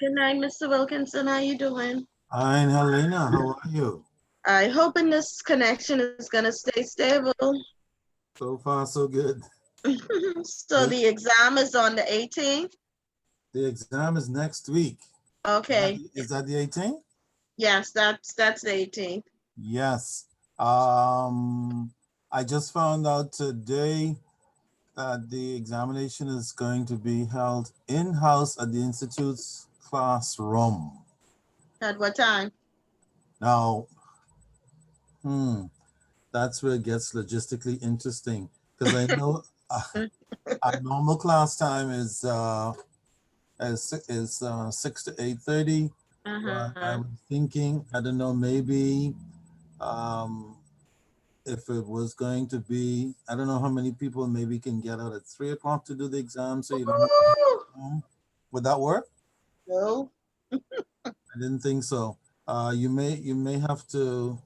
Good night, Mr. Wilkinson. How you doing? Hi, Helena. How are you? I hoping this connection is gonna stay stable. So far, so good. So The, the exam is on the 18th. the exam is next week. Okay. Is that the 18th? Yes, that's the 18th. Yes. I just found out today that the examination is going to be held in-house at the Institute's classroom. At what time? Now, that's where it gets logistically interesting because I know our normal class time is 6 to 8:30. But Uh-huh. I was thinking, I don't know, maybe um, if it was going to be, I don't know how many people maybe can get out at 3 o'clock to do the exam, so you don't have to Woo! go home. Would that work? No. I didn't think so. You may have to.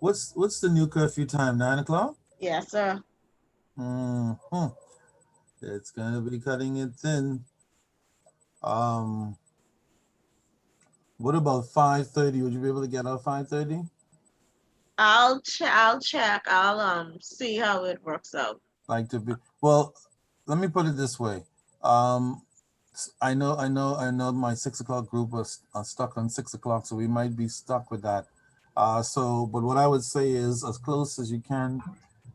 What's the new curfew time? 9 o'clock. Yes, sir. Hmm. It's gonna be cutting it thin. Um, what about 5:30? Would you be able to get out 5:30? I'll check. I'll see how it works out. Like to be well, let me put it this way. um I know my 6 o'clock group was stuck on 6 o'clock, so we might be stuck with that. But what I would say is as close as you can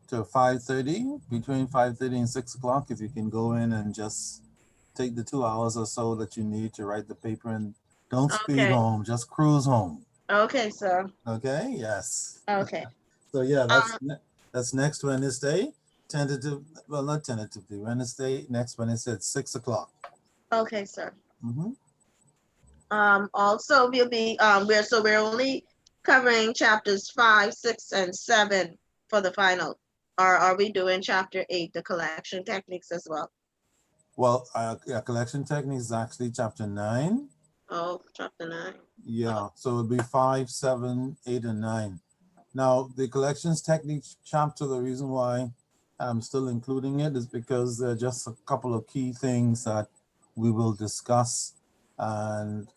to 5:30, between 5:30 and 6 o'clock, if you can go in and just take the 2 hours or so that you need to write the paper, and don't speed Okay. home, just cruise home. Okay, sir. Okay, yes. Okay. So yeah, Um, that's next Wednesday. Tentative, well, not tentatively. Wednesday, next Wednesday at 6 o'clock. okay, sir. Mm-hmm. Also we'll be we're only covering chapters 5, 6, and 7 for the final. Or are we doing chapter 8, the collection techniques as well? Well, yeah, collection techniques is actually chapter 9. Oh, chapter 9. Oh, Yeah, so it'll be 5, 7, 8, and 9. Now, the collections techniques chapter, the reason why I'm still including it is because there are just a couple of key things that we will discuss, and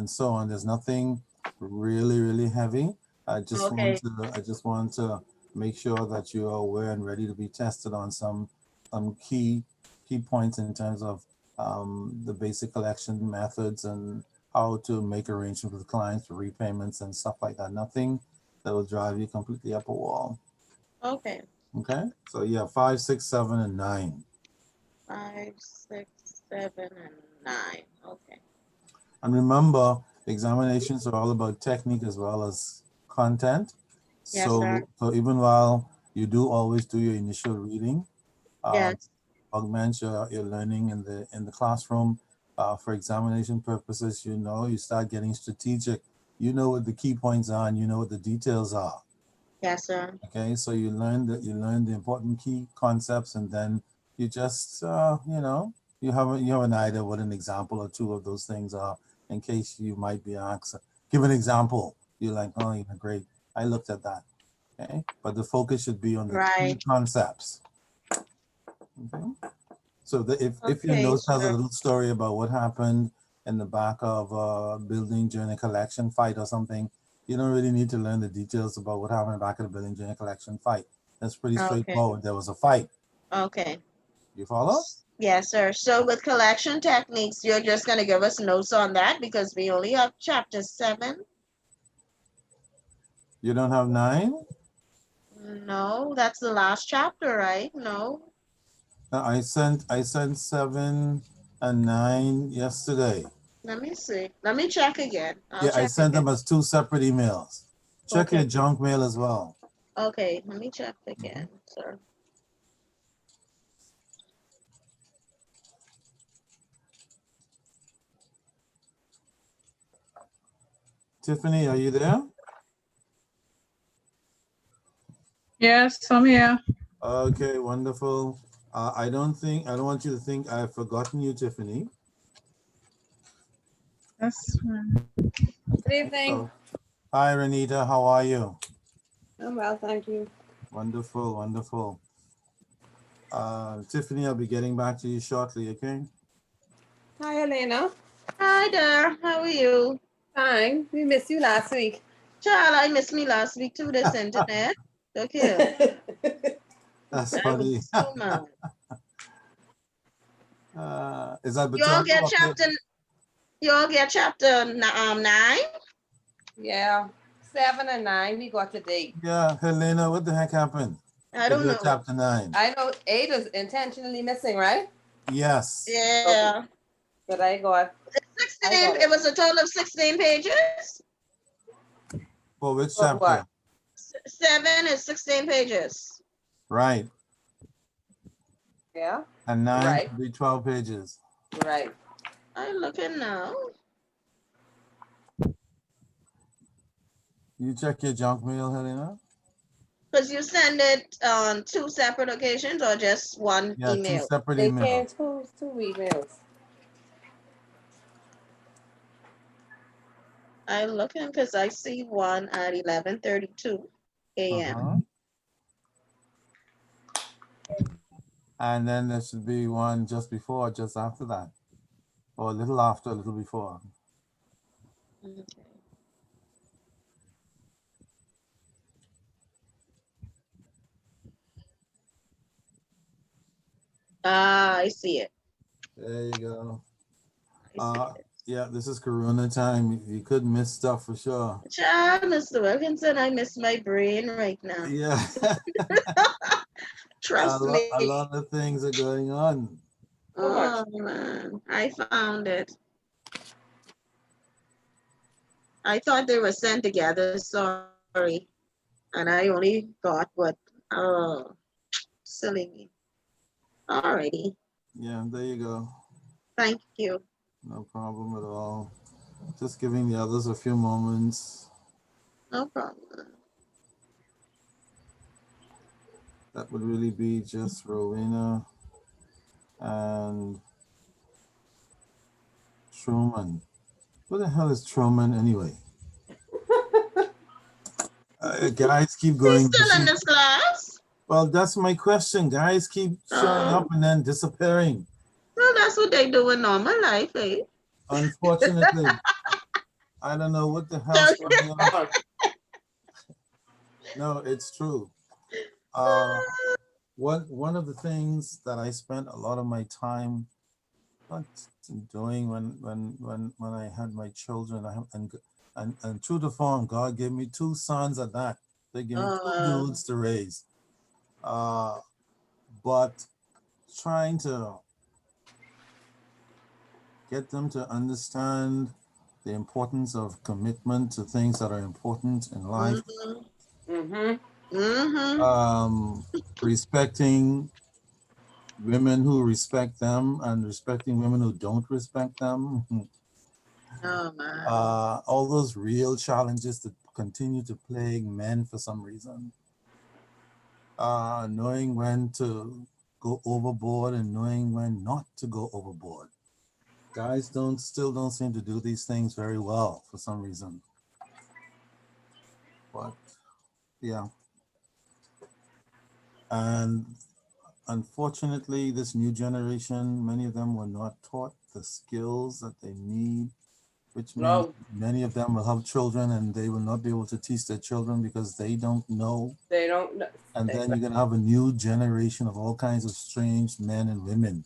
so on. There's nothing really heavy. okay. I just want to make sure that you are aware and ready to be tested on some key points in terms of the basic collection methods and how to make arrangements with clients for repayments and stuff like that. Nothing that will drive you completely up a wall. Okay. Okay, so yeah, 5, 6, 7, and 9. 5, 6, 7, and 9. Okay. And remember, examinations are all about technique as well as content. Yes, sir. So even while you do always do your initial reading, uh, Yes. augment your learning in the classroom. For examination purposes, you start getting strategic. You know what the key points are, and you know what the details are. Yes, sir. Okay, so you learn the important key concepts, and then you just you have an idea what an example or two of those things are, in case you might be asked. Give an example. You're like, oh, yeah, great. I looked at that. Okay, but the focus should be on the key Right. concepts. Okay, so if your Okay, notes has a sir. little story about what happened in the back of a building during a collection fight or something, you don't really need to learn the details about what happened back of the building during a collection fight. That's pretty Okay. straightforward. There was a fight. Okay. You follow? Yes, sir. So with collection techniques, you're just going to give us notes on that because we only have chapter 7. You don't have 9? No, that's the last chapter, right? No. No, I sent 7 and 9 yesterday. Let me see. Let me check again. I'll Yeah, I check sent again. them as two separate emails. Check your Okay. junk mail as well. Okay. Let me check Mhm. again, sir. Tiffany, are you there? Yes, I'm here. Okay, wonderful. I don't want you to think I've forgotten you, Tiffany. That's fine. Good evening. So, hi, Renita. How are you? I'm well, thank you. Wonderful, wonderful. Tiffany, I'll be getting back to you shortly, okay? Hi, Elena. Hi there, how are you? Fine. We missed you last week. Child, I missed me last week too, this internet. Look here, That's I was funny. so mad. Is that You all Batonio? get Okay. chapter 9? Yeah. 7 and 9, we got today. Yeah, Helena, what the heck happened? I With don't your know. chapter 9. I know 8 is intentionally missing, right? Yes. Yeah. But I got 16, I got it. it was a total of 16 pages. For which For chapter? what? 7 is 16 pages. Right. Yeah. And 9 Right. should be 12 pages. Right. I'm looking now. You check your junk mail, Helena? Because you send it on 2 separate occasions or just one Yeah, 2 email? separate They emails. came two emails. I'm looking because I see one at 11:32 a.m. Uh-huh. And then there should be one just before, or just after that. Or a little after, a little before. Okay. Ah, I see it. There you go. I see Yeah, this is Corona time. You could miss stuff for sure. it. Child, Mr. Wilkinson, I miss my brain right now. Yeah. Trust a me. lot of things are going on. Oh man, I found it. I thought they were sent together. Sorry, and I only got what? Oh, silly me. Alrighty, Yeah, there you go. thank you. No problem at all. Just giving the others a few moments. No problem. That would really be just Rowena and Truman. Who the hell is Truman anyway? Guys keep He's going still in missing. this class. Well, that's my question. Guys keep showing up and then disappearing. Well, that's what they do in normal life, eh? Unfortunately, I don't know what the hell's going on. No, it's true. One of the things that I spent a lot of my time not doing when I had my children, and true to form, God gave me 2 sons at that. They gave me 2 dudes to raise. But trying to get them to understand the importance of commitment to things that are important in life. Respecting women who respect them and respecting women who don't respect them. Oh man. All those real challenges that continue to plague men for some reason. Knowing when to go overboard and knowing when not to go overboard. Guys still don't seem to do these things very well for some reason. But yeah. And unfortunately, this new generation, many of them were not taught the skills that they need, which means many of them will have children and they will not be able to teach their children because they don't know. They don't know. And then you're going to have a new generation of all kinds of strange men and women.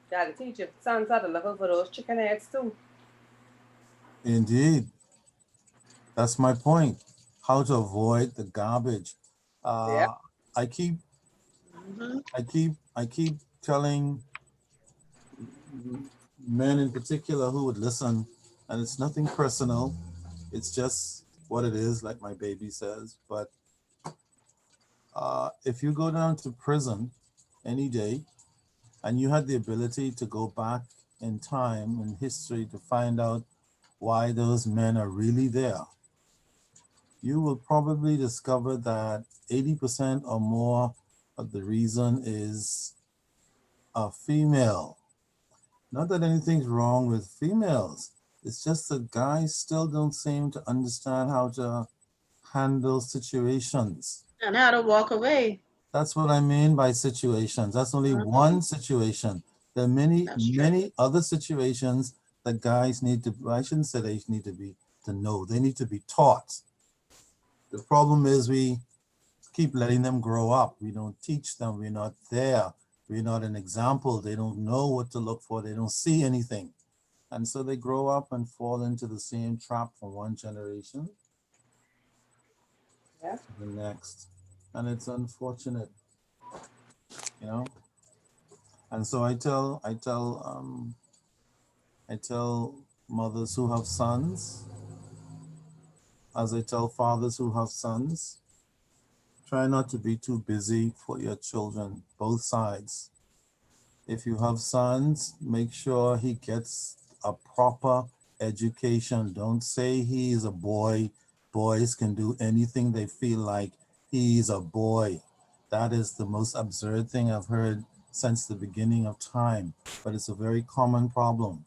Gotta teach your sons how to look over those chicken eggs too. Indeed. That's my point. How to avoid the garbage. Yeah. I keep telling men in particular who would listen, and it's nothing personal. It's just what it is, like my baby says. But if you go down to prison any day and you had the ability to go back in time in history to find out why those men are really there, you will probably discover that 80% or more of the reason is a female. Not that anything's wrong with females. It's just that guys still don't seem to understand how to handle situations. And how to walk away. That's what I mean by situations. That's only one situation. There are many, That's true. many other situations that guys need to, I shouldn't say they need to know, they need to be taught. The problem is we keep letting them grow up. We don't teach them, we're not there. We're not an example. They don't know what to look for. They don't see anything. And so they grow up and fall into the same trap from one generation Yeah. to the next. And it's unfortunate, you know? And so I tell mothers who have sons, as I tell fathers who have sons, try not to be too busy for your children, both sides. If you have sons, make sure he gets a proper education. Don't say he's a boy. Boys can do anything they feel like. He's a boy. That is the most absurd thing I've heard since the beginning of time, but it's a very common problem.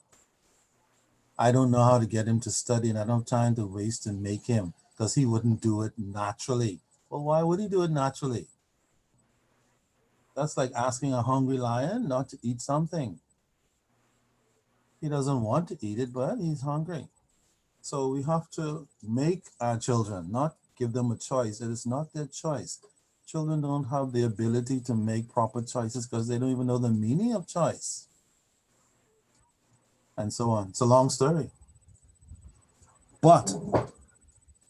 I don't know how to get him to study, and I don't have time to waste and make him, because he wouldn't do it naturally. Well, why would he do it naturally? That's like asking a hungry lion not to eat something. He doesn't want to eat it, but he's hungry. So we have to make our children, not give them a choice. It is not their choice. Children don't have the ability to make proper choices because they don't even know the meaning of choice. And so on. It's a long story. But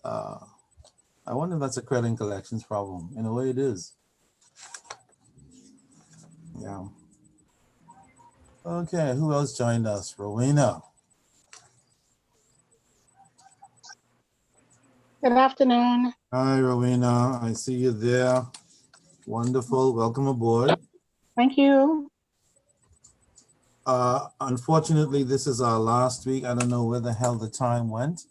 I wonder if that's a credit and collections problem. In a way, it is. Yeah. Okay, who else joined us? Rowena. Good afternoon. Hi, Rowena. I see you there. Wonderful. Welcome aboard. Thank you. Unfortunately, this is our last week. I don't know where the hell the time went.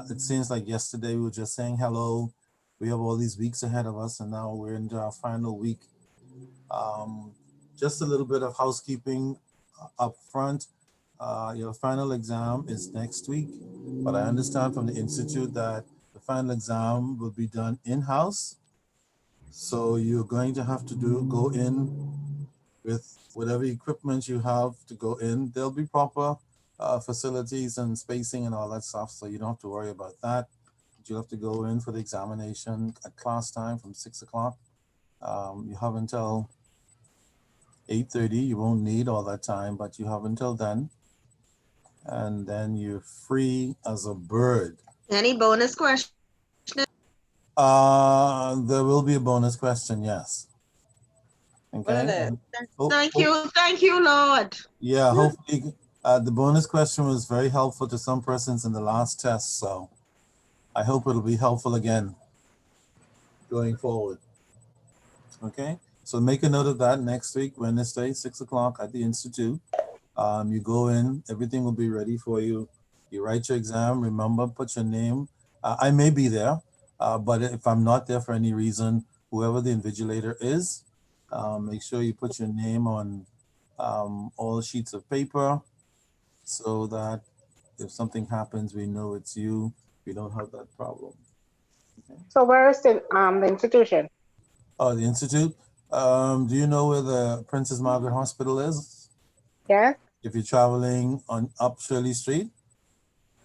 It seems like yesterday we were just saying hello. We have all these weeks ahead of us, and now we're into our final week. Just a little bit of housekeeping up front. Your final exam is next week, but I understand from the Institute that the final exam will be done in-house. So you're going to have to go in with whatever equipment you have to go in. There'll be proper facilities and spacing and all that stuff, so you don't have to worry about that. But you'll have to go in for the examination at class time from 6 o'clock. You have until 8:30. You won't need all that time, but you have until then. And then you're free as a bird. Any bonus question? There will be a bonus question, yes. What is Okay. it? Thank you, Lord. Yeah, hopefully the bonus question was very helpful to some persons in the last test, so I hope it'll be helpful again going forward. Okay, so make a note of that next week, Wednesday, 6 o'clock at the Institute. You go in, everything will be ready for you. You write your exam, remember, put your name. I may be there, but if I'm not there for any reason, whoever the invigilator is, make sure you put your name on all sheets of paper so that if something happens, we know it's you. We don't have that problem. Okay. So where is the institution? Oh, the Institute. Do you know where the Princess Margaret Hospital is? Yes. If you're traveling on up Shirley Street,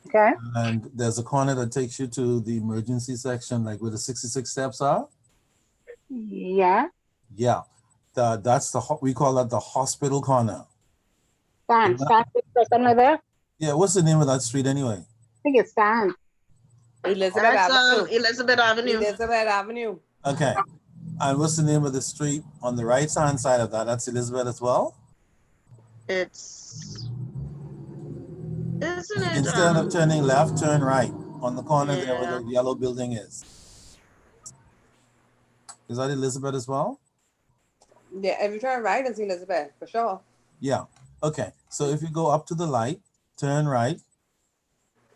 Okay. and there's a corner that takes you to the emergency section, like where the 66 steps are. Yeah. Yeah, that's we call that the hospital corner. Stan or something like that. Yeah, what's the name of that street anyway? I think it's Stan. Elizabeth That's Avenue. Elizabeth Avenue. Elizabeth Avenue. Okay, and what's the name of the street on the right hand side of that? That's Elizabeth as well? Isn't it? Instead of turning left, turn right on the corner there where the yellow building is. Is that Elizabeth as well? Yeah, if you turn right, it's Elizabeth, for sure. Yeah, okay. So if you go up to the light, turn right,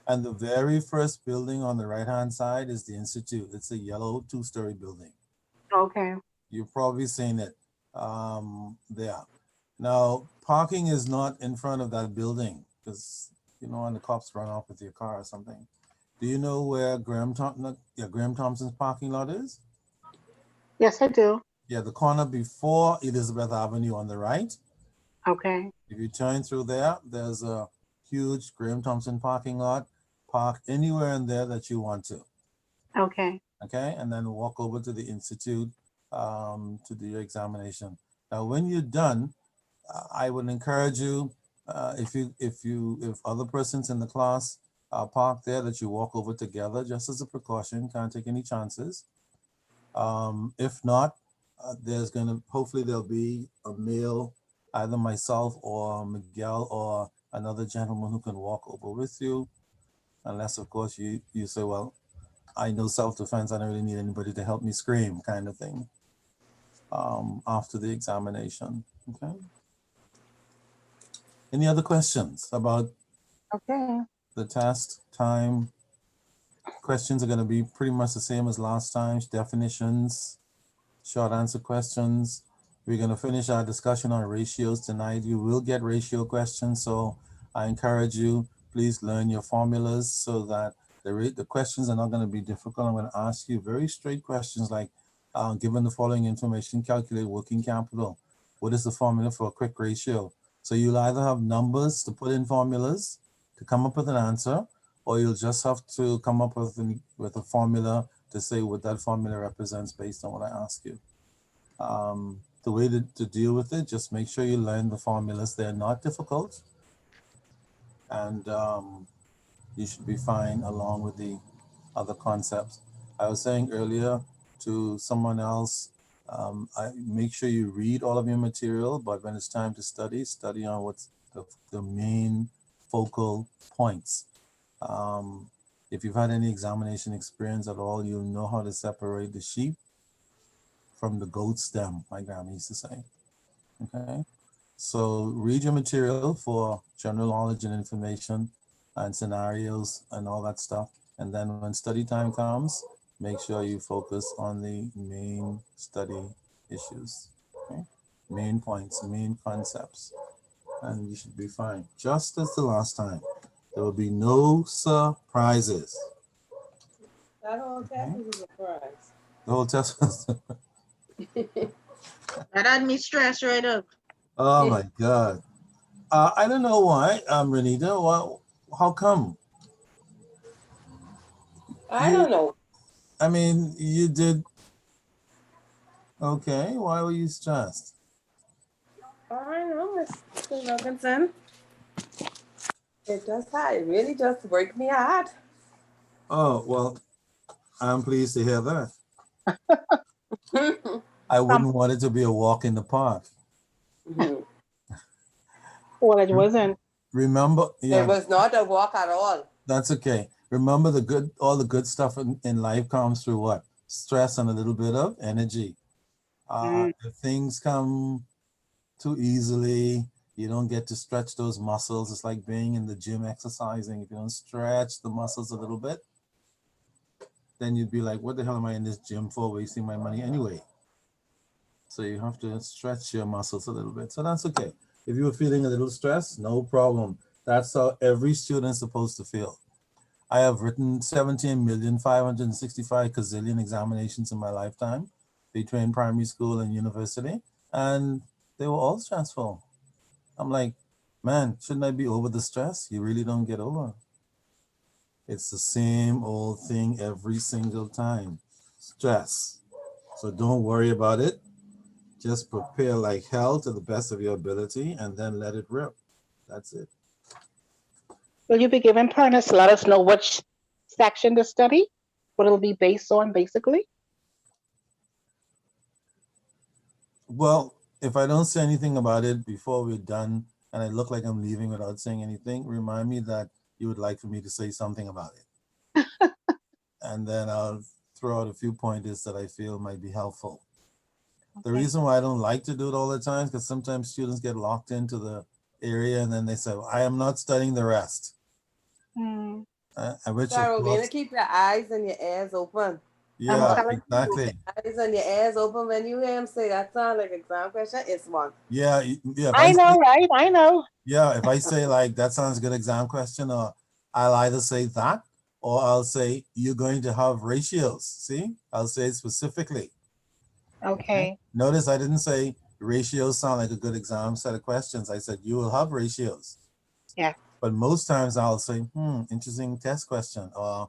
and the very first building on the right-hand side is the Institute. It's a yellow 2-story building. Okay. You've probably seen it there. Now, parking is not in front of that building because, you know, when the cops run off with your car or something. Do you know where Graham Thompson's parking lot is? Yes, I do. Yeah, the corner before Elizabeth Avenue on the right. Okay. If you turn through there, there's a huge Graham Thompson parking lot. Park anywhere in there that you want to. Okay. Okay, and then walk over to the institute to do your examination. Now, when you're done, I would encourage you, if other persons in the class are parked there, that you walk over together just as a precaution. Can't take any chances. If not, hopefully there'll be a male, either myself or Miguel or another gentleman who can walk over with you, unless of course you say, well, I know self-defense, I don't really need anybody to help me scream, kind of thing, after the examination. Okay. Any other questions about Okay. the test time? Questions are going to be pretty much the same as last time. Definitions, short answer questions. We're going to finish our discussion on ratios tonight. You will get ratio questions, so I encourage you, please learn your formulas so that the questions are not going to be difficult. I'm going to ask you very straight questions like, given the following information, calculate working capital. What is the formula for a quick ratio? So you'll either have numbers to put in formulas to come up with an answer, or you'll just have to come up with a formula to say what that formula represents based on what I ask you. The way to deal with it, just make sure you learn the formulas. They're not difficult. And you should be fine along with the other concepts. I was saying earlier to someone else, I make sure you read all of your material, but when it's time to study on what's the main focal points. If you've had any examination experience at all, you'll know how to separate the sheep from the goat stem, my grandma used to say. Okay, so read your material for general knowledge and information and scenarios and all that stuff. And then when study time comes, make sure you focus on the main study issues, okay? Main points, main concepts, and you should be fine. Just as the last time, there will be no surprises. That whole test is a surprise. The whole test was, That had me stressed right up. oh my God. I don't know why, Renita, how come? I don't know. I mean, you did, okay, why were you stressed? I know, Mr. Wilkinson. It really just worked me hard. Oh, well, I'm pleased to hear that. I wouldn't want it to be a walk in the park. Well, it wasn't. Remember, It yeah, was not a walk at all. that's okay. Remember all the good stuff in life comes through what? Stress and a little bit of energy. If things come too easily, you don't get to stretch those muscles. It's like being in the gym exercising. If you don't stretch the muscles a little bit, then you'd be like, what the hell am I in this gym for, wasting my money anyway? So you have to stretch your muscles a little bit. So that's okay. If you were feeling a little stressed, no problem. That's how every student's supposed to feel. I have written 17,565 gazillion examinations in my lifetime between primary school and university, and they were all stressful. I'm like, man, shouldn't I be over the stress? You really don't get over. It's the same old thing every single time. Stress. So don't worry about it. Just prepare like hell to the best of your ability and then let it rip. That's it. Will you be giving partners? Let us know which section to study, what it'll be based on, basically. Well, if I don't say anything about it before we're done and I look like I'm leaving without saying anything, remind me that you would like for me to say something about it. And then I'll throw out a few pointers that I feel might be helpful. The reason why I don't like to do it all the time is because sometimes students get locked into the area and then they say, well, I am not studying the rest. Which So, of Romina, course, keep your eyes and your ears open. yeah, telling you. exactly. Eyes and your ears open. When you hear him say that sound like exam question, it's one. Yeah, yeah. I know, right? I know. Yeah, if I say like, that sounds a good exam question, or I'll either say that, or I'll say, you're going to have ratios. See, I'll say it specifically. Okay. Notice I didn't say ratios sound like a good exam set of questions. I said, you will have ratios. Yeah. But most times I'll say, interesting test question or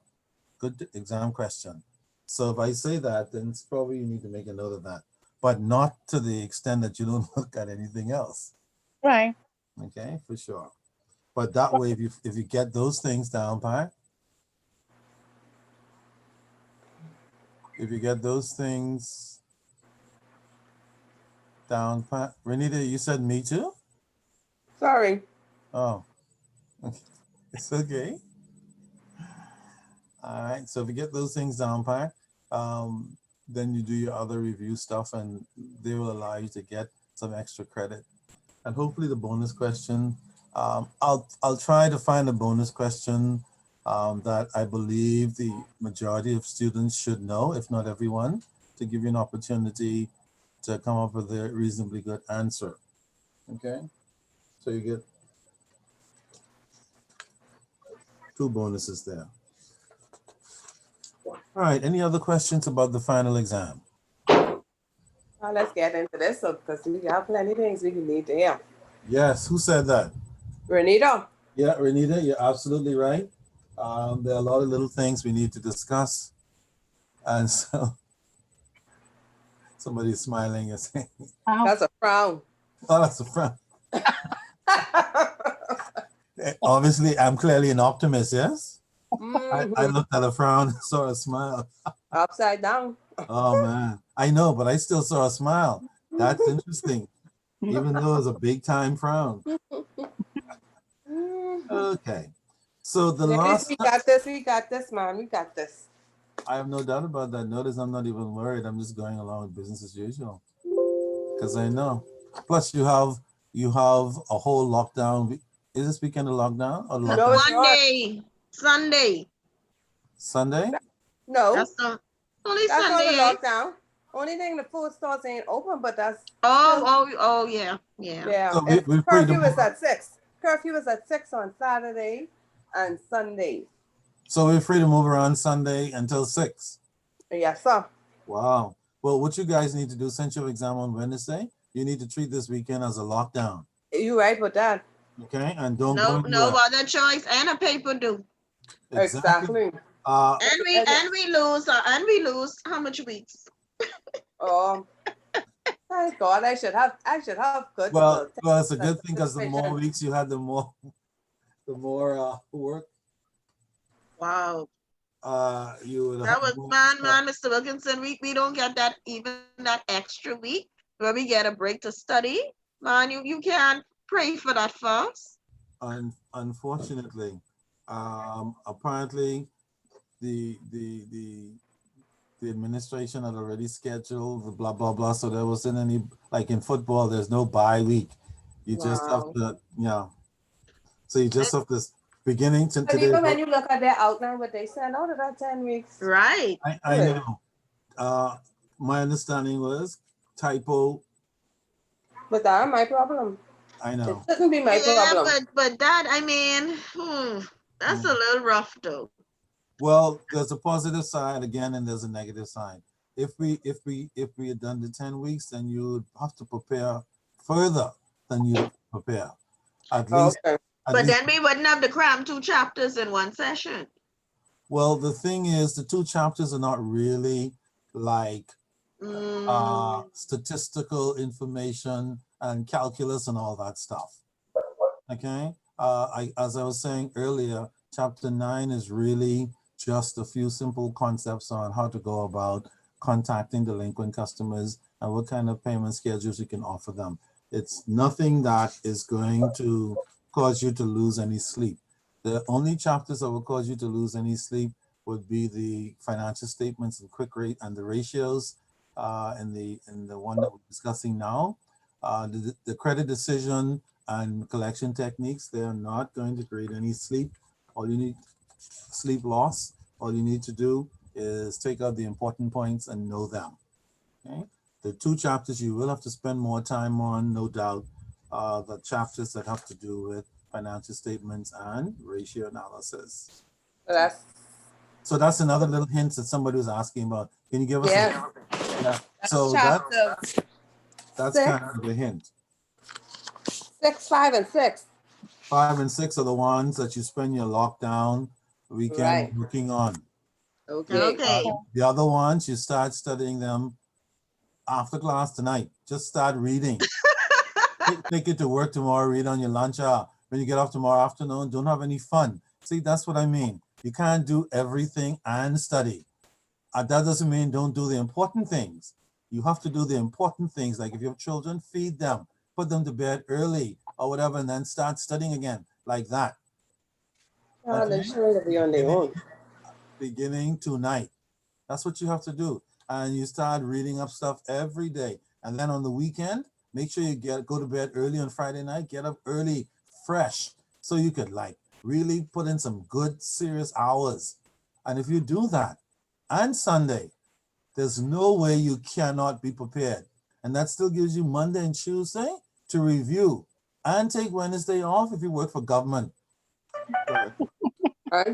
good exam question. So if I say that, then it's probably you need to make a note of that, but not to the extent that you don't look at anything else. Right. Okay, for sure. But that way, if you get those things down, Pat, if you get those things down, Pat, Renita, you said me too? Sorry. Oh, it's okay. All right, so if you get those things down, Pat, then you do your other review stuff and they will allow you to get some extra credit. And hopefully the bonus question, I'll try to find a bonus question that I believe the majority of students should know, if not everyone, to give you an opportunity to come up with a reasonably good answer. Okay, so you get 2 bonuses there. All right, any other questions about the final exam? Now let's get into this because we have plenty of things we need to hear. Yes, who said that? Renita. Yeah, Renita, you're absolutely right. There are a lot of little things we need to discuss. And so somebody's smiling and saying, That's a frown. oh, that's a friend. Obviously, I'm clearly an optimist, yes? I Mhm. looked at a frown and saw a smile. Upside down. Oh, man. I know, but I still saw a smile. That's interesting, even though it's a big time frown. Okay. So the last, We got this, man. We got this. I have no doubt about that. Notice I'm not even worried. I'm just going along with business as usual. Because I know. Plus you have a whole lockdown. Is this weekend a lockdown or No, lockdown? it's not. Sunday. Sunday? No, That's the only that's not Sunday. a lockdown. Only thing the food stores ain't open, but that's Oh, yeah. yeah. So If we curfew is at 6. Curfew is at 6 on Saturday and Sunday. So we're free to move around Sunday until 6. Yes, sir. Wow. Well, what you guys need to do, since you have exam on Wednesday, you need to treat this weekend as a lockdown. You right with that. Okay? And don't No go anywhere. other choice, and a paper due. Exactly. And we lose how much weeks? Thank God. I should have good. Well, it's a good thing because the more weeks you had, the more work Wow. you would That have. was man, Mr. Wilkinson. We don't get that even that extra week where we get a break to study. Man, you can't pray for that first. Unfortunately, apparently the administration had already scheduled the blah blah blah. So there wasn't any, like in football, there's no bye week. You just have to, so you just have this beginning to But today. even when you look at their outline, what they send out of that 10 weeks. Right. I know. My understanding was typo. But that's my problem. I know. It shouldn't be my problem. But that, I mean, that's a little rough though. Well, there's a positive side again, and there's a negative side. If we had done the 10 weeks, then you would have to prepare further than you prepare. At least. Okay. But then we wouldn't have to cram 2 chapters in one session. Well, the thing is, the 2 chapters are not really like statistical information and calculus and all that stuff. Okay. As I was saying earlier, chapter 9 is really just a few simple concepts on how to go about contacting delinquent customers and what kind of payment schedules you can offer them. It's nothing that is going to cause you to lose any sleep. The only chapters that will cause you to lose any sleep would be the financial statements and quick rate and the ratios in the one that we're discussing now. The credit decision and collection techniques, they are not going to create any sleep. All you need, sleep loss, all you need to do is take out the important points and know them. Okay. The 2 chapters you will have to spend more time on, no doubt, the chapters that have to do with financial statements and ratio analysis. So that's another little hint that somebody was asking about. Can you give us? Yeah. So That's Six. kind of a hint. 6, 5, and 6. 5 and 6 are the ones that you spend your lockdown weekend Right. working on. Okay. Okay. The other ones, you start studying them after class tonight. Just start reading. Take it to work tomorrow, read on your lunch hour. When you get off tomorrow afternoon, don't have any fun. See, that's what I mean. You can't do everything and study. That doesn't mean don't do the important things. You have to do the important things, like if you have children, feed them, put them to bed early or whatever, and then start studying again, like that. Oh, they're Okay? sure to be on their own. Beginning tonight. That's what you have to do. And you start reading up stuff every day. And then on the weekend, make sure you go to bed early on Friday night, get up early, fresh, so you could like really put in some good, serious hours. And if you do that, and Sunday, there's no way you cannot be prepared. And that still gives you Monday and Tuesday to review and take Wednesday off if you work for government. I'm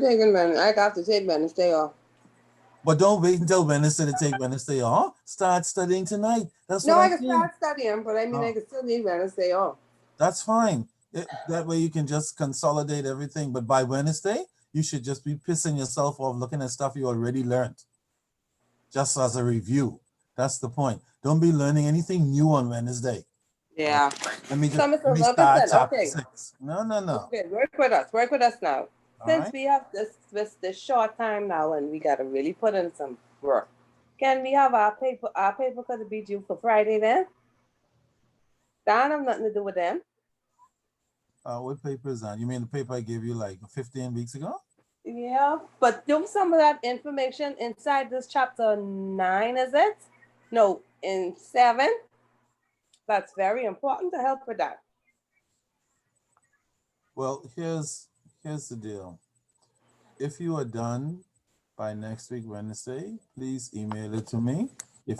taking Wednesday. I got to take Wednesday off. But don't wait until Wednesday to take Wednesday off. Start studying tonight. That's No, what I I'm can saying. start studying, but I mean, I Oh. can still need Wednesday off. That's fine. That way you can just consolidate everything. But by Wednesday, you should just be pissing yourself off looking at stuff you already learned. Just as a review. That's the point. Don't be learning anything new on Wednesday. Yeah. Let me So, Mr. let me start Wilkinson, chapter okay. 6. No. Okay, work with us. Work with us now. All Since right. we have this short time now and we gotta really put in some work, can we have our paper could be due for Friday then? That have nothing to do with them. What paper is that? You mean the paper I gave you like 15 weeks ago? Yeah, but do some of that information inside this chapter 9, is it? No, in 7. That's very important to help with that. Well, here's the deal. If you are done by next week Wednesday, please email it to me. If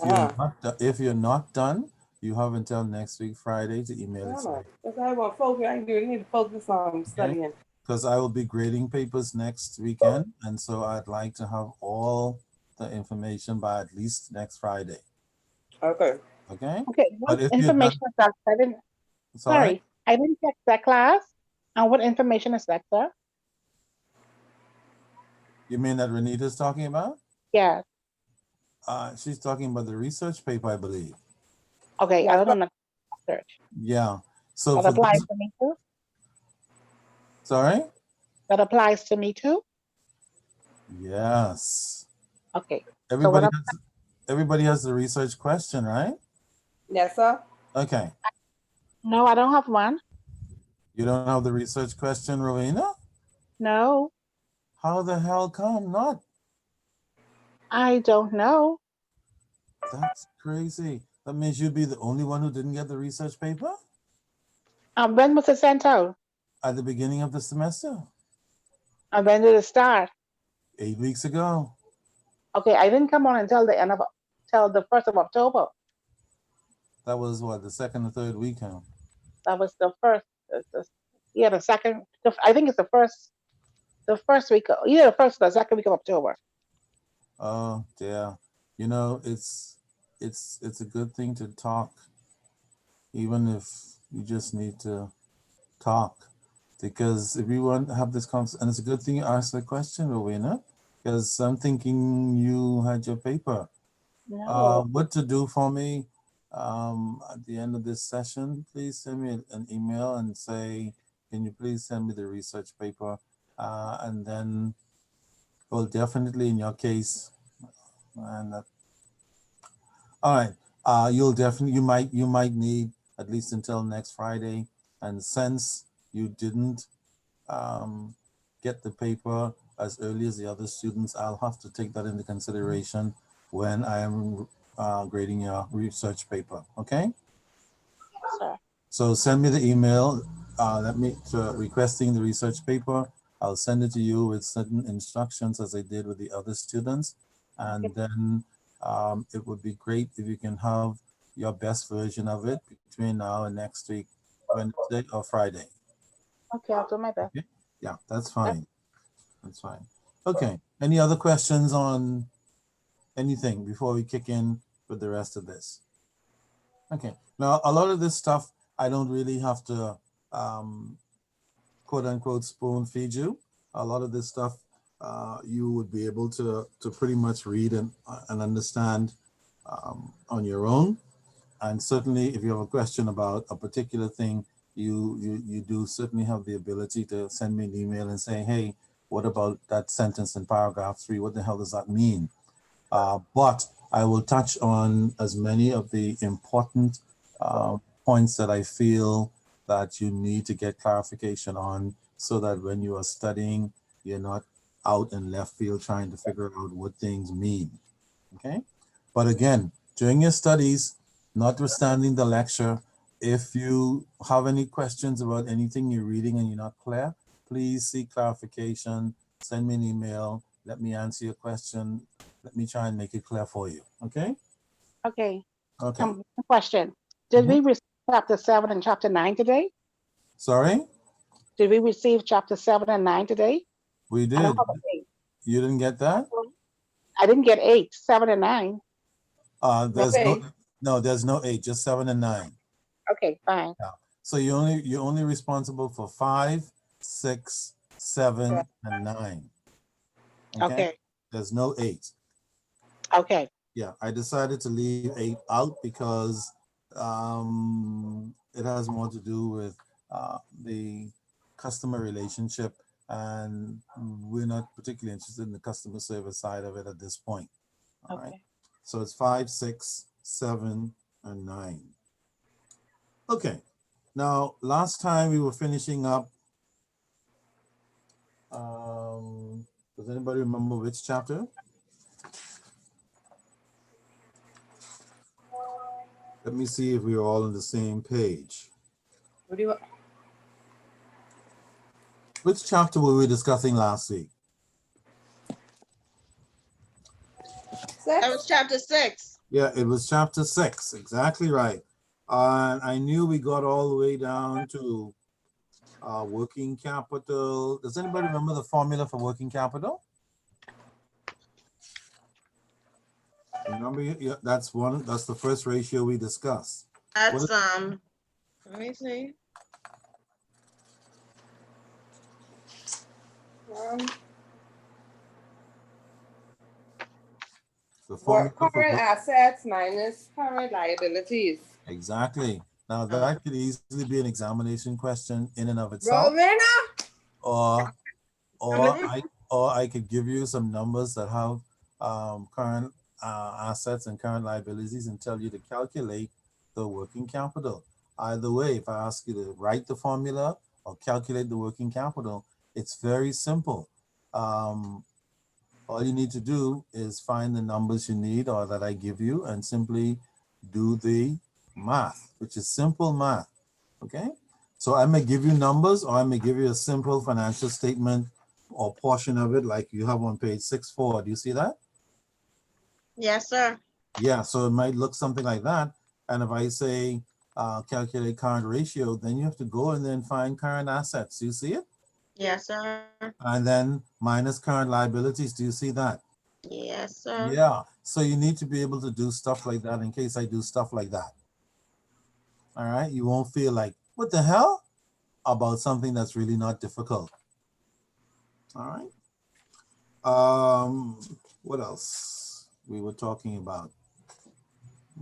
you're not done, you have until next week Friday to email it to me. Because I want focus. I really need to focus on studying. Because I will be grading papers next weekend, and so I'd like to have all the information by at least next Friday. Okay. Okay? Okay, But what if you're information is that? Sorry? I didn't check that class. And what information is that, sir? You mean that Renita's talking about? Yeah. She's talking about the research paper, I believe. Okay, I don't know. Search. Yeah. So That for applies those, to me too. sorry? That applies to me too. Yes. Okay. Everybody has the research question, right? Yes, sir. Okay. No, I don't have one. You don't have the research question, Rowena? No, How the hell come not? I don't know. That's crazy. That means you'd be the only one who didn't get the research paper When was it sent out? at the beginning of the semester, And when did it start? 8 weeks ago. Okay, I didn't come on until till the 1st of October. That was what, the second or third weekend? That was the first. The second. I think it's the first week. Either the first or the second week of October. Oh, yeah. You know, it's a good thing to talk, even if you just need to talk. Because if we want to have this conversation, and it's a good thing you asked the question, Rowena, because I'm thinking you had your paper. No. What to do for me at the end of this session, please send me an email and say, can you please send me the research paper? And then, well, definitely in your case, and all right, you might need at least until next Friday. And since you didn't get the paper as early as the other students, I'll have to take that into consideration when I am grading your research paper, okay? Sir. So send me the email, requesting the research paper. I'll send it to you with certain instructions as I did with the other students. And then it would be great if you can have your best version of it between now and next week, Wednesday or Friday. Okay, I'll do my best. Okay. Yeah, that's fine. That's fine. Okay. Any other questions on anything before we kick in with the rest of this? Okay. Now, a lot of this stuff, I don't really have to, quote unquote, spoon feed you. A lot of this stuff, you would be able to pretty much read and understand on your own. And certainly if you have a question about a particular thing, you do certainly have the ability to send me an email and say, hey, what about that sentence in paragraph 3? What the hell does that mean? But I will touch on as many of the important points that I feel that you need to get clarification on, so that when you are studying, you're not out in left field trying to figure out what things mean. Okay? But again, during your studies, notwithstanding the lecture, if you have any questions about anything you're reading and you're not clear, please seek clarification, send me an email, let me answer your question. Let me try and make it clear for you. Okay? Okay. Okay. Question. Did Mhm. we receive chapter 7 and chapter 9 today? Sorry? Did we receive chapter 7 and 9 today? We I did. don't have 8. You didn't get that? I didn't get 8, 7 and 9. There's Okay. there's no 8, just 7 and 9. Okay, fine. Yeah. So you're only responsible for 5, 6, 7, and 9. Okay. There's no 8. Okay. Yeah, I decided to leave 8 out because it has more to do with the customer relationship, and we're not particularly interested in the customer service side of it at this point. All right. Okay. So it's 5, 6, 7, and 9. Okay. Now, last time we were finishing up. Does anybody remember which chapter? Let me see if we are all on the same page. What do you want? Which chapter were we discussing last week? That was chapter 6. Yeah, it was chapter 6. Exactly right. I knew we got all the way down to working capital. Does anybody remember the formula for working capital? Remember, yeah, that's the first ratio we discussed. What That's is- let me see. The formula for Current assets minus current liabilities. exactly. Now that could easily be an examination question in and of itself, Rowena? or I could give you some numbers that have current assets and current liabilities and tell you to calculate the working capital. Either way, if I ask you to write the formula or calculate the working capital, it's very simple. All you need to do is find the numbers you need or that I give you and simply do the math, which is simple math. Okay? So I may give you numbers, or I may give you a simple financial statement or portion of it like you have on page 6.4. Do you see that? Yes, sir. Yeah, so it might look something like that. And if I say calculate current ratio, then you have to go and then find current assets. Do you see it? Yes, sir. And then minus current liabilities. Do you see that? Yes, sir. Yeah, so you need to be able to do stuff like that in case I do stuff like that. All right, you won't feel like, what the hell? About something that's really not difficult. All right. What else we were talking about?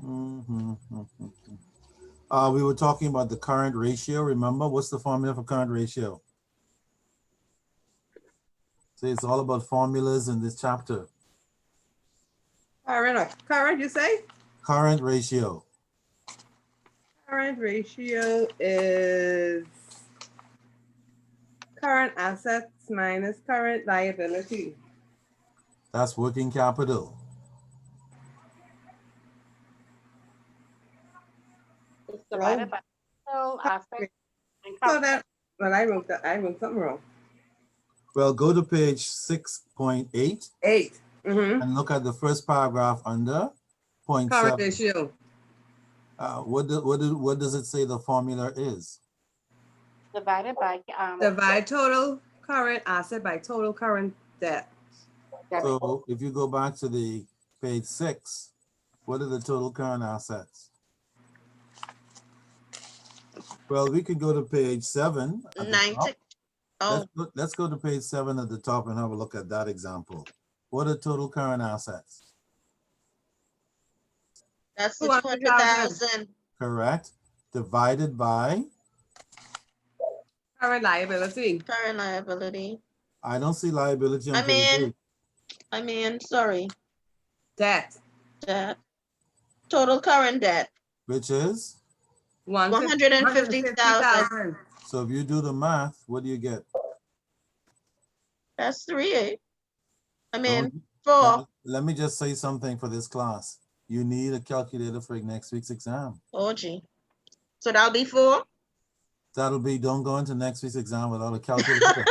We were talking about the current ratio. Remember, what's the formula for current ratio? See, it's all about formulas in this chapter. Current, you say? Current ratio. Current ratio is current assets minus current liability. That's working capital. It's divided by total assets and So capital. that, well, I wrote something wrong. Well, go to page 6.8 8. Mm-hmm. and look at the first paragraph under point Current 7. ratio. What does it say the formula is? Divided by Divide total current asset by total current debt. debit. So if you go back to the page 6, what are the total current assets? Well, we could go to page 7 at the 90. top. Oh, Let's go to page 7 at the top and have a look at that example. What are total current assets? that's the 200,000. 200,000. Correct. Divided by, Current liability. Current liability. I don't see liability on I page mean, 8, sorry, Debt. debt. Total current debt. which is, 150,000. so if you do the math, what do you get? That's 3. I mean, Don't- 4. Let me just say something for this class. You need a calculator for next week's exam. Oh, gee. So that'll be 4. That'll be, don't go into next week's exam without a calculator.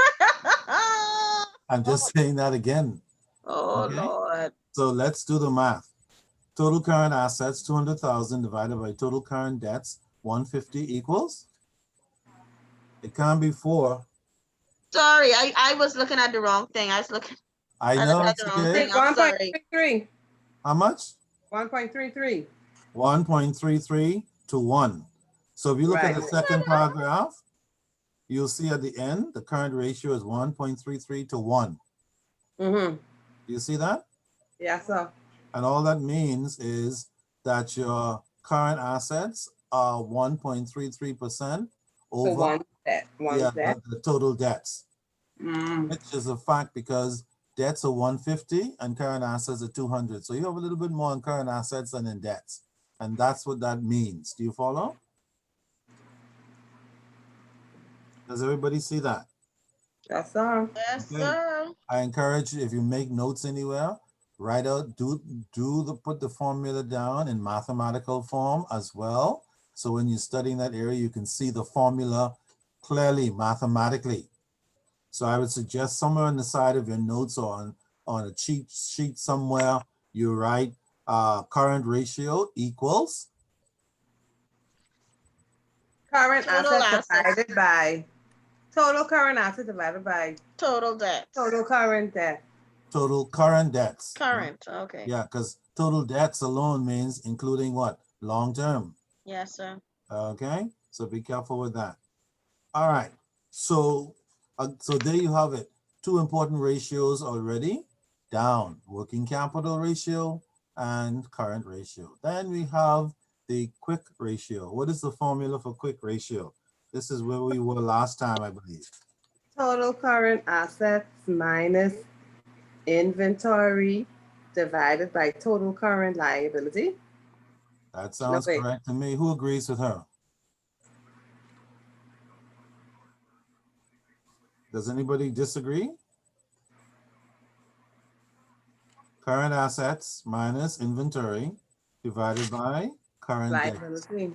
I'm just saying that again. Oh, Okay. Lord. So let's do the math. Total current assets, 200,000 divided by total current debts, 150 equals? It can't be 4. Sorry, I was looking at the wrong thing. I was looking. I I know, looked at it's the wrong okay. thing. I'm sorry. 1.33. How much? 1.33. 1.33 to 1. So if you look at the Right. second paragraph, you'll see at the end, the current ratio is 1.33 to 1. Mm-hmm. You see that? Yeah, so. And all that means is that your current assets are 1.33% So over one debt. One yeah, debt. the total debts, Mm. which is a fact because debts are 150 and current assets are 200. So you have a little bit more in current assets than in debts. And that's what that means. Do you follow? Does everybody see that? That's all. Yes, Okay. sir. I encourage you, if you make notes anywhere, write out, put the formula down in mathematical form as well. So when you're studying that area, you can see the formula clearly mathematically. So I would suggest somewhere on the side of your notes or on a cheat sheet somewhere, you write current ratio equals Current Total assets assets. divided by total current assets divided by Total debt. total current debt. total current debts. Current. Okay. Yeah, because total debts alone means including what? Long term. Yes, sir. Okay, so be careful with that. All right, so there you have it. 2 important ratios already down: working capital ratio and current ratio. Then we have the quick ratio. What is the formula for quick ratio? This is where we were last time, I believe. Total current assets minus inventory divided by total current liability. That sounds wait. correct to me. Who agrees with her? Does anybody disagree? Current assets minus inventory divided by current debts. Liability.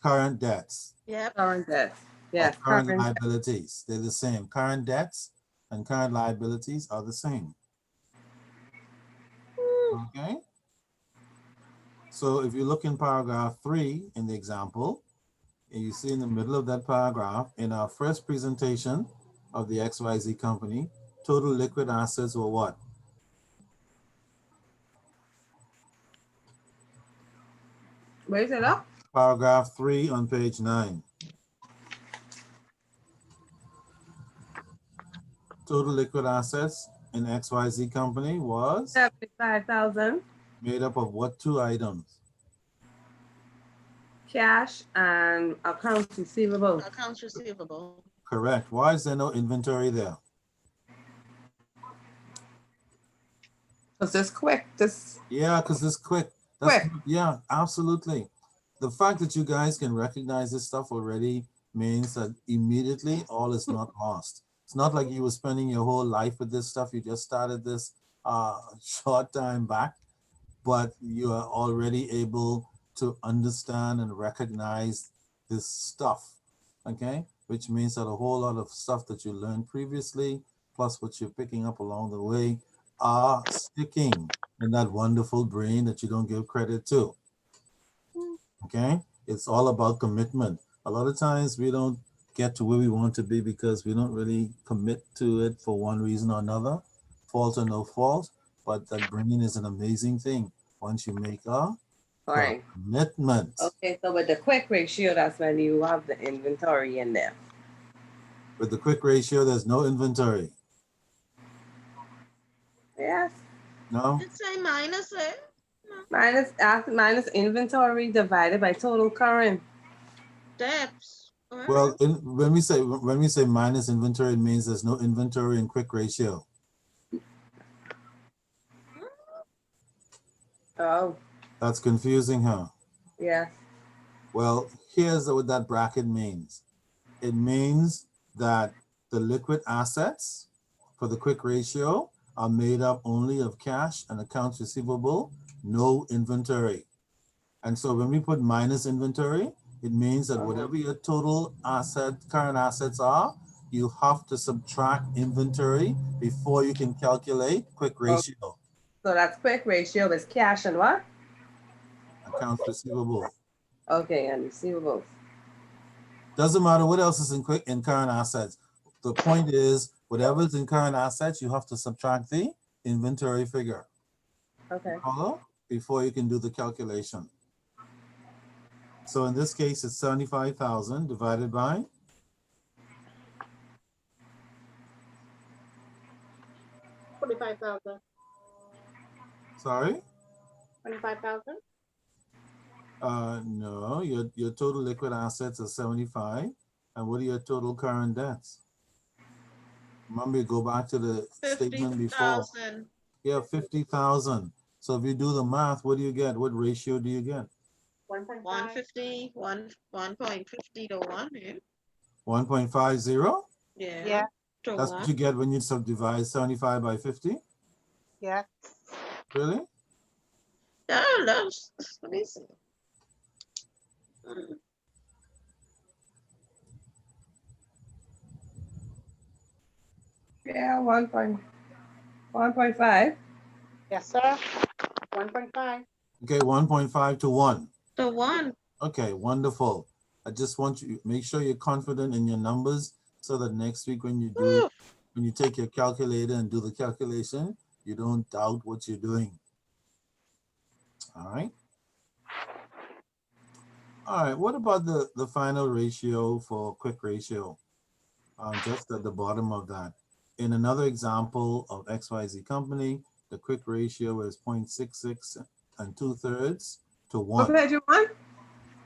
Current debts. Yep. Current debt. Or Yes, current current debt. liabilities. They're the same. Current debts and current liabilities are the same. Okay. So if you look in paragraph 3 in the example, and you see in the middle of that paragraph, in our first presentation of the XYZ company, total liquid assets were what? Where's it up? Paragraph 3 on page 9. Total liquid assets in XYZ company was 75,000 made up of what 2 items? cash and accounts receivable. Accounts receivable. Correct. Why is there no inventory there? Because this quick, this Yeah, because it's quick. Quick. Yeah, absolutely. The fact that you guys can recognize this stuff already means that immediately all is not lost. It's not like you were spending your whole life with this stuff. You just started this short time back, but you are already able to understand and recognize this stuff, okay? Which means that a whole lot of stuff that you learned previously, plus what you're picking up along the way, are sticking in that wonderful brain that you don't give credit to. Okay, it's all about commitment. A lot of times we don't get to where we want to be because we don't really commit to it for one reason or another, fault or no fault. But that brain is an amazing thing. Once you make a Fine. Commitment. Okay, so with the quick ratio, that's when you have the inventory in there. With the quick ratio, there's no inventory. Yes. No? Let's say minus it. Minus inventory divided by total current. Debts. Alright. Well, when we say minus inventory, it means there's no inventory in quick ratio. Oh, That's confusing, huh? yes. Well, here's what that bracket means. It means that the liquid assets for the quick ratio are made up only of cash and accounts receivable, no inventory. And so when we put minus inventory, it means that whatever your total current assets are, you have to subtract inventory before you can calculate quick ratio, So that's quick ratio is cash and what? accounts receivable. Okay, and receivables. Doesn't matter what else is in current assets. The point is, whatever is in current assets, you have to subtract the inventory figure. Okay. Follow? Before you can do the calculation. So in this case, it's 75,000 divided by 25,000. sorry? 25,000? No, your total liquid assets are 75. And what are your total current debts? Remember, go back to the statement before. 50,000. Yeah, 50,000. So if you do the math, what do you get? What ratio do you get? 1.5. 150, 1.50 to 1, yeah. 1.50? Yeah. Yeah. To That's 1. what you get when you subdivide 75 by 50? Yeah. Really? Oh, let me see. Yeah, 1.5. Yes, sir. 1.5. Okay, 1.5 to 1. To 1. Okay, wonderful. I just want you make sure you're confident in your numbers so that next week when you take your calculator and do the calculation, you don't doubt what you're doing. All right. All right, what about the final ratio for quick ratio? Just at the bottom of that. In another example of XYZ company, the quick ratio is 0.66 and 2/3 to What 1. page you want?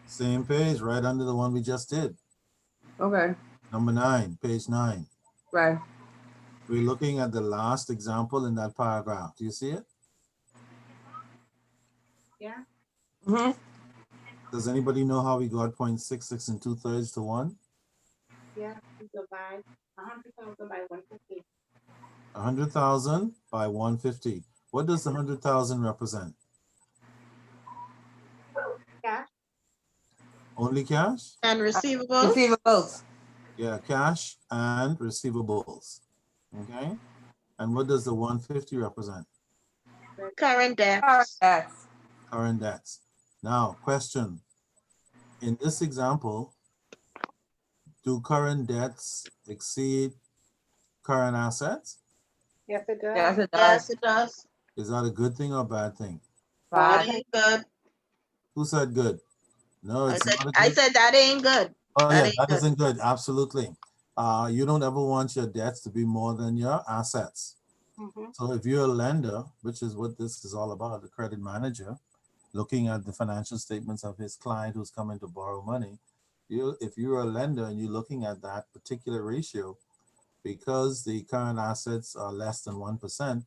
Same page, right under the one we just did. Okay, Number 9, page 9. right. We're looking at the last example in that paragraph. Do you see it? Yeah. Mm-hmm. Does anybody know how we got 0.66 and 2/3 to 1? Yeah. We divide 100,000 by 150. 100,000 by 150. What does the 100,000 represent? Cash. Only cash? And receivables. Receivables. Yeah, cash and receivables. Okay. And what does the 150 represent? Current debts. That's Current debts. Now, question. In this example, do current debts exceed current assets? Yes, it does. yes, it Yes, does. it does. Is that a good thing or a bad thing? That Bad. ain't good. Who said good? No, I it's said, not a I good. said that ain't good. Oh that yeah, ain't that good. isn't good. Absolutely. You don't ever want your debts to be more than your assets. Mhm. So if you're a lender, which is what this is all about, the credit manager, looking at the financial statements of his client who's coming to borrow money, if you're a lender and you're looking at that particular ratio, because the current assets are less than 1%,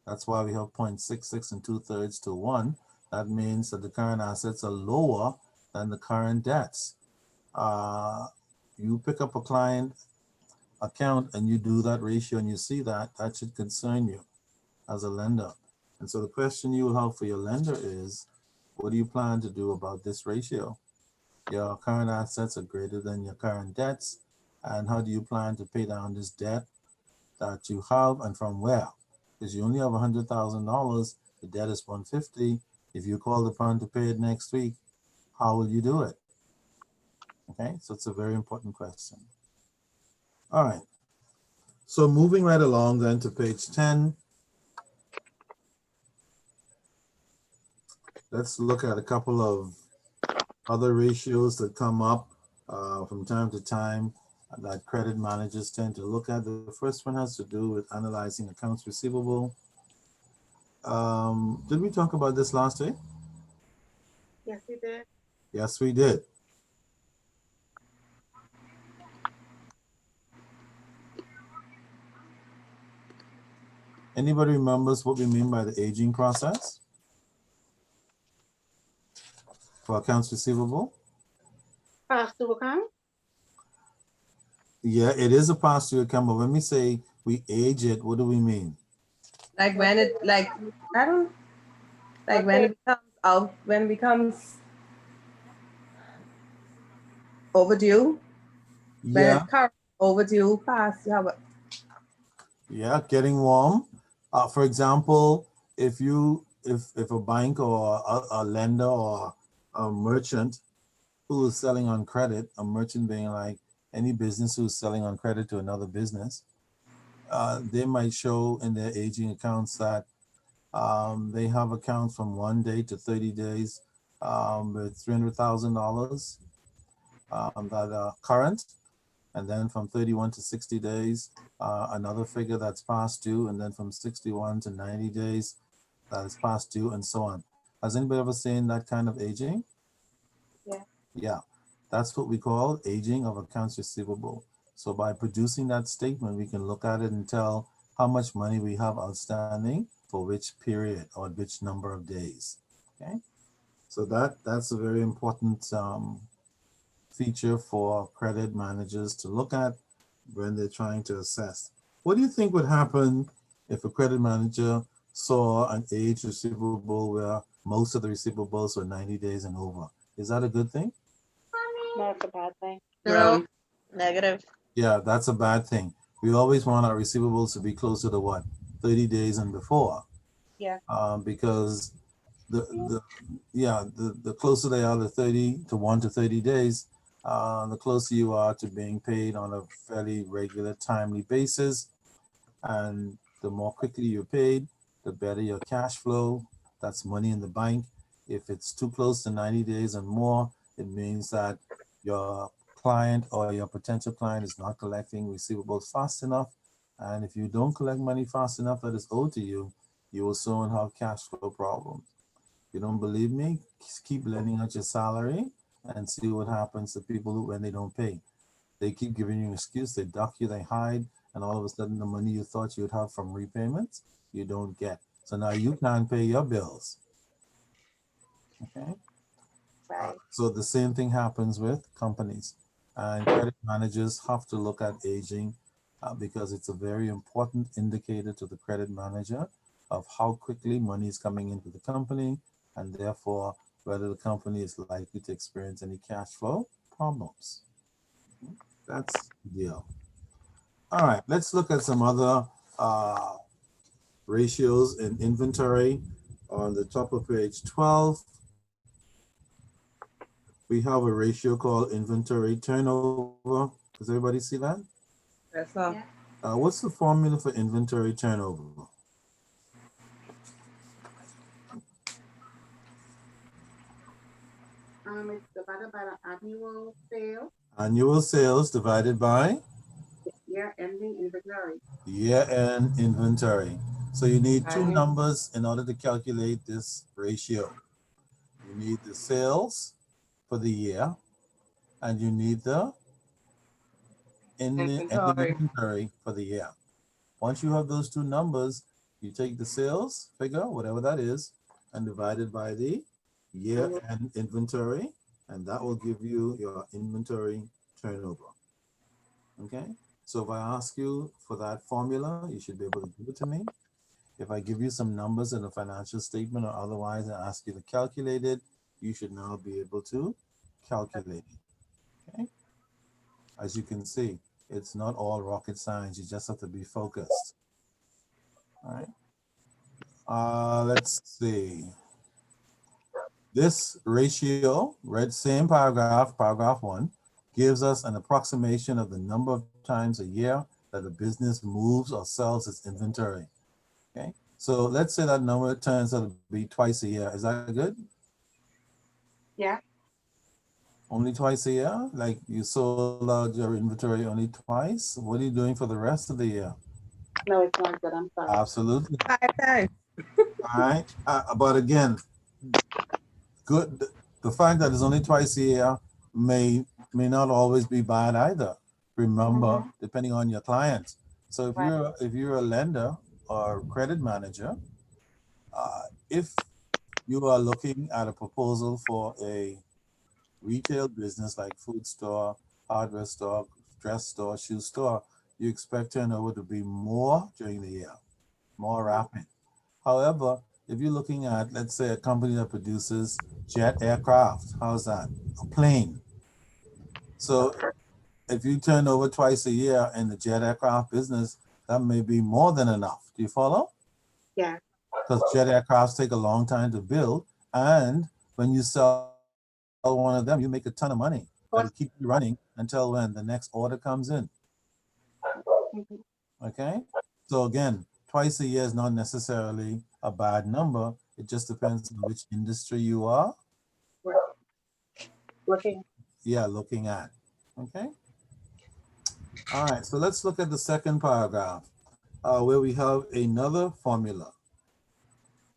that's why we have 0.66 and 2/3 to 1. That means that the current assets are lower than the current debts. You pick up a client account and you do that ratio and you see that should concern you as a lender. And so the question you will have for your lender is, what do you plan to do about this ratio? Your current assets are greater than your current debts. And how do you plan to pay down this debt that you have and from where? Because you only have $100,000, the debt is 150. If you call upon to pay it next week, how will you do it? Okay, so it's a very important question. All right. So moving right along then to page 10. let's look at a couple of other ratios that come up from time to time that credit managers tend to look at. The first one has to do with analyzing accounts receivable. Did we talk about this last week? Yes, we did. Yes, we did. Anybody remembers what we mean by the aging process for accounts receivable? Past due account? Yeah, it is a past due account, but when we say we age it, what do we mean? Like when it, like, I don't, like when it becomes out, when it becomes overdue, when Yeah, it's current, overdue, past, you have a, yeah, getting warm. For example, if a bank or a lender or a merchant who is selling on credit, a merchant being like any business who's selling on credit to another business, they might show in their aging accounts that they have accounts from 1 day to 30 days with $300,000 that are current, and then from 31 to 60 days, another figure that's past due, and then from 61 to 90 days, that is past due, and so on. Has anybody ever seen that kind of aging? Yeah. Yeah, that's what we call aging of accounts receivable. So by producing that statement, we can look at it and tell how much money we have outstanding for which period or which number of days. Okay, so that's a very important feature for credit managers to look at when they're trying to assess. What do you think would happen if a credit manager saw an age receivable where most of the receivables were 90 days and over? Is that a good thing? No, it's a bad thing. No, negative. Yeah, that's a bad thing. We always want our receivables to be closer to what? 30 days and before. Yeah. Because the closer they are to 30 to 1 to 30 days, the closer you are to being paid on a fairly regular, timely basis. And the more quickly you're paid, the better your cash flow. That's money in the bank. If it's too close to 90 days and more, it means that your client or your potential client is not collecting receivables fast enough. And if you don't collect money fast enough that is owed to you, you will soon have cash flow problems. You don't believe me? Keep lending out your salary and see what happens to people who, when they don't pay. They keep giving you an excuse, they duck you, they hide, and all of a sudden the money you thought you'd have from repayments, you don't get. So now you can't pay your bills. Okay? Right. So the same thing happens with companies. And credit managers have to look at aging because it's a very important indicator to the credit manager of how quickly money is coming into the company, and therefore whether the company is likely to experience any cash flow problems. That's the deal. All right, let's look at some other ratios in inventory. On the top of page 12, we have a ratio called inventory turnover. Does everybody see that? that's all. Yeah. What's the formula for inventory turnover? It's divided by the annual sale, Annual sales divided by year ending inventory. year-end inventory. So you need two Annual. numbers in order to calculate this ratio. You need the sales for the year, and you need the ending Inventory. inventory for the year. Once you have those two numbers, you take the sales figure, whatever that is, and divide it by the year-end inventory, and that will give you your inventory turnover. Okay, so if I ask you for that formula, you should be able to give it to me. If I give you some numbers in a financial statement or otherwise and ask you to calculate it, you should now be able to calculate it. Okay, as you can see, it's not all rocket science. You just have to be focused. All right. Let's see. This ratio, read same paragraph, paragraph 1, gives us an approximation of the number of times a year that a business moves or sells its inventory. Okay, so let's say that number turns out to be twice a year. Is that good? Yeah. Only twice a year? Like you sold out your inventory only twice? What are you doing for the rest of the year? No, it's not good. I'm sorry. Absolutely. 5 times. All right. But again, good. The fact that it's only twice a year may not always be bad either. Remember, depending on your client. So if you're a lender or credit manager, if you are looking at a proposal for a retail business like food store, hardware store, dress store, shoe store, you expect turnover to be more during the year, more rapid. However, if you're looking at, let's say, a company that produces jet aircraft, how's that? A plane. So if you turn over twice a year in the jet aircraft business, that may be more than enough. Do you follow? Yeah. Because jet aircrafts take a long time to build. And when you sell one of them, you make a ton of money. That'll keep you running until when the next order comes in. Mhm. Okay? So again, twice a year is not necessarily a bad number. It just depends on which industry you are, Working. looking at. Okay? All right, so let's look at the second paragraph where we have another formula.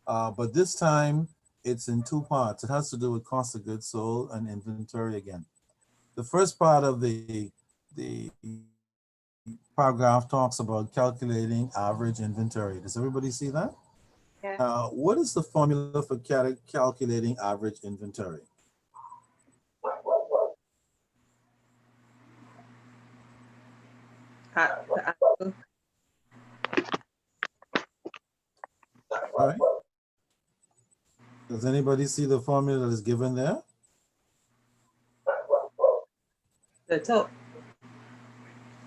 But this time it's in two parts. It has to do with cost of goods sold and inventory again. The first part of the paragraph talks about calculating average inventory. Does everybody see that? Yeah. What is the formula for calculating average inventory? All right. Does anybody see the formula that is given there? The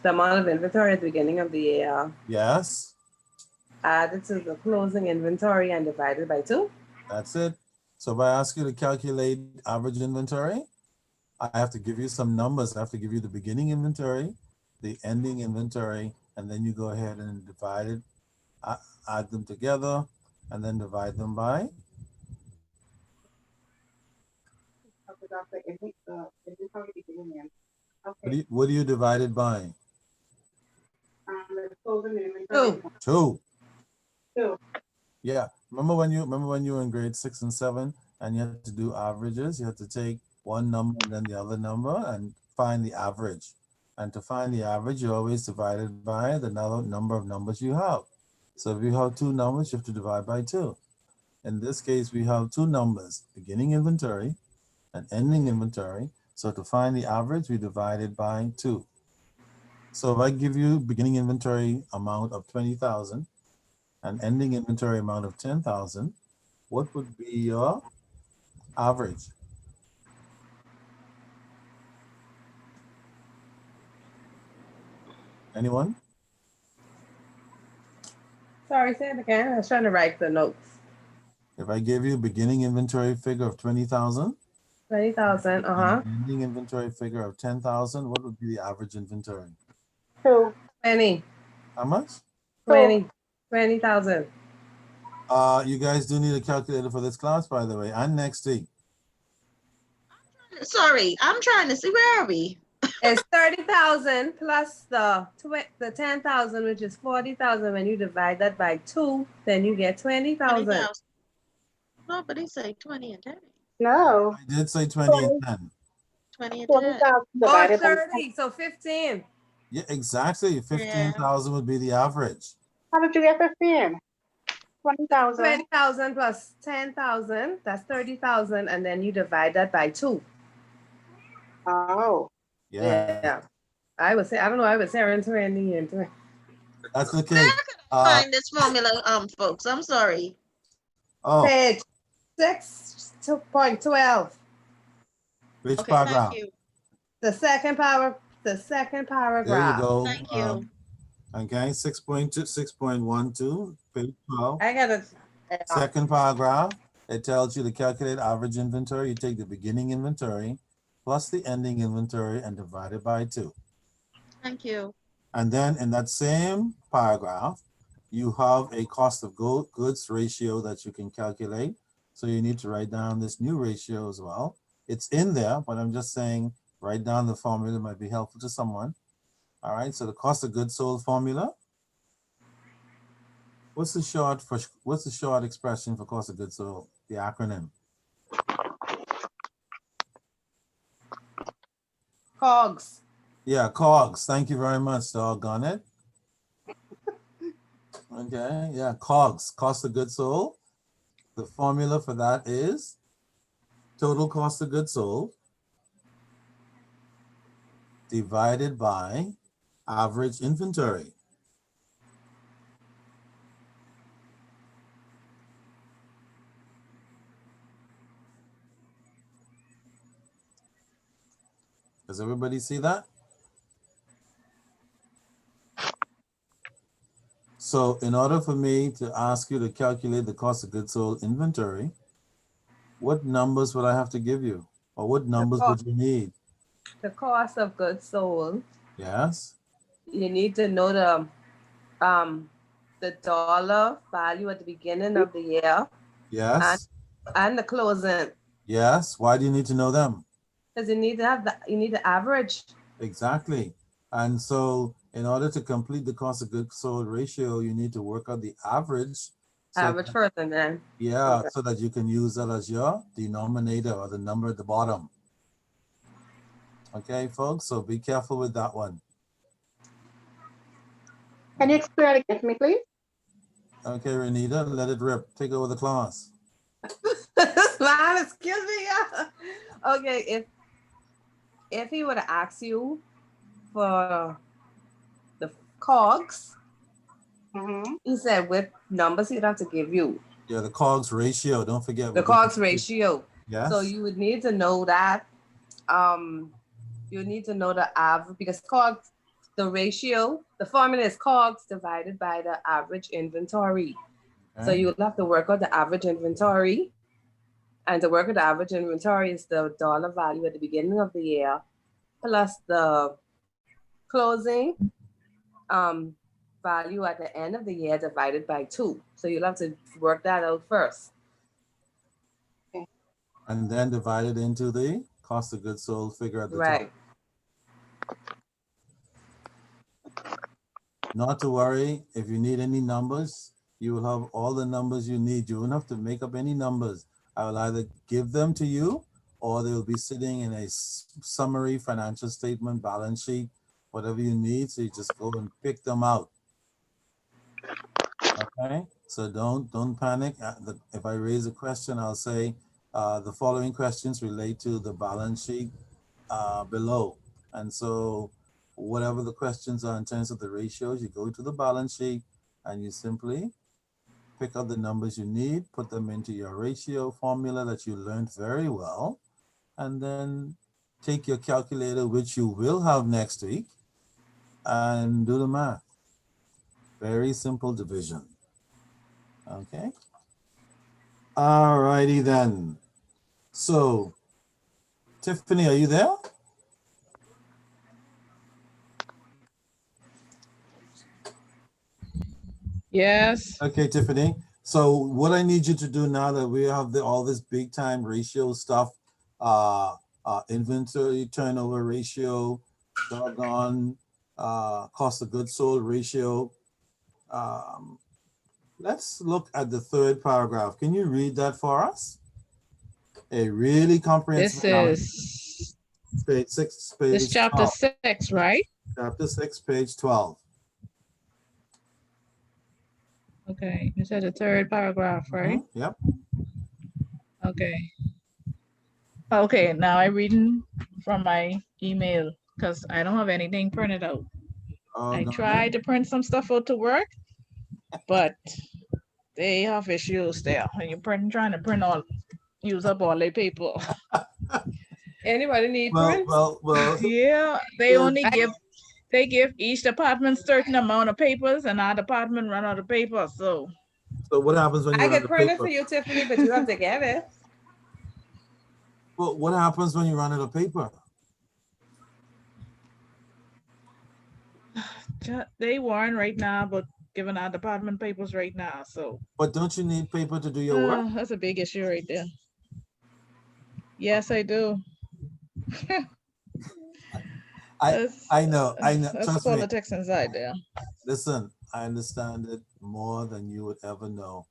amount of inventory at the beginning of the year Yes, added to the closing inventory and divided by 2. that's it. So if I ask you to calculate average inventory, I have to give you some numbers. I have to give you the beginning inventory, the ending inventory, and then you go ahead and divide it, add them together, and then divide them by. What do you divide it by? 2. 2. 2. Yeah. Remember when you were in grade 6 and 7 and you had to do averages? You had to take one number and then the other number and find the average. And to find the average, you always divide it by the number of numbers you have. So if you have 2 numbers, you have to divide by 2. In this case, we have 2 numbers, beginning inventory and ending inventory. So to find the average, we divide it by 2. So if I give you beginning inventory amount of 20,000 and ending inventory amount of 10,000, what would be your average? Anyone? Sorry, say it again. I was trying to write the notes. If I give you beginning inventory figure of 20,000, 20,000, and ending inventory figure of 10,000, what would be the average inventory? 2. 20, How much? 20, 20,000. You guys do need a calculator for this class, by the way, and next week. Sorry, I'm trying to see, where are we? It's 30,000 plus the 10,000, which is 40,000. When you divide that by 2, then you get 20,000. 20,000. No, but they say 20 and 10. No. I did say 20 and 10. 20 and 10. 40,000 Or divided by 30, so 15. Yeah, exactly. 15,000 would be the average. How did you get 15? 20,000. 20,000 plus 10,000, that's 30,000, and then you divide that by 2. Oh. Yeah. I would say, I don't know, I would say around 20 and 20. That's okay. Where can I find this formula, folks? I'm sorry. Oh, Page 6.12. which Okay, paragraph? thank you. The second paragraph. There you go. Thank you. Okay, 6.2, 6.12, page 12. I got it. Second paragraph, it tells you to calculate average inventory. You take the beginning inventory plus the ending inventory and divide it by 2. Thank you. And then in that same paragraph, you have a cost of goods ratio that you can calculate. So you need to write down this new ratio as well. It's in there, but I'm just saying, write down the formula might be helpful to someone. All right, so the cost of goods sold formula. What's the short expression for cost of goods sold? The acronym. COGS. Yeah, COGS. Thank you very much, doggone it. Okay, yeah, COGS, cost of goods sold. The formula for that is total cost of goods sold divided by average inventory. Does everybody see that? So in order for me to ask you to calculate the cost of goods sold inventory, what numbers would I have to give you? Or what numbers would you need? The cost of goods sold. Yes, You need to know the dollar value at the beginning of the year yes, and the closing. yes. Why do you need to know them? Because you need to have you need the average. Exactly. And so in order to complete the cost of goods sold ratio, you need to work out the average. So Average first and then. yeah, Okay. so that you can use that as your denominator or the number at the bottom. Okay, folks, so be careful with that one. Can you explain it again for me, please? Okay, Renita, let it rip. Take over the class. Man, excuse me. Yeah. Okay, if he would have asked you for the COGS, he said what numbers he'd have to give you. Yeah, the COGS ratio. Don't forget The we're doing- COGS ratio. Yes. So you would need to know that. You need to know the average because COGS, the ratio, the formula is COGS divided by the average inventory. So Okay. you would have to work out the average inventory. And to work with the average inventory is the dollar value at the beginning of the year plus the closing value at the end of the year divided by 2. So you'll have to work that out first. And then divide it into the cost of goods sold figure at the Right. top. Not to worry, if you need any numbers, you will have all the numbers you need. You won't have to make up any numbers. I will either give them to you or they will be sitting in a summary financial statement, balance sheet, whatever you need. So you just go and pick them out. Okay, so don't panic. If I raise a question, I'll say the following questions relate to the balance sheet below. And so whatever the questions are in terms of the ratios, you go to the balance sheet and you simply pick out the numbers you need, put them into your ratio formula that you learned very well, and then take your calculator, which you will have next week, and do the math. Very simple division. Okay. All righty then. So, Tiffany, are you there? Yes. Okay, Tiffany. So what I need you to do now that we have all this big time ratio stuff, inventory turnover ratio, doggone cost of goods sold ratio. Let's look at the third paragraph. Can you read that for us? A really comprehensive. This is page 6, page this chapter 12. 6, right? Chapter 6, page 12. Okay, you said the third paragraph, right? Yep. Okay. Okay, now I'm reading from my email because I don't have anything printed out. I Doggone it. tried to print some stuff out to work, but they have issues there. When you're trying to print use up all their paper. Anybody need prints? Well. Yeah, they Yeah. only give each department certain amount of papers and our department run out of paper. So So what happens when you I run can out of print it paper? for you, Tiffany, but you have to get it. Well, what happens when you run out of paper? they weren't right now, but giving our department papers right now. So But don't you need paper to do your work? that's a big issue right there. Yes, I do. I know, That's trust me. politics inside there. Listen, I understand it more than you would ever know.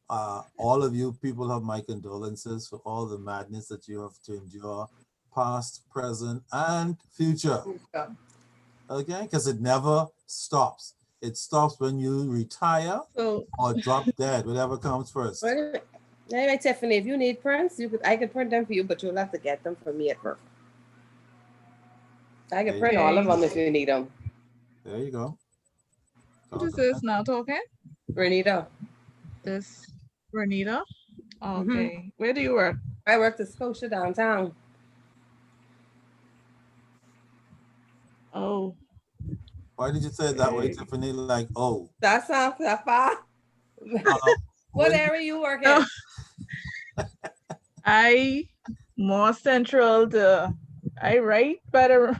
All of you people have my condolences for all the madness that you have to endure, past, present, and future. Okay, because it never stops. It stops when you retire So, or drop dead, whatever comes first. Anyway, Tiffany, if you need prints, I could print them for you, but you'll have to get them from me at work. I can print all of Okay. them if you need them. There you go. what is this now talking? Renita, This Renita? Mhm. Okay. Where do you work? I work at Scotia downtown. Oh, Why did you say it that way, okay. Tiffany? Like, oh. That sounds that far. What When- area you work in? Oh. I more central to I write by the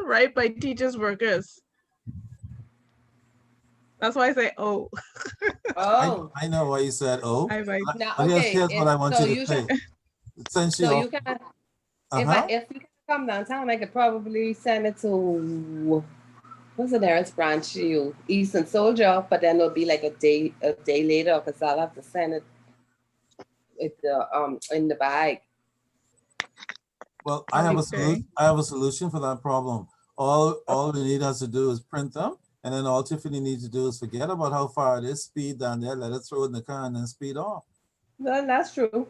right by teachers workers. That's why I say oh. Oh, I know why you said, oh. I write. now But okay. here's what I want so you to you say. can, Since you so you can. uh-huh. If you can come downtown, I could probably send it to what's the nearest branch to you? Eastern Soldier, but then it'll be like a day later because I'll have to send it with the in the bag. Well, I have a Okay. solution. I have a solution for that problem. All you need us to do is print them, and then all Tiffany needs to do is forget about how far it is, speed down there, let it throw it in the car, and then speed off. Well, that's true.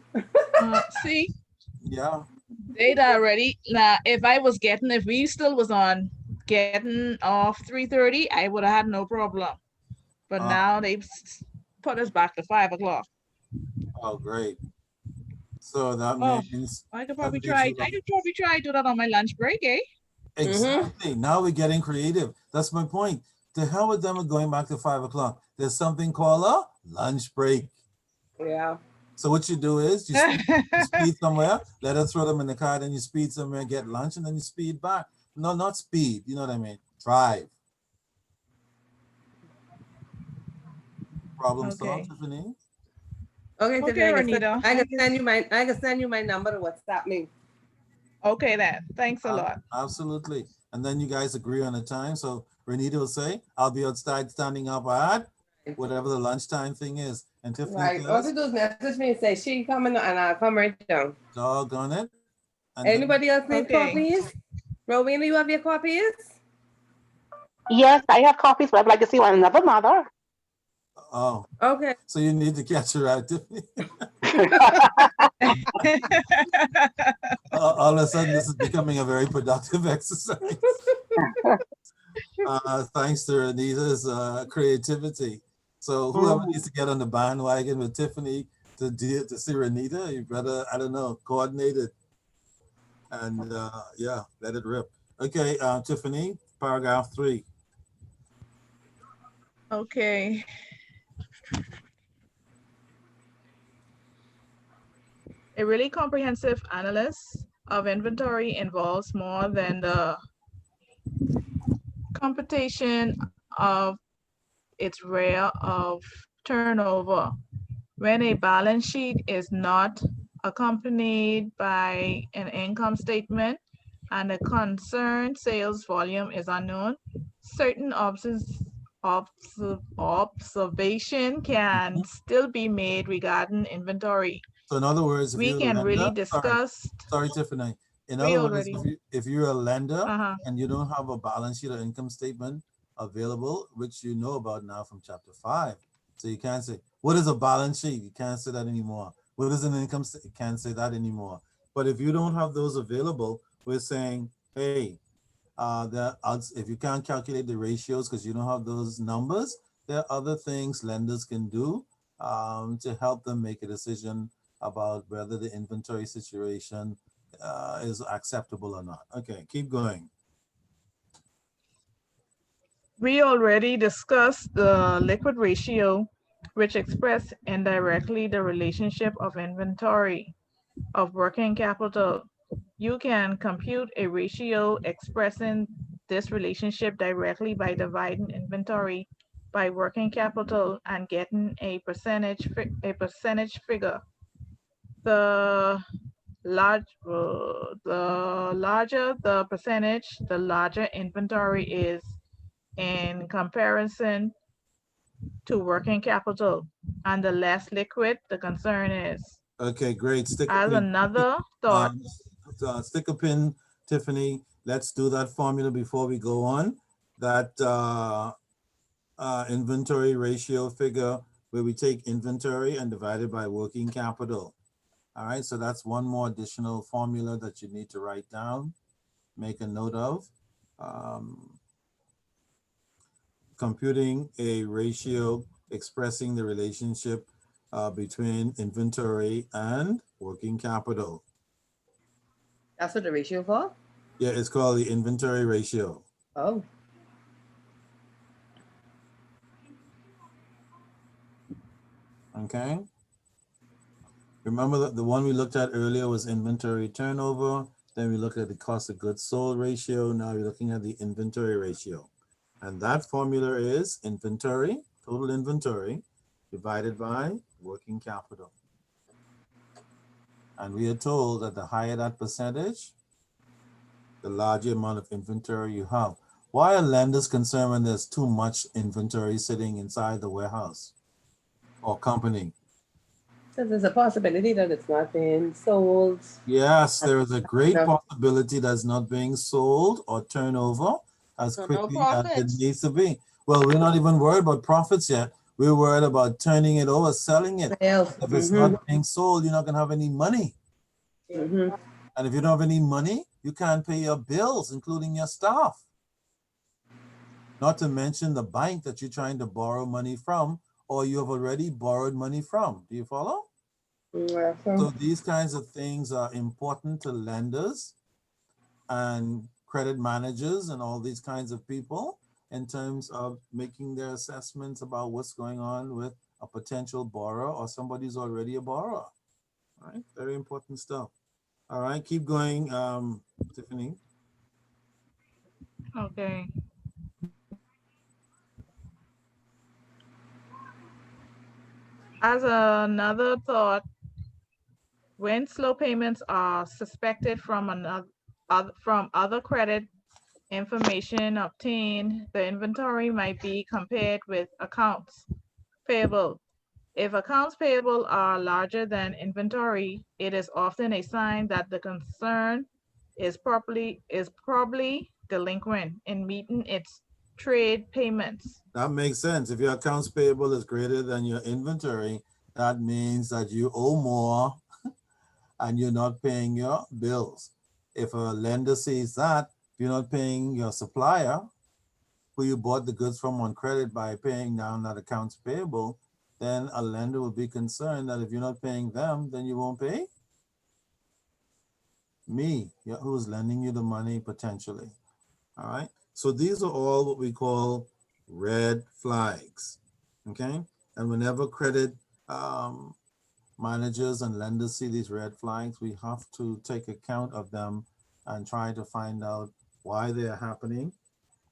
See, Yeah. data already. Now, if we still was on getting off 3:30, I would have had no problem. But now they've put us back to 5 o'clock. Oh, great. So that Oh, means I could that probably makes try. it I could probably try do that on my lunch break, eh? exactly. Now we're getting creative. That's my point. The hell with them going back to 5 o'clock. There's something called a lunch break. Yeah. So what you do is you speed somewhere, let us throw them in the car, then you speed somewhere, get lunch, and then you speed back. No, not speed. You know what I mean? Drive. Problem solved, Okay. Tiffany? Okay, Okay, Tiffany, Renita. I can send you my number to WhatsApp me. Okay, then. Thanks a lot. Absolutely. And then you guys agree on a time. So Renita will say, I'll be outside standing up at whatever the lunchtime thing is. And Tiffany Right. All says, you do is message me and say she coming and I'll come right down. doggone it. And then- Anybody else need Okay. copies? Rowena, you have your copies? Yes, I have copies, but I'd like to see one another mother. oh, Okay. so you need to catch her out, Tiffany. All of a sudden, this is becoming a very productive exercise. Thanks to Anita's creativity. So whoever needs to get on the bandwagon with Tiffany to see Anita, you better, I don't know, coordinate it. And yeah, let it rip. Okay, Tiffany, paragraph 3. Okay. A really comprehensive analysis of inventory involves more than the computation of its rate of turnover. When a balance sheet is not accompanied by an income statement and the concerned sales volume is unknown, certain observation can still be made regarding inventory. So in other words, if We you're a can really lender, discuss. sorry, Tiffany. In We other words, already. if you're a lender Uh-huh. and you don't have a balance sheet or income statement available, which you know about now from chapter 5. So you can't say, what is a balance sheet? You can't say that anymore. What is an income statement? You can't say that anymore. But if you don't have those available, we're saying, hey, if you can't calculate the ratios because you don't have those numbers, there are other things lenders can do to help them make a decision about whether the inventory situation is acceptable or not. Okay, keep going. We already discussed the liquid ratio, which express indirectly the relationship of inventory of working capital. You can compute a ratio expressing this relationship directly by dividing inventory by working capital and getting a percentage figure. The the larger the percentage, the larger inventory is in comparison to working capital, and the less liquid the concern is. Okay, great. Stick a As pin. another thought, Stick a pin, Tiffany. Let's do that formula before we go on. That inventory ratio figure where we take inventory and divide it by working capital. All right, so that's one more additional formula that you need to write down, make a note of. Computing a ratio expressing the relationship between inventory and working capital. That's what the ratio for? Yeah, it's called the inventory ratio. Oh. Okay. Remember that the one we looked at earlier was inventory turnover. Then we looked at the cost of goods sold ratio. Now we're looking at the inventory ratio. And that formula is inventory, total inventory, divided by working capital. And we are told that the higher that percentage, the larger amount of inventory you have. Why are lenders concerned when there's too much inventory sitting inside the warehouse or company? So there's a possibility that it's not being sold. Yes, there is a great possibility that's not being sold or turned over as So no quickly as it profits. needs to be. Well, we're not even worried about profits yet. We're worried about turning it over, selling it. If it's not being sold, you're not going to have any money. Mm-hmm. And if you don't have any money, you can't pay your bills, including your staff. Not to mention the bank that you're trying to borrow money from, or you have already borrowed money from. Do you follow? Yeah, So these kinds of things are important to lenders and credit managers and all these kinds of people in terms of making their assessments about what's going on with a potential borrower or somebody who's already a borrower. All right, very important stuff. All right, keep going, Tiffany. okay. As another thought, when slow payments are suspected from other credit information obtained, the inventory might be compared with accounts payable. If accounts payable are larger than inventory, it is often a sign that the concern is probably delinquent in meeting its trade payments. That makes sense. If your accounts payable is greater than your inventory, that means that you owe more and you're not paying your bills. If a lender sees that you're not paying your supplier, who you bought the goods from on credit by paying down that accounts payable, then a lender will be concerned that if you're not paying them, then you won't pay me, who's lending you the money potentially. All right. So these are all what we call red flags. Okay. And whenever credit managers and lenders see these red flags, we have to take account of them and try to find out why they are happening,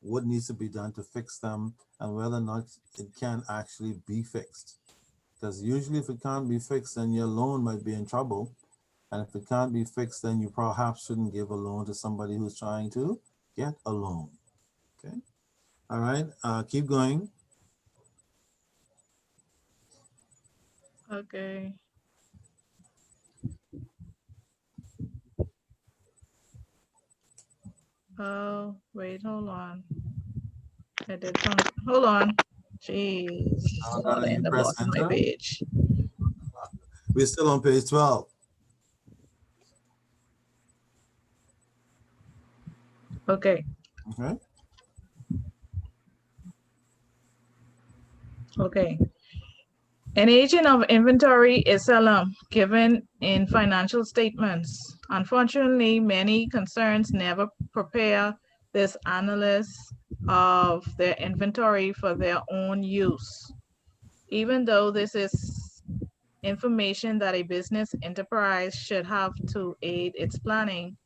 what needs to be done to fix them, and whether or not it can actually be fixed. Because usually if it can't be fixed, then your loan might be in trouble. And if it can't be fixed, then you perhaps shouldn't give a loan to somebody who's trying to get a loan. Okay. All right. Keep going. Okay. Oh, wait, hold on. I did something. Hold on. Jeez. Now In you the press bottom of my enter. page. We're still on page 12. Okay. Okay. Okay. An agent of inventory is seldom given in financial statements. Unfortunately, many concerns never prepare this analyst of their inventory for their own use. Even though this is information that a business enterprise should have to aid its planning,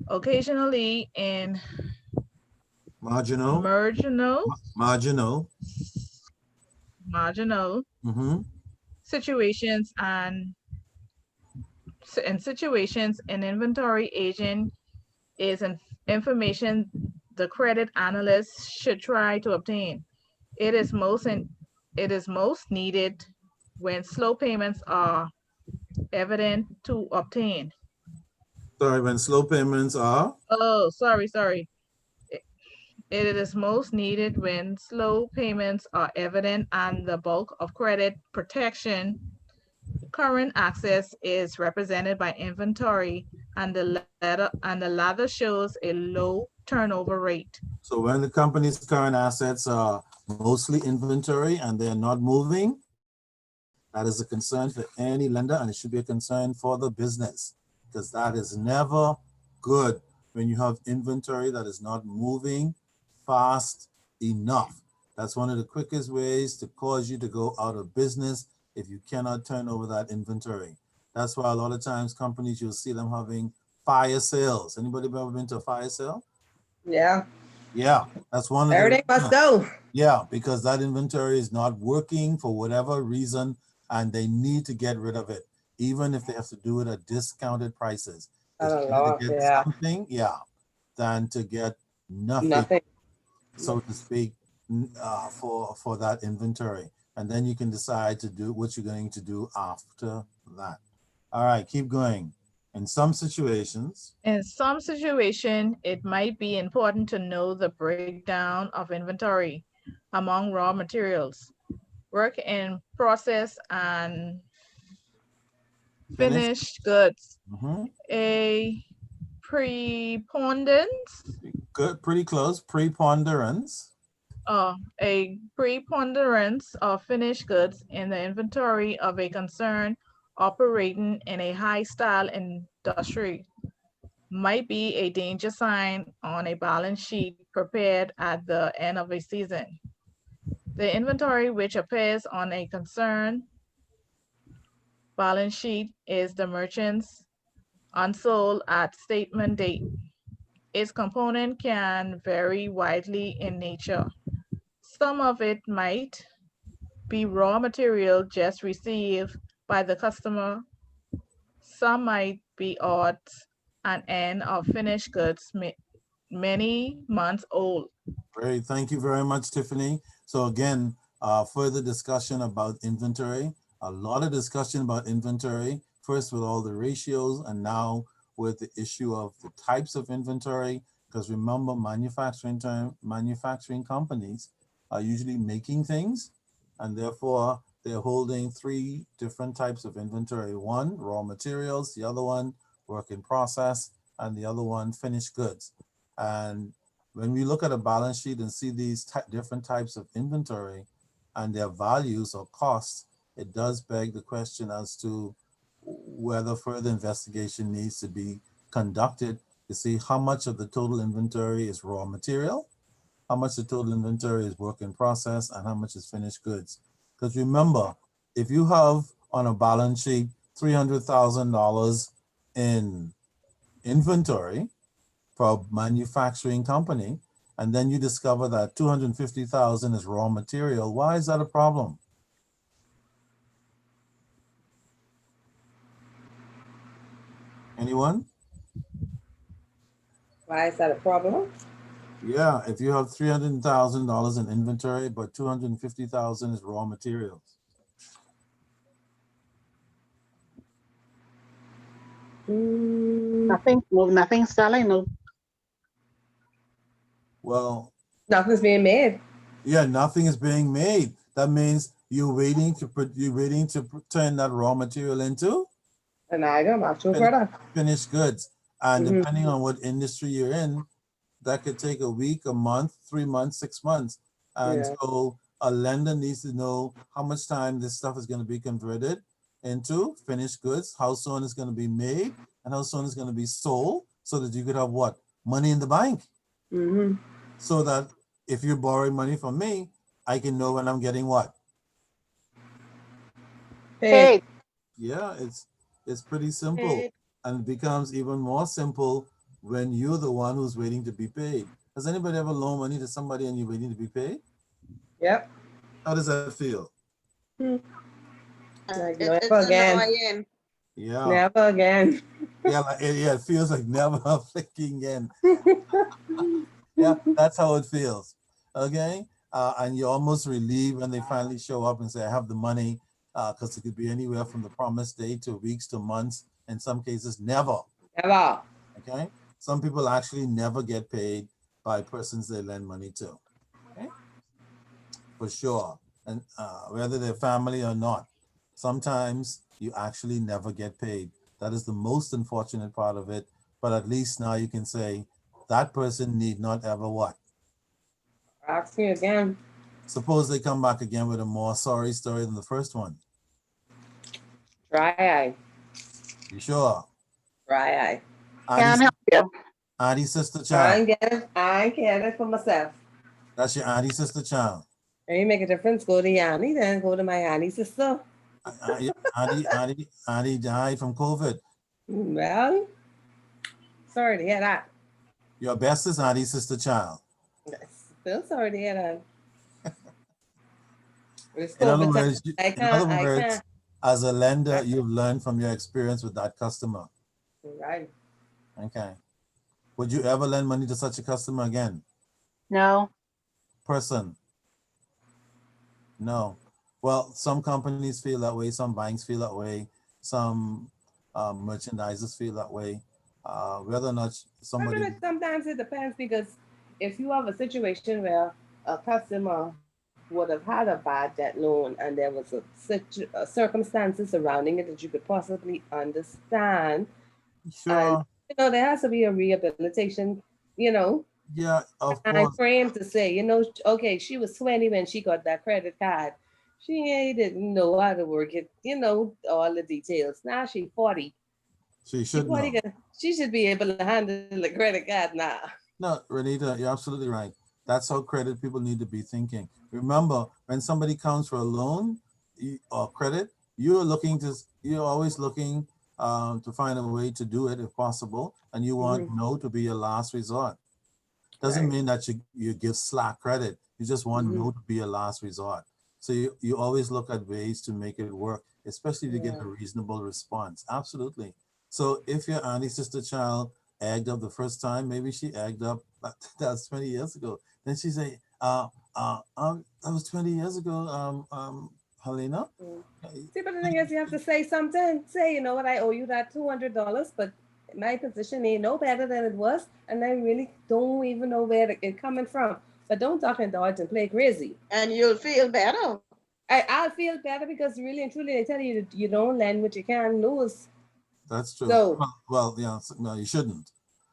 occasionally in Marginal. marginal Mm-hmm. situations and in situations, an inventory agent is information the credit analyst should try to obtain. It is most needed when slow payments are evident to obtain. Sorry, when slow payments are, Oh, sorry. It is most needed when slow payments are evident and the bulk of credit protection. Current access is represented by inventory and the latter shows a low turnover rate. so when the company's current assets are mostly inventory and they're not moving, that is a concern for any lender, and it should be a concern for the business, because that is never good when you have inventory that is not moving fast enough. That's one of the quickest ways to cause you to go out of business if you cannot turn over that inventory. That's why a lot of times companies, you'll see them having fire sales. Anybody ever been to a fire sale? Yeah, Yeah, that's one of the everything must go. yeah, because that inventory is not working for whatever reason, and they need to get rid of it, even if they have to do it at discounted prices. It's Oh, better to Lord, get yeah. something, yeah, than to get nothing, Nothing. so to speak, for that inventory. And then you can decide to do what you're going to do after that. All right, keep going. In some situations, In some situation, it might be important to know the breakdown of inventory among raw materials, work in process, and finish. finished goods. Mhm. A preponderance Good, pretty close. Preponderance. a preponderance of finished goods in the inventory of a concern operating in a high-style industry might be a danger sign on a balance sheet prepared at the end of a season. The inventory which appears on a concern balance sheet is the merchant's unsold at statement date. Its component can vary widely in nature. Some of it might be raw material just received by the customer. Some might be odds and end of finished goods many months old. Great, thank you very much, Tiffany. So again, further discussion about inventory, a lot of discussion about inventory, first with all the ratios and now with the issue of the types of inventory, because remember manufacturing companies are usually making things, and therefore they're holding three different types of inventory. One, raw materials, the other one, work in process, and the other one, finished goods. And when we look at a balance sheet and see these different types of inventory and their values or costs, it does beg the question as to whether further investigation needs to be conducted to see how much of the total inventory is raw material, how much the total inventory is work in process, and how much is finished goods. Because remember, if you have on a balance sheet $300,000 in inventory for a manufacturing company, and then you discover that 250,000 is raw material, why is that a problem? Anyone? Why is that a problem? Yeah, if you have $300,000 in inventory, but 250,000 is raw materials. Nothing selling, no. Well, Nothing's being made. yeah, nothing is being made. That means you're waiting to turn that raw material into An item, actual Fin- product. finished goods. And Mhm. depending on what industry you're in, that could take a week, a month, 3 months, 6 months. And Yeah. so a lender needs to know how much time this stuff is going to be converted into finished goods, how soon it's going to be made, and how soon it's going to be sold, so that you could have what? Money in the bank. Mm-hmm. So that if you're borrowing money from me, I can know when I'm getting what. Paid. Yeah, it's pretty simple. Paid. And it becomes even more simple when you're the one who's waiting to be paid. Has anybody ever loaned money to somebody and you're waiting to be paid? Yep. How does that feel? Like, It's never again. annoying. Yeah, Never again. yeah, it feels like never flicking in. Yeah, that's how it feels. Okay, and you're almost relieved when they finally show up and say, "I have the money," because it could be anywhere from the promised date to weeks to months. In some cases, never. Never. Okay, some people actually never get paid by persons they lend money to. Okay, for sure, and whether they're family or not, sometimes you actually never get paid. That is the most unfortunate part of it. But at least now you can say that person need not ever what. Ask me again. Suppose they come back again with a more sorry story than the first one. Dry eye. You sure? Dry eye. Can't help you. Auntie, sister, I child. ain't get it. I ain't get it for myself. That's your auntie, sister, child. And you make a difference, go to Yanni, then go to my Yanni sister. Auntie died from COVID. Well, sorry to hear that. Your best is auntie, sister, child. Still sorry to hear that. It's In other COVID time. words, I can't. as a lender, you've learned from your experience with that customer. Right. Okay. Would you ever lend money to such a customer again? No. Person? No. Well, some companies feel that way, some banks feel that way, some merchandisers feel that way. Whether or not somebody, Sometimes it depends because if you have a situation where a customer would have had a bad debt loan and there was a circumstances surrounding it that you could possibly understand, sure, there has to be a rehabilitation, yeah, of time course, frame to say, okay, she was 20 when she got that credit card. She didn't know how to work it, all the details. Now she's 40. she should know. She should be able to handle a credit card now. No, Renita, you're absolutely right. That's how credit people need to be thinking. Remember, when somebody comes for a loan or credit, you're always looking to find a way to do it if possible, and you want no to be your last resort. Doesn't mean that you give slack credit. You just want no to be your last resort. So you always look at ways to make it work, especially if you get a reasonable response. Absolutely. So if your auntie, sister, child egged up the first time, maybe she egged up, that's 20 years ago. Then she say, that was 20 years ago, Helena. See, but the thing is, you have to say something. Say, you know what, I owe you that $200, but my position ain't no better than it was, and I really don't even know where it's coming from. But don't duck and dodge and play crazy. And you'll feel better. I'll feel better because really and truly, they tell you you don't lend what you can't lose. That's true. So, well, yeah, no, you shouldn't.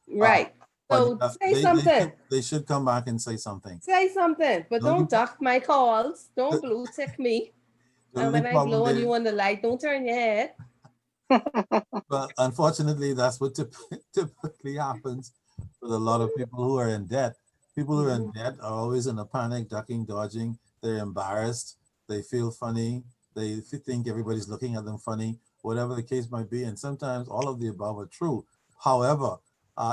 Right. So say something. They should come back and say something. Say something, but don't duck my calls. Don't blue tick me. And when I blow on you on the light, don't turn your head. But unfortunately, that's what typically happens with a lot of people who are in debt. People who are in debt are always in a panic, ducking, dodging. They're embarrassed. They feel funny. They think everybody's looking at them funny, whatever the case might be. And sometimes all of the above are true. However,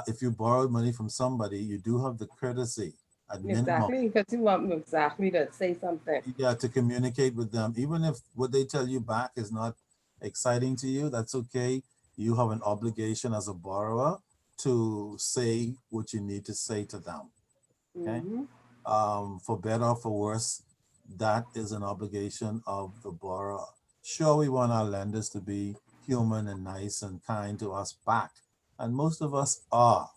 if you borrowed money from somebody, you do have the courtesy at minimum. Exactly, because you want me exactly to say something. Yeah, to communicate with them. Even if what they tell you back is not exciting to you, that's okay. You have an obligation as a borrower to say what you need to say to them. Okay. For better or for worse, that is an obligation of the borrower. Sure, we want our lenders to be human and nice and kind to us back. And most of us are.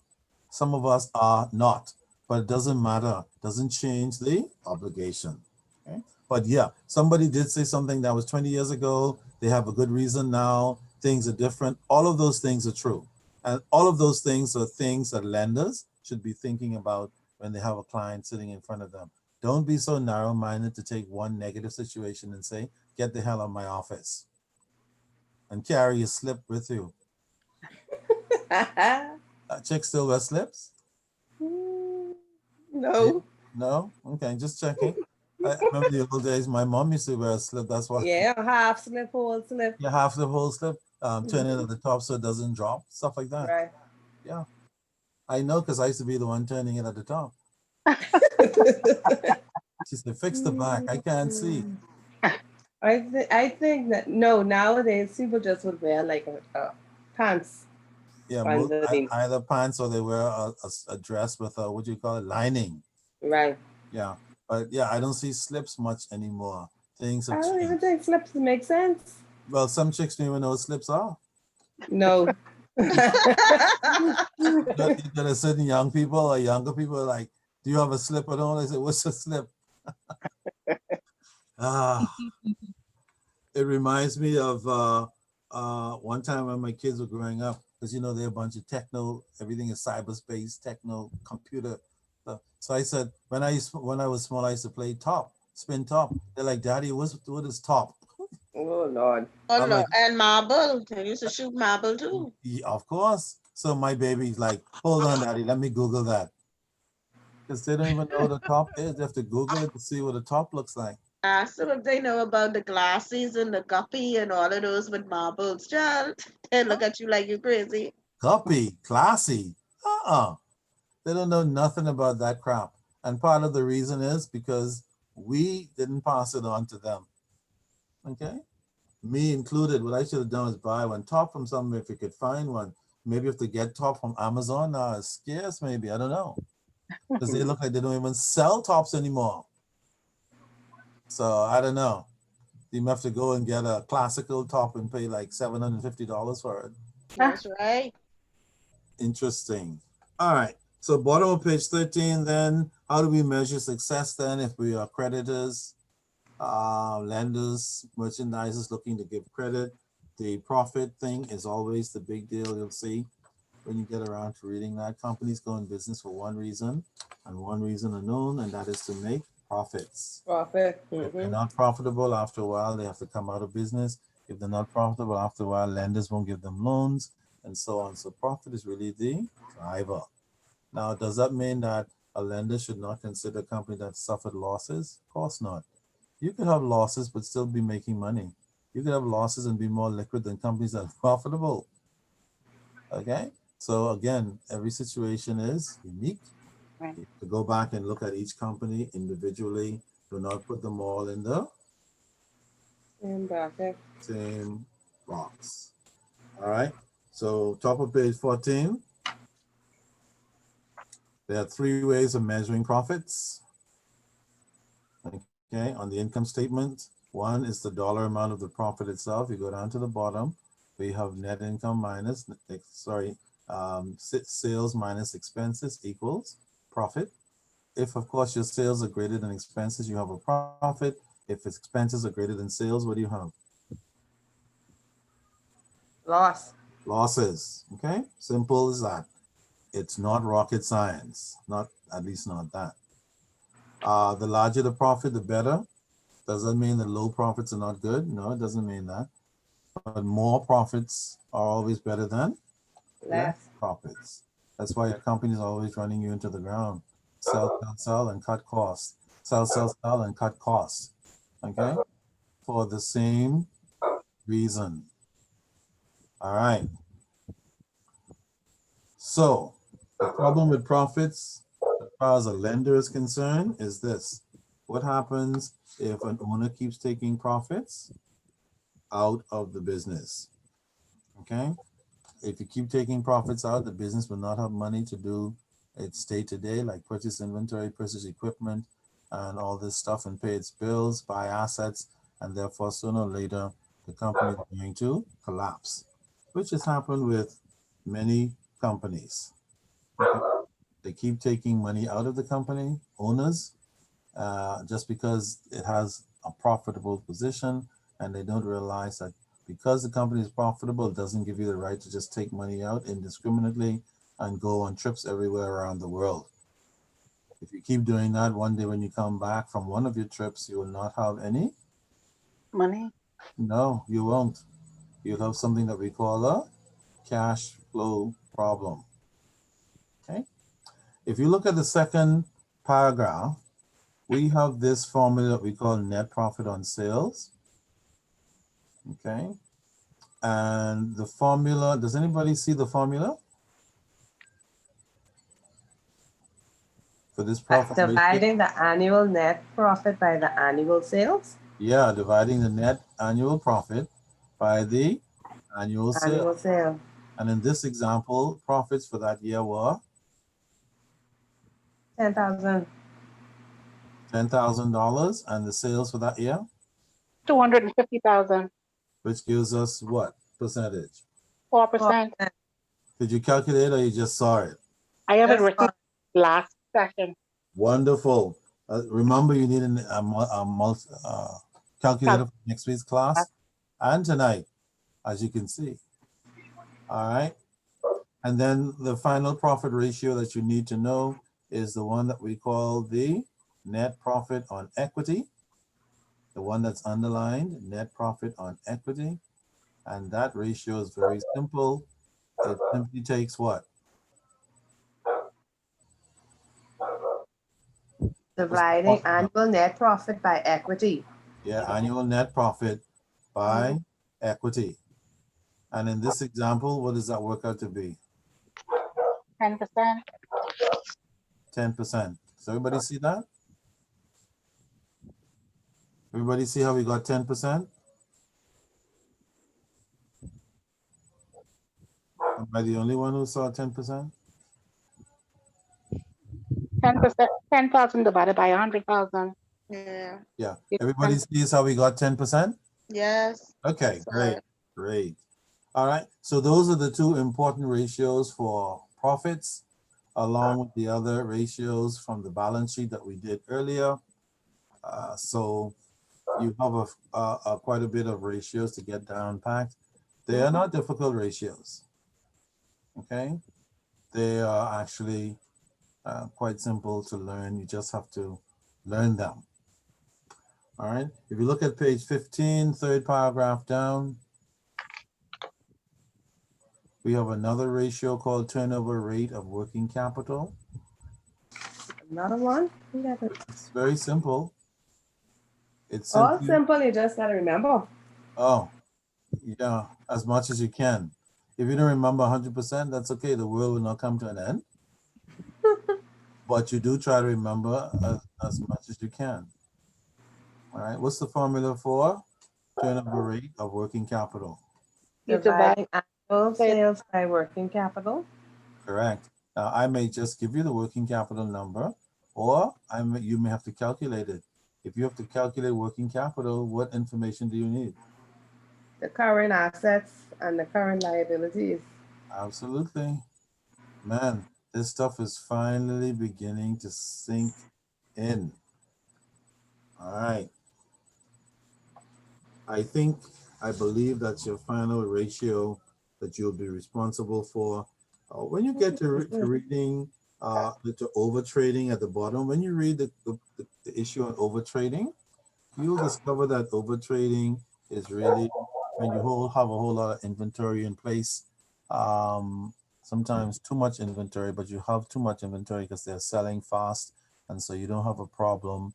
Some of us are not. But it doesn't matter. Doesn't change the obligation. Okay? But yeah, somebody did say something that was 20 years ago. They have a good reason now. Things are different. All of those things are true. And all of those things are things that lenders should be thinking about when they have a client sitting in front of them. Don't be so narrow-minded to take one negative situation and say, get the hell out of my office. And carry a slip with you. Chicks still wear slips? No. No? Okay, just checking. I remember the old days, my mom used to wear a slip. That's why. Yeah, half slip, whole slip. Yeah, half the whole slip. Turn it at the top so it doesn't drop. Stuff like that. Right. Yeah. I know because I used to be the one turning it at the top. She said, fix the back. I can't see. I think that no, nowadays people just would wear like pants Yeah, underneath. either pants or they wear a dress with a, what do you call it, lining. Right. Yeah, but yeah, I don't see slips much anymore. Things I have don't even changed. think slips make sense. Well, some chicks don't even know what slips are. No. You got a certain young people or younger people are like, do you have a slip at all? I say, what's a slip? Ah, it reminds me of one time when my kids were growing up, because you know they're a bunch of techno, everything is cyberspace, techno, computer stuff. So I said, when I was small, I used to play top, spin top. They're like, Daddy, what is top? Oh Lord. Oh I'm no, like, and marble. They used to shoot marble too. yeah, of course. So my baby's like, hold on, Daddy, let me Google that. Because they don't even know what the top is. They have to Google it to see what the top looks like. Ask them if they know about the glasses and the guppy and all of those with marbles. Child, they look at you like you're crazy. Guppy, classy. They don't know nothing about that crap. And part of the reason is because we didn't pass it on to them. Okay? Me included. What I should have done is buy one top from somewhere if you could find one. Maybe if they get top from Amazon now, it's scarce, maybe. I don't know. Because they look like they don't even sell tops anymore. So I don't know. You have to go and get a classical top and pay like $750 for it. That's right. Interesting. All right. So bottom of page 13, then how do we measure success then if we are creditors, lenders, merchandisers looking to give credit? The profit thing is always the big deal you'll see when you get around to reading that. Companies go in business for one reason and one reason alone, and that is to make profits. Profit. If they're not profitable, after a while, they have to come out of business. If they're not profitable, after a while, lenders won't give them loans and so on. So profit is really the driver. Now, does that mean that a lender should not consider a company that suffered losses? Of course not. You could have losses but still be making money. You could have losses and be more liquid than companies that are profitable. Okay? So again, every situation is unique. Right. You have to go back and look at each company individually. Do not put them all in the same box. All right. So top of page 14. There are three ways of measuring profits. Okay, on the income statement, one is the dollar amount of the profit itself. You go down to the bottom, we have net income minus, sales minus expenses equals profit. If, of course, your sales are greater than expenses, you have a profit. If expenses are greater than sales, what do you have? Loss. Losses. Okay, simple as that. It's not rocket science, at least not that. The larger the profit, the better. Does that mean that low profits are not good? No, it doesn't mean that. But more profits are always better than less profits. That's why your company is always running you into the ground. Sell, and cut costs. Sell, and cut costs. Okay? For the same reason. All right. So, the problem with profits, as far as a lender is concerned, is this. What happens if an owner keeps taking profits out of the business? Okay? If you keep taking profits out, the business will not have money to do its day-to-day, like purchase inventory, purchase equipment, and all this stuff, and pay its bills, buy assets, and therefore sooner or later, the company is going to collapse, which has happened with many companies. They keep taking money out of the company, owners, just because it has a profitable position, and they don't realize that because the company is profitable, it doesn't give you the right to just take money out indiscriminately and go on trips everywhere around the world. If you keep doing that, one day when you come back from one of your trips, you will not have any Money. No, you won't. You'll have something that we call a cash flow problem. Okay. If you look at the second paragraph, we have this formula that we call net profit on sales. Okay. And the formula, does anybody see the formula for this profit? Dividing the annual net profit by the annual sales. Yeah, dividing the net annual profit by the annual sale. Annual sale. And in this example, profits for that year were 10,000. $10,000, and the sales for that year, 250,000, which gives us what percentage? 4%. Did you calculate or you just saw it? I have it That's written last session. Wonderful. Remember, you need a calculator for next week's class and tonight, as you can see. All right. And then the final profit ratio that you need to know is the one that we call the net profit on equity, the one that's underlined, net profit on equity. And that ratio is very simple. It simply takes what? Dividing annual net profit by equity. Yeah, annual net profit by equity. And in this example, what does that work out to be? 10%. 10%. Does everybody see that? Everybody see how we got 10%? Am I the only one who saw 10%? 10%. 10,000 divided by 100,000. Yeah. Yeah. It's Everybody 10. sees how we got 10%? Yes. Okay, That's great, right. great. All right, so those are the two important ratios for profits, along with the other ratios from the balance sheet that we did earlier. So you have quite a bit of ratios to get down packed. They are not difficult ratios, okay? They are actually quite simple to learn. You just have to learn them. All right, if you look at page 15, third paragraph down, we have another ratio called turnover rate of working capital. Another one? It's very simple. It's All simply, simple, you just gotta remember. oh, yeah, as much as you can. If you don't remember 100%, that's okay. The world will not come to an end. But you do try to remember as much as you can. All right, what's the formula for turnover rate of working capital? You divide Dividing annual sales by working capital. Correct. Now, I may just give you the working capital number, or you may have to calculate it. If you have to calculate working capital, what information do you need? The current assets and the current liabilities. Absolutely. Man, this stuff is finally beginning to sink in. All right. I believe that's your final ratio that you'll be responsible for. When you get to reading to over trading at the bottom, when you read the issue on over trading, you'll discover that over trading is really when you have a whole lot of inventory in place. Sometimes too much inventory, but you have too much inventory because they're selling fast. And so you don't have a problem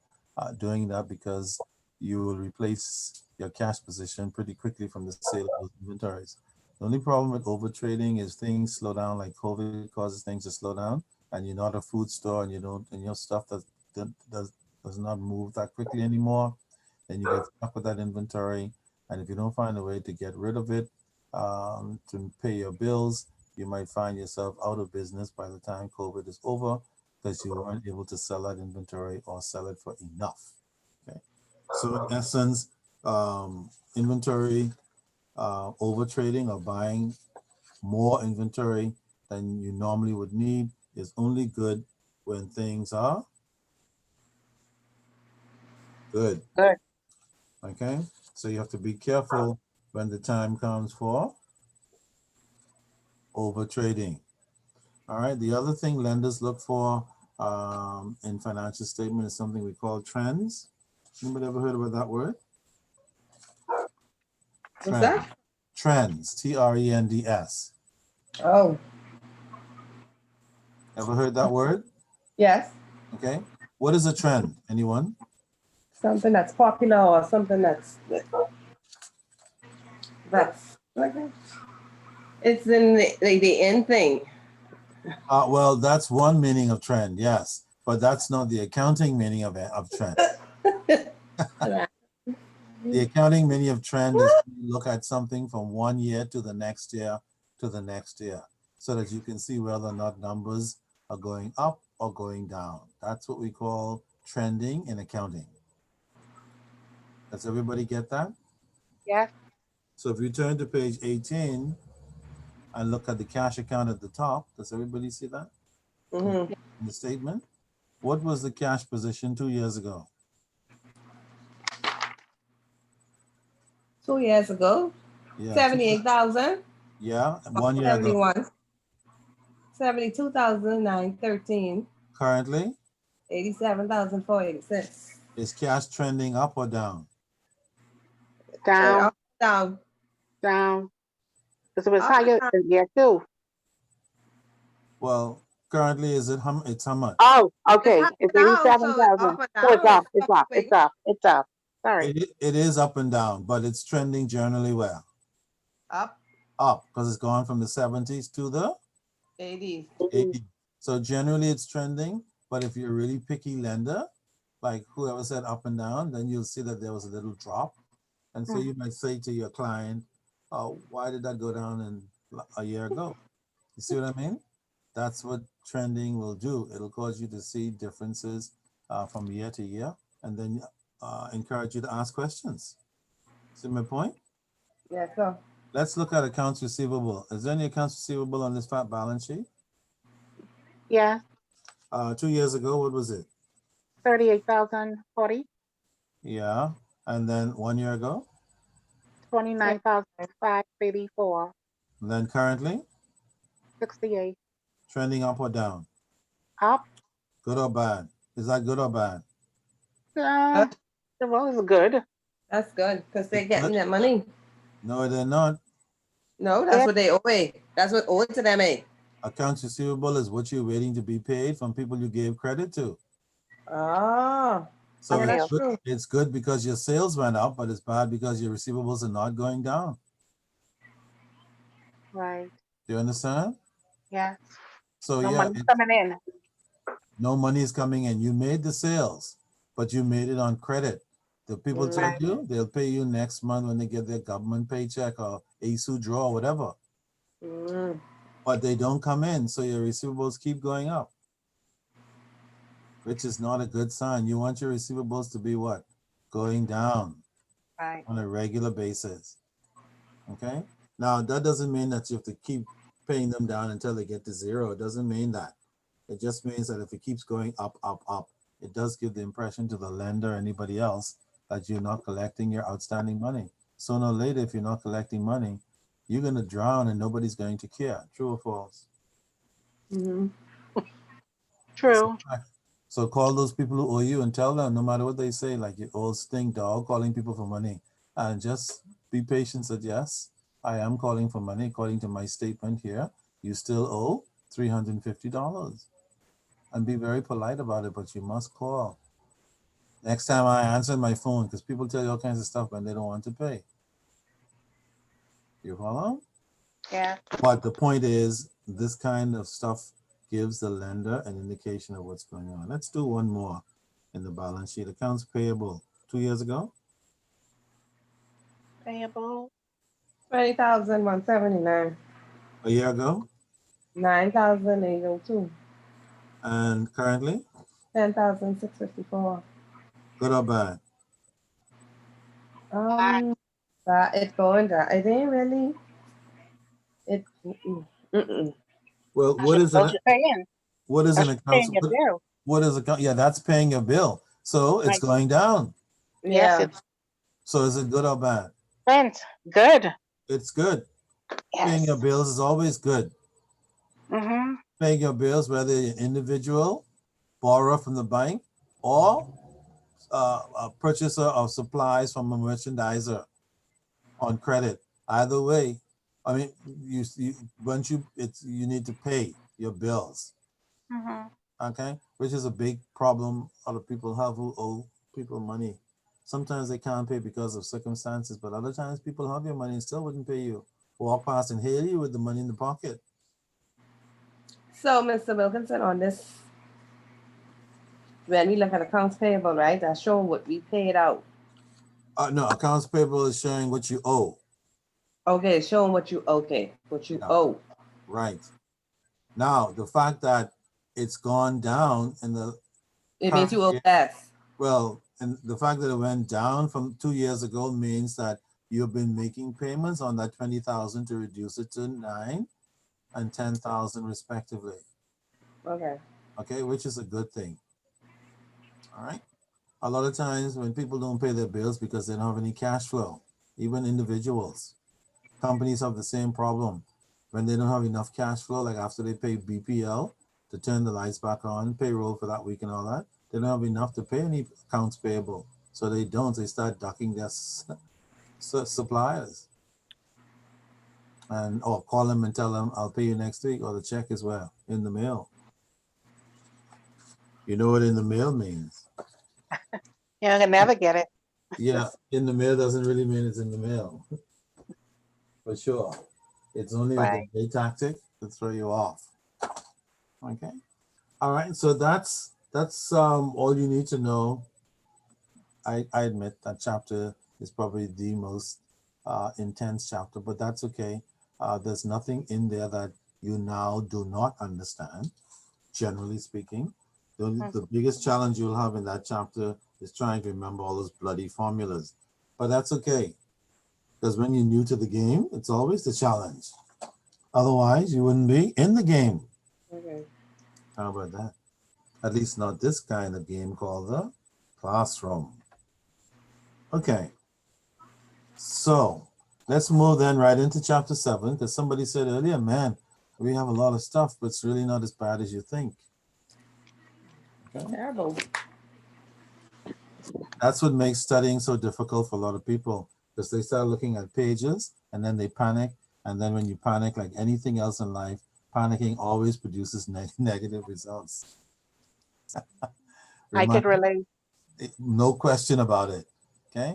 doing that because you will replace your cash position pretty quickly from the sale of those inventories. The only problem with over trading is things slow down, like COVID causes things to slow down, and you're not a food store and your stuff does not move that quickly anymore. Then you get stuck with that inventory. And if you don't find a way to get rid of it to pay your bills, you might find yourself out of business by the time COVID is over because you weren't able to sell that inventory or sell it for enough. Okay. So in essence, inventory over trading or buying more inventory than you normally would need is only good when things are good. Good. Okay, so you have to be careful when the time comes for over trading. All right, the other thing lenders look for in financial statement is something we call trends. Anybody ever heard about that word? What's that? Trends, T-R-E-N-D-S. Oh, Ever heard that word? yes. Okay, what is a trend? Anyone? Something that's popular or something that's it's in the end thing. Well, that's one meaning of trend, yes, but that's not the accounting meaning of trend. The accounting meaning of trend is you look at something from 1 year to the next year to the next year, so that you can see whether or not numbers are going up or going down. That's what we call trending in accounting. Does everybody get that? Yes. So if you turn to page 18 and look at the cash account at the top, does everybody see that Mhm. in the statement? What was the cash position 2 years ago? 2 years ago, Yeah, 78,000. yeah, and 1 year ago. 71. 72,913. Currently, 87,486. is cash trending up or down? Down, Up, down. down. Because it was Up, higher down. in year two. Well, currently is it it's how much? Oh, okay. up It's and down, 87,000. so up and So it's down, up, it's it's up, it's up, it's up. Sorry. It is up and down, but it's trending generally where? Up Up, because it's gone from the 70s to the 80. 80s. So generally it's trending, but if you're a really picky lender, like whoever said up and down, then you'll see that there was a little drop. And so you might say to your client, oh, why did that go down a year ago? You see what I mean? That's what trending will do. It'll cause you to see differences from year to year, and then encourage you to ask questions. See my point? Yes, sir. Let's look at accounts receivable. Is there any accounts receivable on this fat balance sheet? Yeah, 2 years ago, what was it? 38,040, Yeah. And then 1 year ago? 29,584, And then currently? 68. Trending up or down? Up. Good or bad? Is that good or bad? The roll is good. That's good because they're getting Good. that money. No, they're not. No, that's Yeah. what they owe. That's what owed to them. Accounts receivable is what you're waiting to be paid from people you gave credit to. Ah, So yeah, Okay. that's true. it's good because your sales went up, but it's bad because your receivables are not going down. Right. Do you understand? Yeah. So No yeah, money coming in. no money is coming in. You made the sales, but you made it on credit. The people tell Right. you they'll pay you next month when they get their government paycheck or ASU draw or whatever, Mm. but they don't come in. So your receivables keep going up, which is not a good sign. You want your receivables to be what? Going down Right. on a regular basis. Okay. Now that doesn't mean that you have to keep paying them down until they get to zero. It doesn't mean that. It just means that if it keeps going up, up, up, it does give the impression to the lender or anybody else that you're not collecting your outstanding money. Sooner or later, if you're not collecting money, you're going to drown and nobody's going to care. True or false? Mhm. True. So call those people who owe you and tell them, no matter what they say, like your old stink dog calling people for money, and just be patient. That yes, I am calling for money. According to my statement here, you still owe $350. And be very polite about it, but you must call. Next time I answer my phone, because people tell you all kinds of stuff and they don't want to pay. You follow? Yeah. But the point is, this kind of stuff gives the lender an indication of what's going on. Let's do one more in the balance sheet. Accounts payable 2 years ago. Payable. 20,179. A year ago. 9,802. And currently. 10,654. Good or bad? That it's going down. It ain't really. It. Mm-mm. Well, That's what you're paying. what is an That's account? paying your bill. What is account? Yeah, that's paying your bill. So it's Right. going down. Yes, Yeah. it's So is it good or bad? spent. Good. It's good. Paying Yes. your bills is always good. Mm-hmm. Paying your bills, whether you're an individual, borrower from the bank, or a purchaser of supplies from a merchandiser on credit. Either way, I mean, once you need to pay your bills. Mm-hmm. Okay, which is a big problem other people have who owe people money. Sometimes they can't pay because of circumstances, but other times people have your money and still wouldn't pay you. Walk past and hail you with the money in the pocket. So, Mr. Wilkinson, on this, when we look at accounts payable, right, that show what we paid out No, accounts payable is showing what you owe. Okay, show them what you Yeah. owe. Right. Now, the fact that it's gone down in the It means you owe current year, less. well, and the fact that it went down from 2 years ago means that you've been making payments on that 20,000 to reduce it to 9 and 10,000 respectively. Okay. Okay, which is a good thing. All right. A lot of times when people don't pay their bills because they don't have any cash flow, even individuals, companies have the same problem. When they don't have enough cash flow, like after they pay BPL to turn the lights back on, payroll for that week and all that, they don't have enough to pay any accounts payable. So they start ducking their suppliers and or call them and tell them, I'll pay you next week, or the check is where? In the mail. You know what in the mail means? You're gonna never get it. Yeah, in the mail doesn't really mean it's in the mail. For sure. It's only a Right. delay tactic to throw you off. Okay. All right. So that's all you need to know. I admit that chapter is probably the most intense chapter, but that's okay. There's nothing in there that you now do not understand, generally speaking. The biggest challenge you'll have in that chapter is trying to remember all those bloody formulas. But that's okay. Because when you're new to the game, it's always the challenge. Otherwise, you wouldn't be in the game. Okay. How about that? At least not this kind of game called the classroom. Okay. So let's move then right into chapter 7, because somebody said earlier, man, we have a lot of stuff, but it's really not as bad as you think. Okay. Terrible. That's what makes studying so difficult for a lot of people, because they start looking at pages and then they panic. And then when you panic, like anything else in life, panicking always produces negative results. I could relate. No question about it. Okay.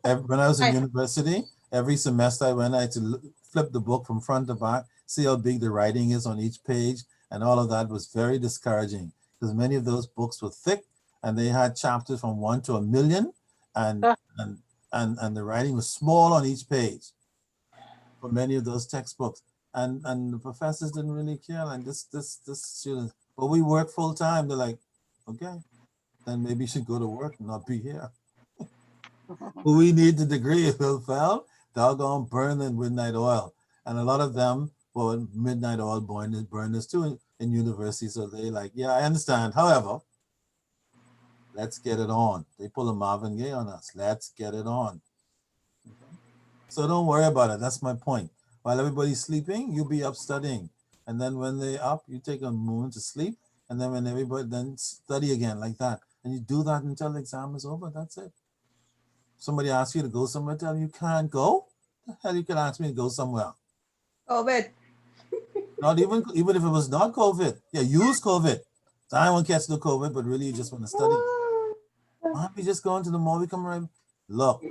When I was in university, every semester I had to flip the book from front to back, see how big the writing is on each page. And all of that was very discouraging because many of those books were thick and they had chapters from 1 to 1,000,000 and the writing was small on each page for many of those textbooks. And the professors didn't really care, like this student, but we work full time. They're like, okay, then maybe you should go to work and not be here. We need the degree. If it fell, doggone burn in midnight oil. And a lot of them, well, midnight oil burners too in university. So they like, yeah, I understand. However, let's get it on. They pull a Marvin Gaye on us. Let's get it on. Okay? So don't worry about it. That's my point. While everybody's sleeping, you'll be up studying. And then when they're up, you take a moment to sleep. And then when everybody, then study again like that. And you do that until the exam is over. That's it. Somebody asks you to go somewhere, tell you can't go. The hell you can ask me to go somewhere? COVID. Not even if it was not COVID. Yeah, use COVID. So I won't catch the COVID, but really you just want to study. Why don't we just go into the mall? We come right. Look.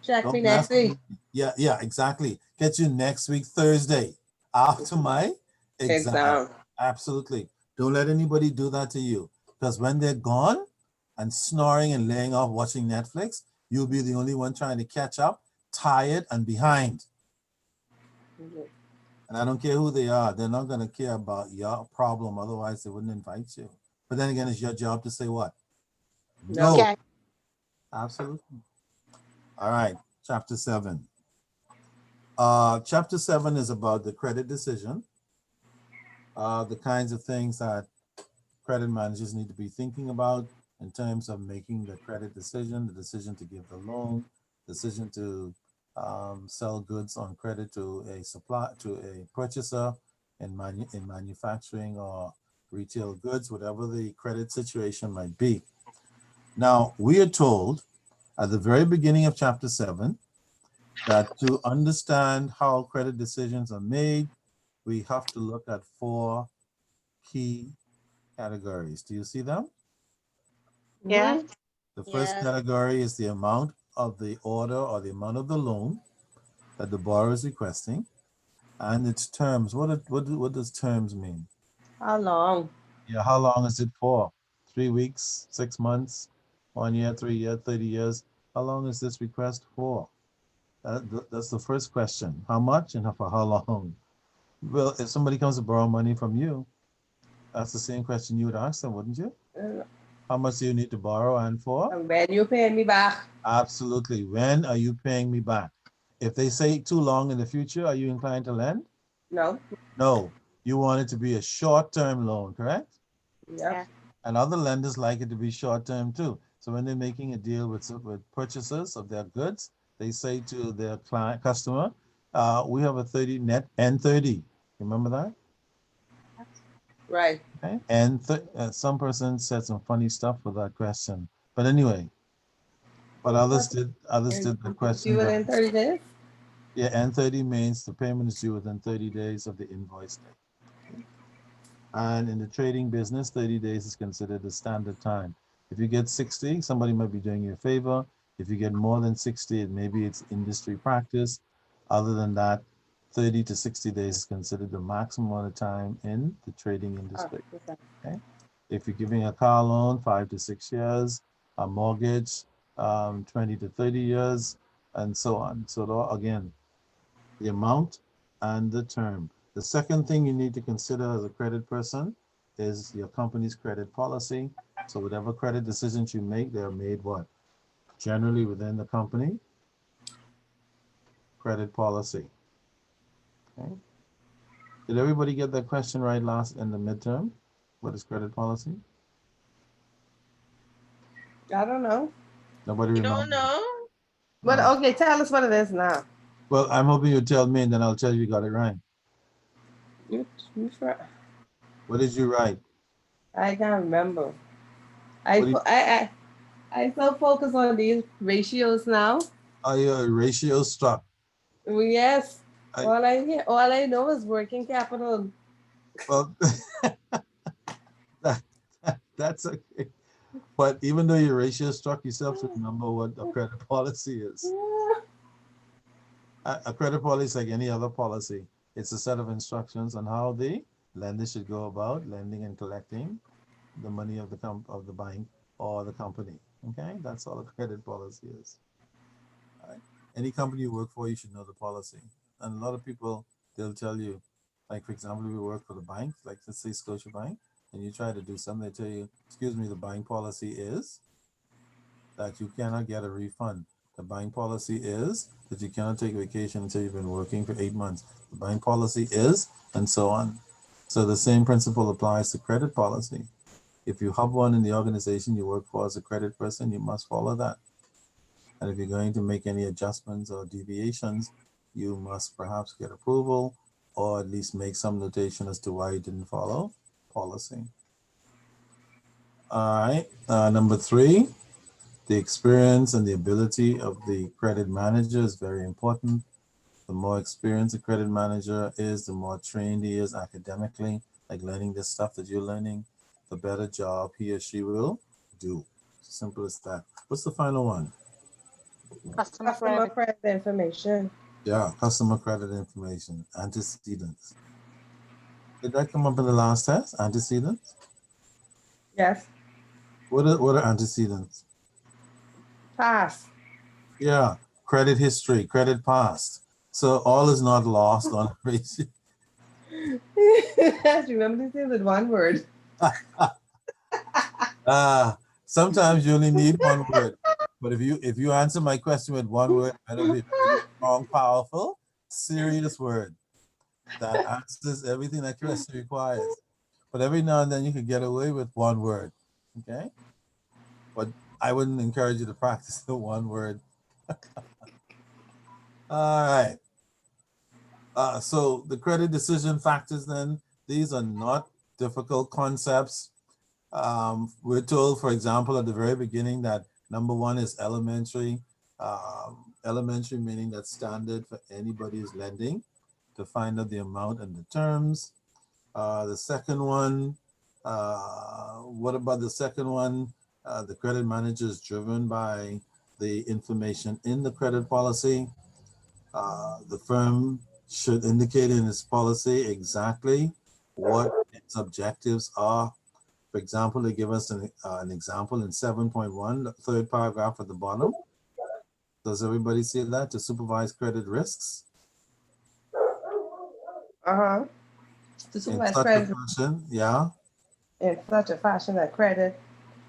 Check me next week. Yeah, exactly. Get you next week, Thursday, after my exam. Absolutely. Don't let anybody do that to you. Because when they're gone and snoring and laying off watching Netflix, you'll be the only one trying to catch up, tired and behind. And I don't care who they are. They're not going to care about your problem. Otherwise, they wouldn't invite you. But then again, it's your job to say what? No. Okay. Absolutely. All right. Chapter 7. Chapter 7 is about the credit decision. The kinds of things that credit managers need to be thinking about in terms of making the credit decision, the decision to give the loan, decision to sell goods on credit to a purchaser in manufacturing or retail goods, whatever the credit situation might be. Now, we are told at the very beginning of chapter 7 that to understand how credit decisions are made, we have to look at 4 key categories. Do you see them? Yeah. The first category is the amount of the order or the amount of the loan that the borrower is requesting, and its terms. What does terms mean? How long? Yeah, how long is it for? 3 weeks, 6 months, 1 year, 3 years, 30 years. How long is this request for? That's the first question. How much and for how long? Well, if somebody comes to borrow money from you, that's the same question you would ask them, wouldn't you? How much do you need to borrow and for? And when you paying me back? Absolutely. When are you paying me back? If they say too long in the future, are you inclined to lend? No. No. You want it to be a short-term loan, correct? Yeah. And other lenders like it to be short-term too. So when they're making a deal with purchasers of their goods, they say to their customer, we have a 30 net N30. Remember that? Right. Okay. And some person said some funny stuff with that question. But anyway, but others did the question. You within 30 days? Yeah, N30 means the payment is due within 30 days of the invoice date. And in the trading business, 30 days is considered the standard time. If you get 60, somebody might be doing you a favor. If you get more than 60, maybe it's industry practice. Other than that, 30 to 60 days is considered the maximum amount of time in the trading industry. Okay. If you're giving a car loan, 5 to 6 years, a mortgage, 20 to 30 years, and so on. So again, the amount and the term. The second thing you need to consider as a credit person is your company's credit policy. So whatever credit decisions you make, they're made what? Generally within the company credit policy. Okay. Did everybody get that question right last in the midterm? What is credit policy? I don't know. Nobody You remembers? don't know? But okay, tell us what it is now. Well, I'm hoping you tell me and then I'll tell you got it right. You try. What did you write? I can't remember. What do you- I so focus on these ratios now. Are you a ratio struck? Well, yes. I- All I know is working capital. Well, that's okay. But even though your ratio struck, you still have to remember what a credit policy is. A credit policy is like any other policy. It's a set of instructions on how the lender should go about lending and collecting the money of the bank or the company. Okay, that's all a credit policy is. All right. Any company you work for, you should know the policy. And a lot of people, they'll tell you, like for example, we work for the bank, like let's say Scotiabank, and you try to do something, they tell you, excuse me, the bank policy is that you cannot get a refund. The bank policy is that you cannot take vacation until you've been working for 8 months. The bank policy is, and so on. So the same principle applies to credit policy. If you have one in the organization you work for as a credit person, you must follow that. And if you're going to make any adjustments or deviations, you must perhaps get approval or at least make some notation as to why you didn't follow policy. All right, number 3, the experience and the ability of the credit manager is very important. The more experienced a credit manager is, the more trained he is academically, like learning this stuff that you're learning, the better job he or she will do. Simple as that. What's the final one? Customer Customer credit. credit information. Yeah, customer credit information, antecedents. Did that come up in the last test? Antecedents? Yes. What are antecedents? Pass. Yeah, credit history, credit past. So all is not lost on ratio. Remember to say with one word. Sometimes you only need one word. But if you answer my question with one word, it'll be a very strong, powerful, serious word that answers everything that question requires. But every now and then you can get away with one word. Okay? But I wouldn't encourage you to practice the one word. All right. So the credit decision factors then, these are not difficult concepts. We're told, for example, at the very beginning that number 1 is elementary. Elementary meaning that's standard for anybody who's lending to find out the amount and the terms. The second one, what about the second one? The credit manager is driven by the information in the credit policy. The firm should indicate in its policy exactly what its objectives are. For example, they give us an example in 7.1, the third paragraph at the bottom. Does everybody see that? To supervise credit risks Uh-huh. To in supervise such a credit fashion, yeah. in such a fashion that credit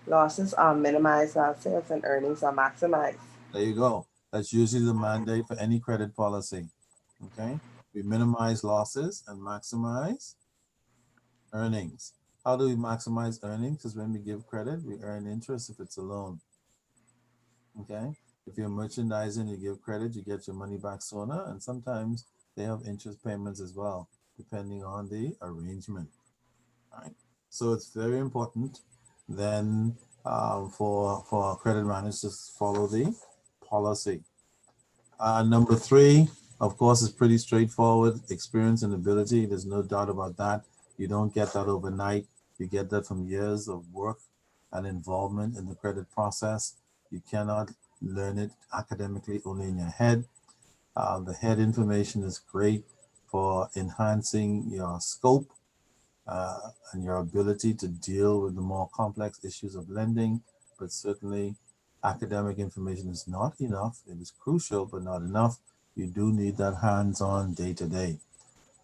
losses are minimized while sales and earnings are maximized. There you go. That's usually the mandate for any credit policy. Okay, we minimize losses and maximize earnings. How do we maximize earnings? Because when we give credit, we earn interest if it's a loan. Okay, if you're merchandising, you give credit, you get your money back sooner, and sometimes they have interest payments as well, depending on the arrangement. All right, so it's very important then for credit managers to follow the policy. Number three, of course, is pretty straightforward. Experience and ability. There's no doubt about that. You don't get that overnight. You get that from years of work and involvement in the credit process. You cannot learn it academically only in your head. The head information is great for enhancing your scope and your ability to deal with the more complex issues of lending, but certainly academic information is not enough. It is crucial, but not enough. You do need that hands-on day to day.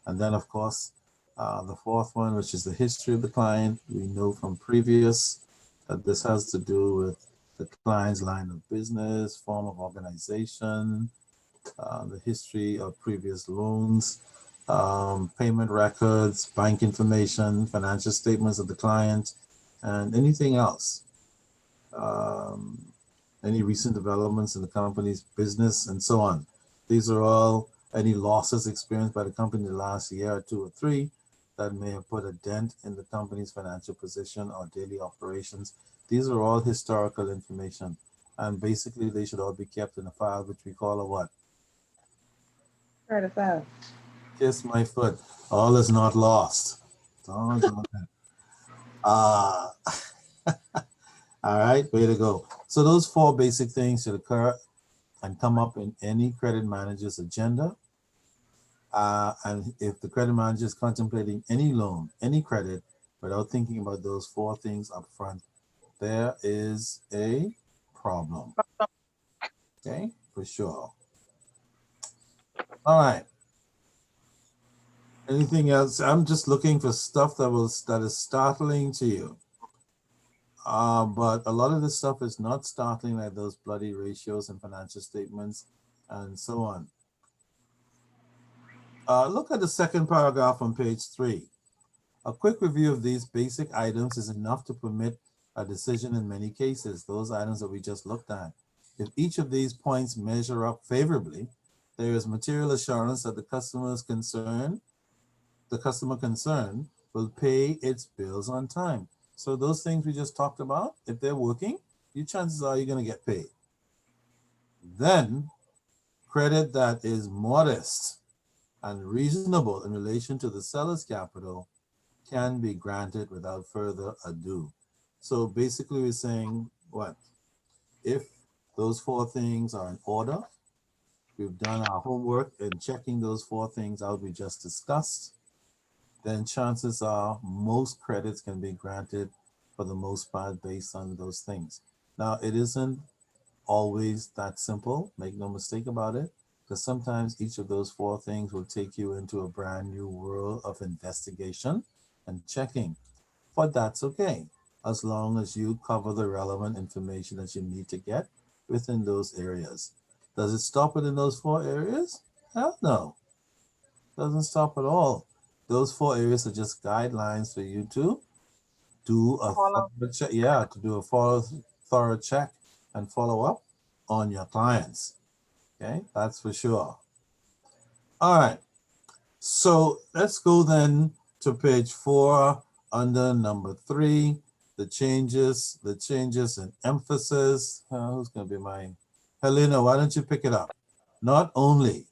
And then, of course, the fourth one, which is the history of the client. We know from previous that this has to do with the client's line of business, form of organization, the history of previous loans, payment records, bank information, financial statements of the client, and anything else. Any recent developments in the company's business and so on. These are all any losses experienced by the company the last year or 2 or 3 that may have put a dent in the company's financial position or daily operations. These are all historical information. And basically they should all be kept in a file, which we call a what? Credit file. Kiss my foot. All is not lost. All right, way to go. So those 4 basic things should occur and come up in any credit manager's agenda. And if the credit manager is contemplating any loan, any credit, without thinking about those 4 things up front, there is a problem. Okay, for sure. All right. Anything else? I'm just looking for stuff that is startling to you. But a lot of this stuff is not startling, like those bloody ratios and financial statements and so on. Look at the second paragraph on page 3. A quick review of these basic items is enough to permit a decision in many cases, those items that we just looked at. If each of these points measure up favorably, there is material assurance that the customer concerned will pay its bills on time. So those things we just talked about, if they're working, your chances are you're going to get paid. Then credit that is modest and reasonable in relation to the seller's capital can be granted without further ado. So basically we're saying what? If those 4 things are in order, we've done our homework in checking those 4 things out we just discussed, then chances are most credits can be granted for the most part based on those things. Now, it isn't always that simple, make no mistake about it, because sometimes each of those 4 things will take you into a brand new world of investigation and checking. But that's okay, as long as you cover the relevant information that you need to get within those areas. Does it stop within those 4 areas? Hell no, doesn't stop at all. Those 4 areas are just guidelines for you to do a thorough check, to do a thorough check and follow up on your clients. Okay, that's for sure. All right, so let's go then to page 4 under number 3, the changes in emphasis. Who's going to be my Helena? Why don't you pick it up? Not only.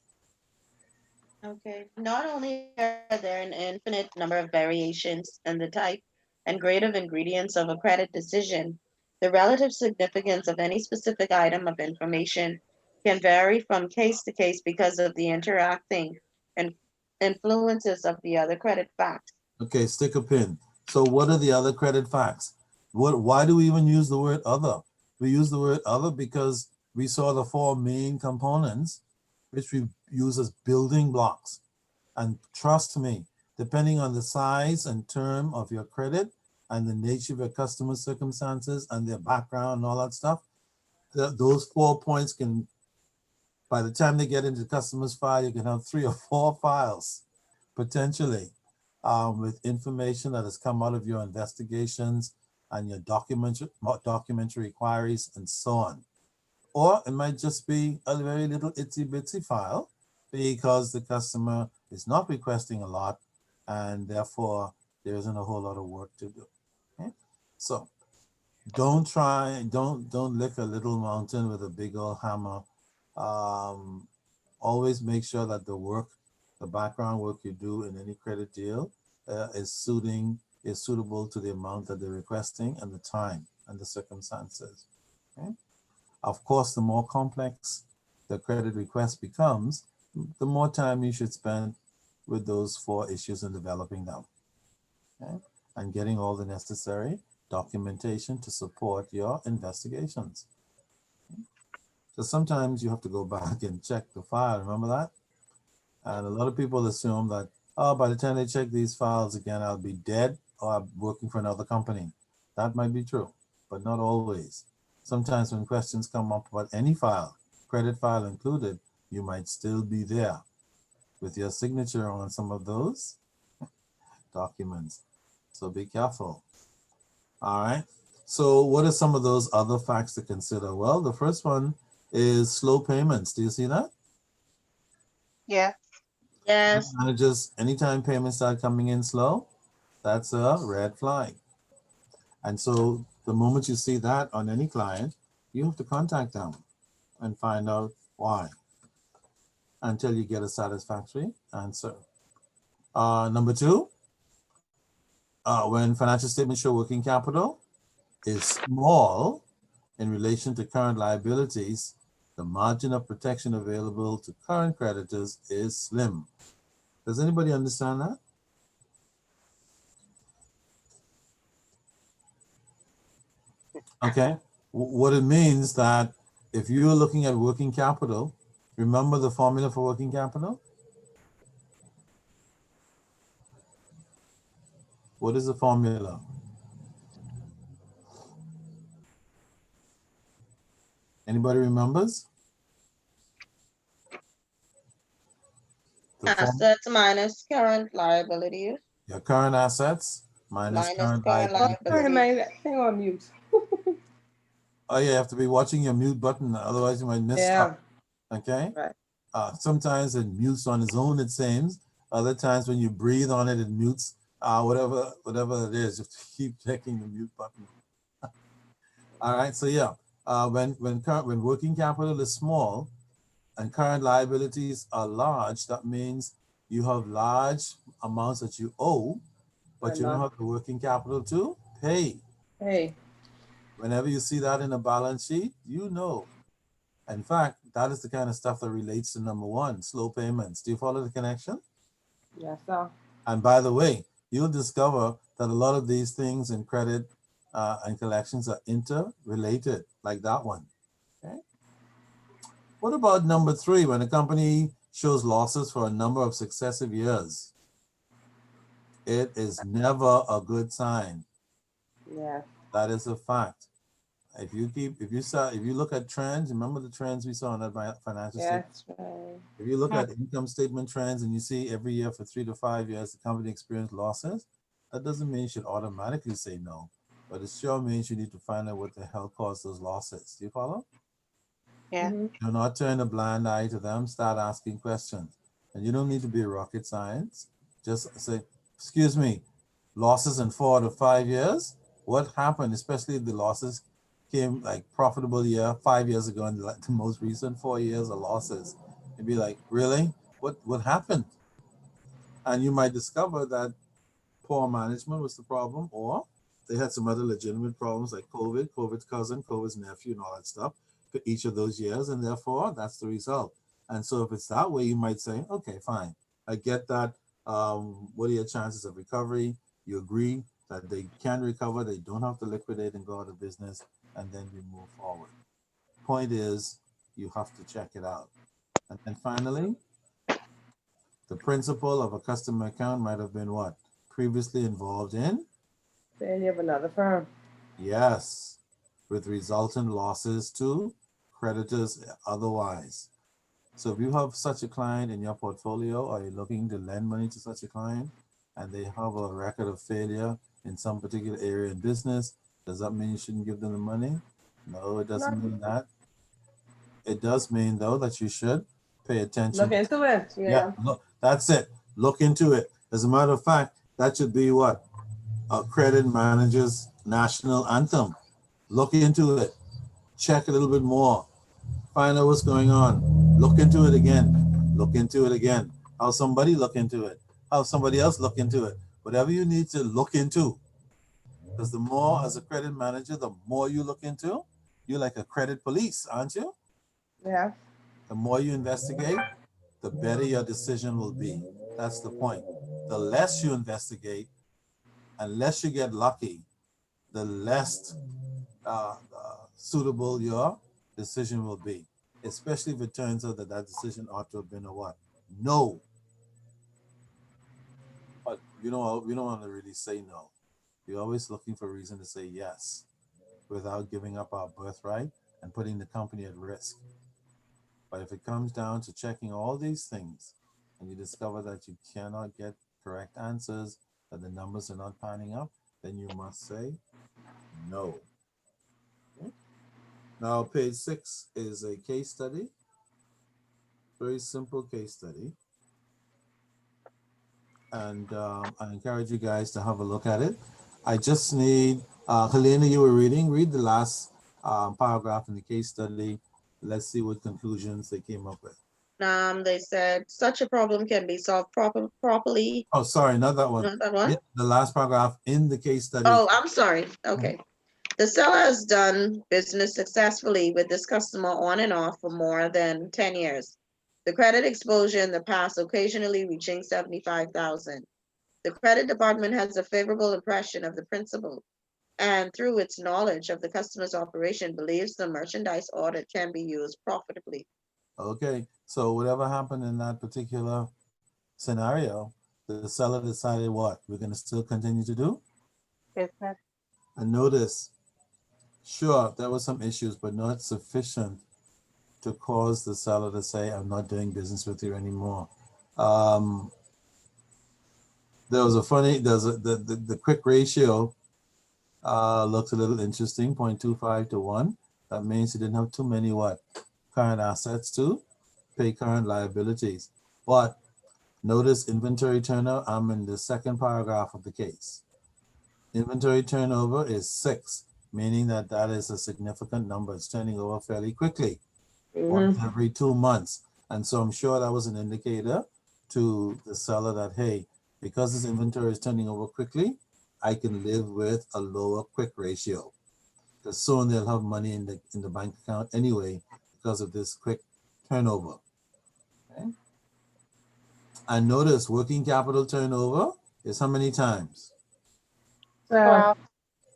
Okay, not only are there an infinite number of variations in the type and grade of ingredients of a credit decision, the relative significance of any specific item of information can vary from case to case because of the interacting and influences of the other credit facts. Okay, stick a pin. So what are the other credit facts? Why do we even use the word other? We use the word other because we saw the four main components, which we use as building blocks. And trust me, depending on the size and term of your credit and the nature of your customer circumstances and their background and all that stuff, those 4 points can, by the time they get into the customer's file, you can have 3 or 4 files potentially with information that has come out of your investigations and your documentary queries and so on. Or it might just be a very little itsy bitsy file because the customer is not requesting a lot and therefore there isn't a whole lot of work to do. Okay? So don't lick a little mountain with a big old hammer. Always make sure that the background work you do in any credit deal is suitable to the amount that they're requesting and the time and the circumstances. Okay? Of course, the more complex the credit request becomes, the more time you should spend with those 4 issues and developing them. Okay? And getting all the necessary documentation to support your investigations. So sometimes you have to go back and check the file, remember that? And a lot of people assume that, oh, by the time they check these files again, I'll be dead or I'm working for another company. That might be true, but not always. Sometimes when questions come up about any file, credit file included, you might still be there with your signature on some of those documents. So be careful. All right. So what are some of those other facts to consider? Well, the first one is slow payments. Do you see that? Yeah. Yes. Managers, anytime payments start coming in slow, that's a red flag. And so the moment you see that on any client, you have to contact them and find out why until you get a satisfactory answer. Number 2, when financial statements show working capital is small in relation to current liabilities, the margin of protection available to current creditors is slim. Does anybody understand that? Okay. What it means that if you're looking at working capital, remember the formula for working capital? What is the formula? Anybody remembers? The Assets minus current liabilities. your current assets minus Minus current current liabilities. liabilities. Hang on mute. Oh, yeah, you have to be watching your mute button, otherwise you might miss stuff. Okay. Right. Sometimes it mutes on its own, it seems. Other times when you breathe on it, it mutes. Whatever it is, you have to keep checking the mute button. All right. So yeah, when working capital is small and current liabilities are large, that means you have large amounts that you owe, but you don't have the working capital to pay. Hey. Whenever you see that in a balance sheet, you know. In fact, that is the kind of stuff that relates to number 1, slow payments. Do you follow the connection? Yes, sir. And by the way, you'll discover that a lot of these things in credit and collections are interrelated, like that one. Okay. What about number 3, when a company shows losses for a number of successive years? It is never a good sign. Yeah. That is a fact. If you look at trends, remember the trends we saw in that financial statement? That's right. If you look at income statement trends and you see every year for 3 to 5 years the company experienced losses, that doesn't mean you should automatically say no, but it sure means you need to find out what the hell caused those losses. Do you follow? Yeah. Do not turn a blind eye to them. Start asking questions. And you don't need to be rocket science. Just say, excuse me, losses in 4 to 5 years? What happened, especially if the losses came like profitable year 5 years ago and like the most recent 4 years of losses? And be like, really? What happened? And you might discover that poor management was the problem, or they had some other legitimate problems like COVID, COVID's cousin, COVID's nephew, and all that stuff for each of those years, and therefore that's the result. And so if it's that way, you might say, okay, fine, I get that. What are your chances of recovery? You agree that they can recover, they don't have to liquidate and go out of business, and then you move forward. point is, you have to check it out. And then finally, the principal of a customer account might have been what? Previously involved in? Then you have another firm. Yes, with resultant losses to creditors otherwise. So if you have such a client in your portfolio, or you're looking to lend money to such a client, and they have a record of failure in some particular area in business, does that mean you shouldn't give them the money? No, it doesn't mean that. It does mean though that you should pay attention. Look into it. Yeah, look, that's it. Look into it. As a matter of fact, that should be what? A credit manager's national anthem. Look into it. Check a little bit more. Find out what's going on. Look into it again. Look into it again. How somebody look into it. How somebody else look into it. Whatever you need to look into. Because the more, as a credit manager, the more you look into, you're like a credit police, aren't you? Yeah. The more you investigate, the better your decision will be. That's the point. The less you investigate, unless you get lucky, the less suitable your decision will be, especially if it turns out that that decision ought to have been a what? No. But we don't want to really say no. We're always looking for a reason to say yes without giving up our birthright and putting the company at risk. But if it comes down to checking all these things and you discover that you cannot get correct answers, that the numbers are not panning up, then you must say no. Okay. Now, page 6 is a case study, very simple case study. And I encourage you guys to have a look at it. I just need, Helena, you were reading, read the last paragraph in the case study. Let's see what conclusions they came up with. They said such a problem can be solved properly. Oh, sorry, not that one. Not that one? The last paragraph in the case study. Oh, I'm sorry. Okay. The seller has done business successfully with this customer on and off for more than 10 years. The credit exposure in the past occasionally reaching 75,000. The credit department has a favorable impression of the principal, and through its knowledge of the customer's operation, believes the merchandise ordered can be used profitably. Okay, so whatever happened in that particular scenario, the seller decided what? We're going to still continue to do? Business. And notice, sure, there were some issues, but not sufficient to cause the seller to say, I'm not doing business with you anymore. There was a funny, the quick ratio looked a little interesting, 0.25 to 1. That means you didn't have too many what? Current assets to pay current liabilities. But notice inventory turnover, I'm in the second paragraph of the case. Inventory turnover is 6, meaning that that is a significant number. It's turning over fairly quickly, once every 2 months. And so I'm sure that was an indicator to the seller that, hey, because this inventory is turning over quickly, I can live with a lower quick ratio. Because soon they'll have money in the bank account anyway because of this quick turnover. Okay. And notice working capital turnover is how many times? 12.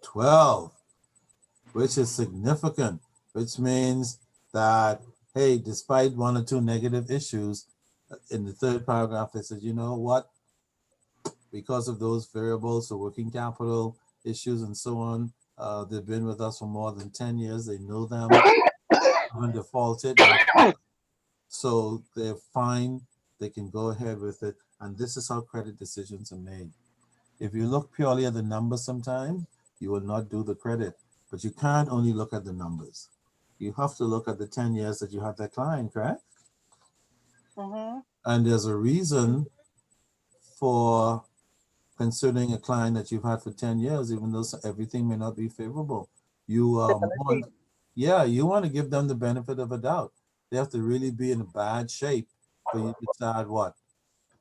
12, which is significant, which means that, hey, despite 1 or 2 negative issues, in the third paragraph, they said, you know what? Because of those variables, so working capital issues and so on, they've been with us for more than 10 years. They know them, haven't defaulted. So they're fine. They can go ahead with it. And this is how credit decisions are made. If you look purely at the numbers sometime, you will not do the credit. But you can't only look at the numbers. You have to look at the 10 years that you have that client, correct? And there's a reason for considering a client that you've had for 10 years, even though everything may not be favorable. You want to give them the benefit of a doubt. They have to really be in a bad shape for you to start what?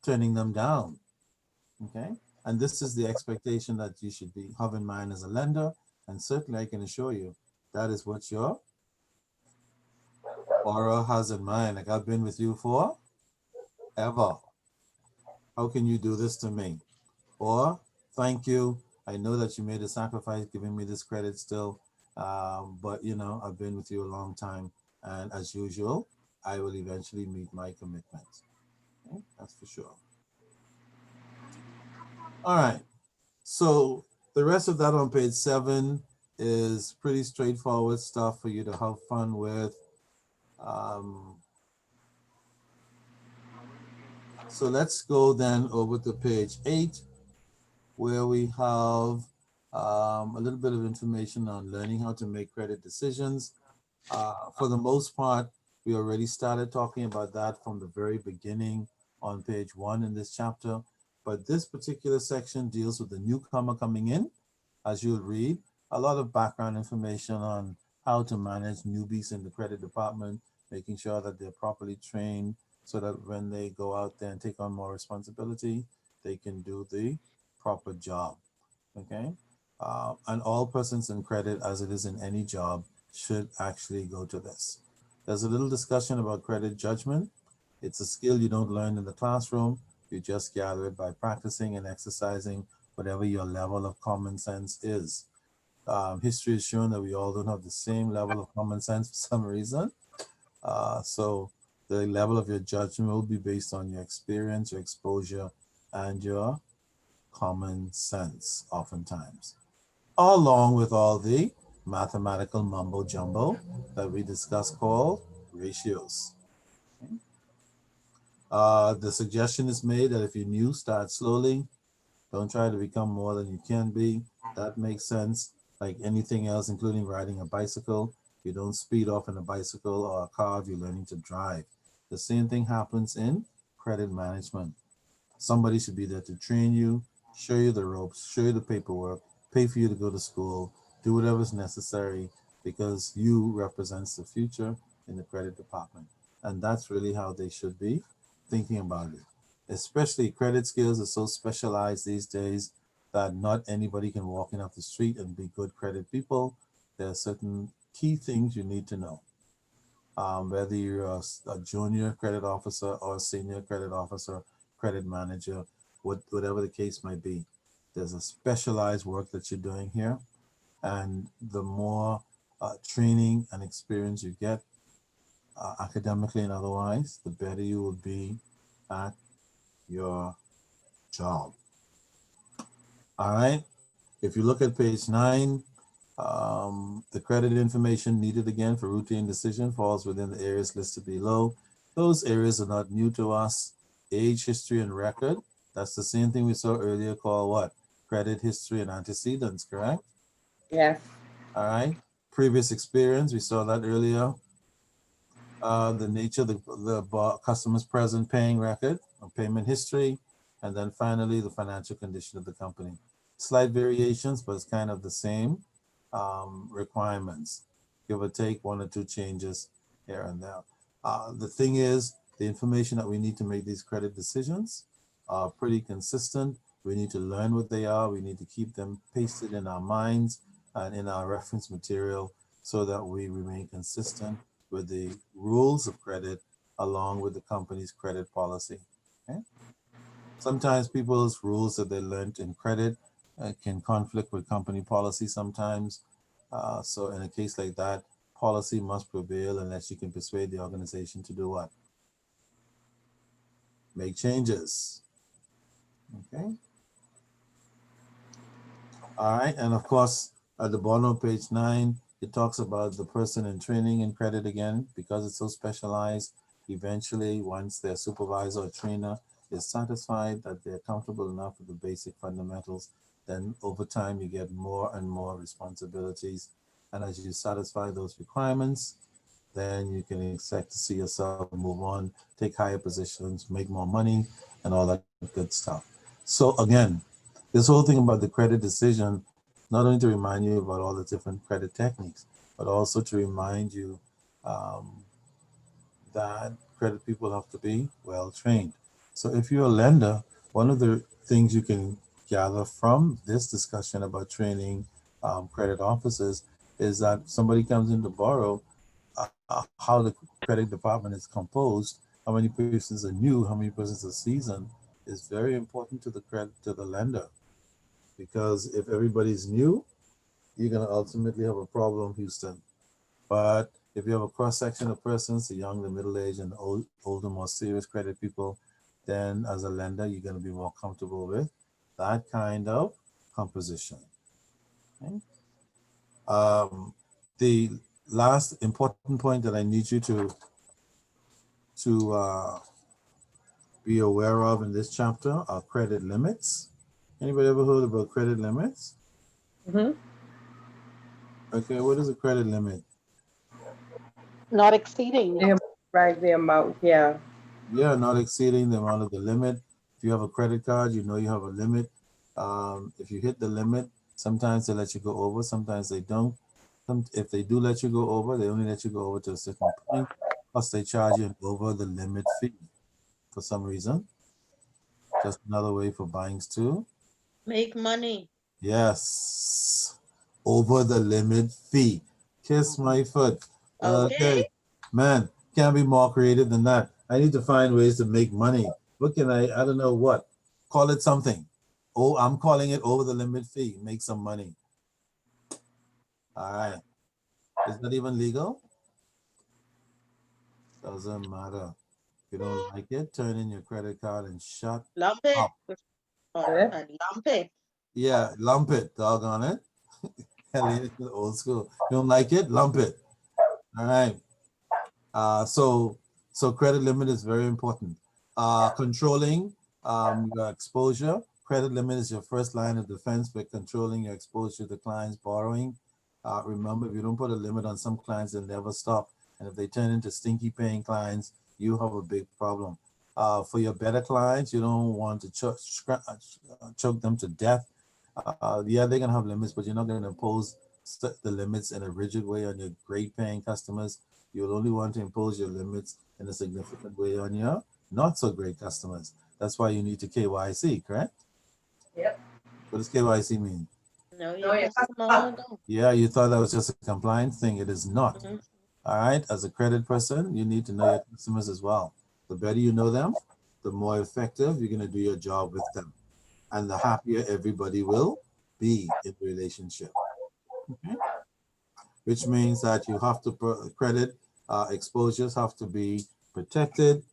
Turning them down. Okay? And this is the expectation that you should have in mind as a lender. And certainly I can assure you that is what your borrower has in mind. Like, I've been with you for ever. How can you do this to me? Or, thank you, I know that you made a sacrifice giving me this credit still, but you know, I've been with you a long time. And as usual, I will eventually meet my commitments. Okay? That's for sure. All right. So the rest of that on page 7 is pretty straightforward stuff for you to have fun with. Um, so let's go then over to page 8, where we have a little bit of information on learning how to make credit decisions. For the most part, we already started talking about that from the very beginning on page 1 in this chapter. But this particular section deals with the newcomer coming in. As you'll read, a lot of background information on how to manage newbies in the credit department, making sure that they're properly trained so that when they go out there and take on more responsibility, they can do the proper job. Okay. And all persons in credit, as it is in any job, should actually go to this. There's a little discussion about credit judgment. It's a skill you don't learn in the classroom. You just gather it by practicing and exercising whatever your level of common sense is. History has shown that we all don't have the same level of common sense for some reason. So the level of your judgment will be based on your experience, your exposure, and your common sense oftentimes, along with all the mathematical mumbo jumbo that we discussed called ratios. Okay. The suggestion is made that if you're new, start slowly. Don't try to become more than you can be. That makes sense. Like anything else, including riding a bicycle, you don't speed off in a bicycle or a car if you're learning to drive. The same thing happens in credit management. Somebody should be there to train you, show you the ropes, show you the paperwork, pay for you to go to school, do whatever's necessary because you represents the future in the credit department. And that's really how they should be thinking about it. Especially credit skills are so specialized these days that not anybody can walk in off the street and be good credit people. There are certain key things you need to know. Whether you're a junior credit officer or a senior credit officer, credit manager, whatever the case might be, there's a specialized work that you're doing here. And the more training and experience you get, academically and otherwise, the better you will be at your job. All right. If you look at page 9, the credit information needed again for routine decision falls within the areas listed below. Those areas are not new to us. Age, history, and record. That's the same thing we saw earlier called what? Credit history and antecedents, correct? Yes. All right. Previous experience, we saw that earlier. The nature of the customer's present paying record or payment history. And then finally, the financial condition of the company. Slight variations, but it's kind of the same requirements. Give or take 1 or 2 changes here and there. The thing is, the information that we need to make these credit decisions are pretty consistent. We need to learn what they are. We need to keep them pasted in our minds and in our reference material so that we remain consistent with the rules of credit along with the company's credit policy. Okay? Sometimes people's rules that they learned in credit can conflict with company policy sometimes. So in a case like that, policy must prevail unless you can persuade the organization to do what? Make changes. Okay. All right. And of course, at the bottom of page 9, it talks about the person in training and credit again, because it's so specialized. Eventually, once their supervisor or trainer is satisfied that they're comfortable enough with the basic fundamentals, then over time you get more and more responsibilities. And as you satisfy those requirements, then you can expect to see yourself move on, take higher positions, make more money, and all that good stuff. So again, this whole thing about the credit decision, not only to remind you about all the different credit techniques, but also to remind you that credit people have to be well trained. So if you're a lender, one of the things you can gather from this discussion about training credit officers is that somebody comes in to borrow, how the credit department is composed, how many persons are new, how many persons are seasoned, is very important to the credit to the lender. Because if everybody's new, you're going to ultimately have a problem, Houston. But If you have a cross section of persons, the young, the middle-aged, and the older, more serious credit people, then as a lender, you're going to be more comfortable with that kind of composition. Okay? The last important point that I need you to be aware of in this chapter are credit limits. Anybody ever heard about credit limits? Mhm. Okay, what is a credit limit? Not exceeding. Right, the amount, yeah. Yeah, not exceeding the amount of the limit. If you have a credit card, you know you have a limit. If you hit the limit, sometimes they let you go over, sometimes they don't. If they do let you go over, they only let you go over to a certain point, plus they charge you an over the limit fee for some reason. Just another way for banks to, Make money. yes, over the limit fee. Kiss my foot. Okay. Okay, man, can't be more creative than that. I need to find ways to make money. What can I don't know what. Call it something. Oh, I'm calling it over the limit fee. Make some money. All right. Is that even legal? Doesn't matter. If you don't like it, turn in your credit card and shut Lump it. up. Oh, Yeah. and lump it. Yeah, lump it, doggone it. Hell yeah, it's old school. You don't like it, lump it. All right. So credit limit is very important. Controlling your exposure. Credit limit is your first line of defense by controlling your exposure to clients borrowing. Remember, if you don't put a limit on some clients, they'll never stop. And if they turn into stinky paying clients, you have a big problem. For your better clients, you don't want to choke them to death. Yeah, they're gonna have limits, but you're not gonna impose the limits in a rigid way on your great paying customers. You'll only want to impose your limits in a significant way on your not so great customers. That's why you need to KYC, correct? Yep. What does KYC mean? No, No, your your customer customer. wanna go. Yeah, you thought that was just a compliance thing. It is not. Mhm. All right. As a credit person, you need to know your customers as well. The better you know them, the more effective you're going to do your job with them. And the happier everybody will be in the relationship. Okay? Which means that you have to credit exposures have to be protected.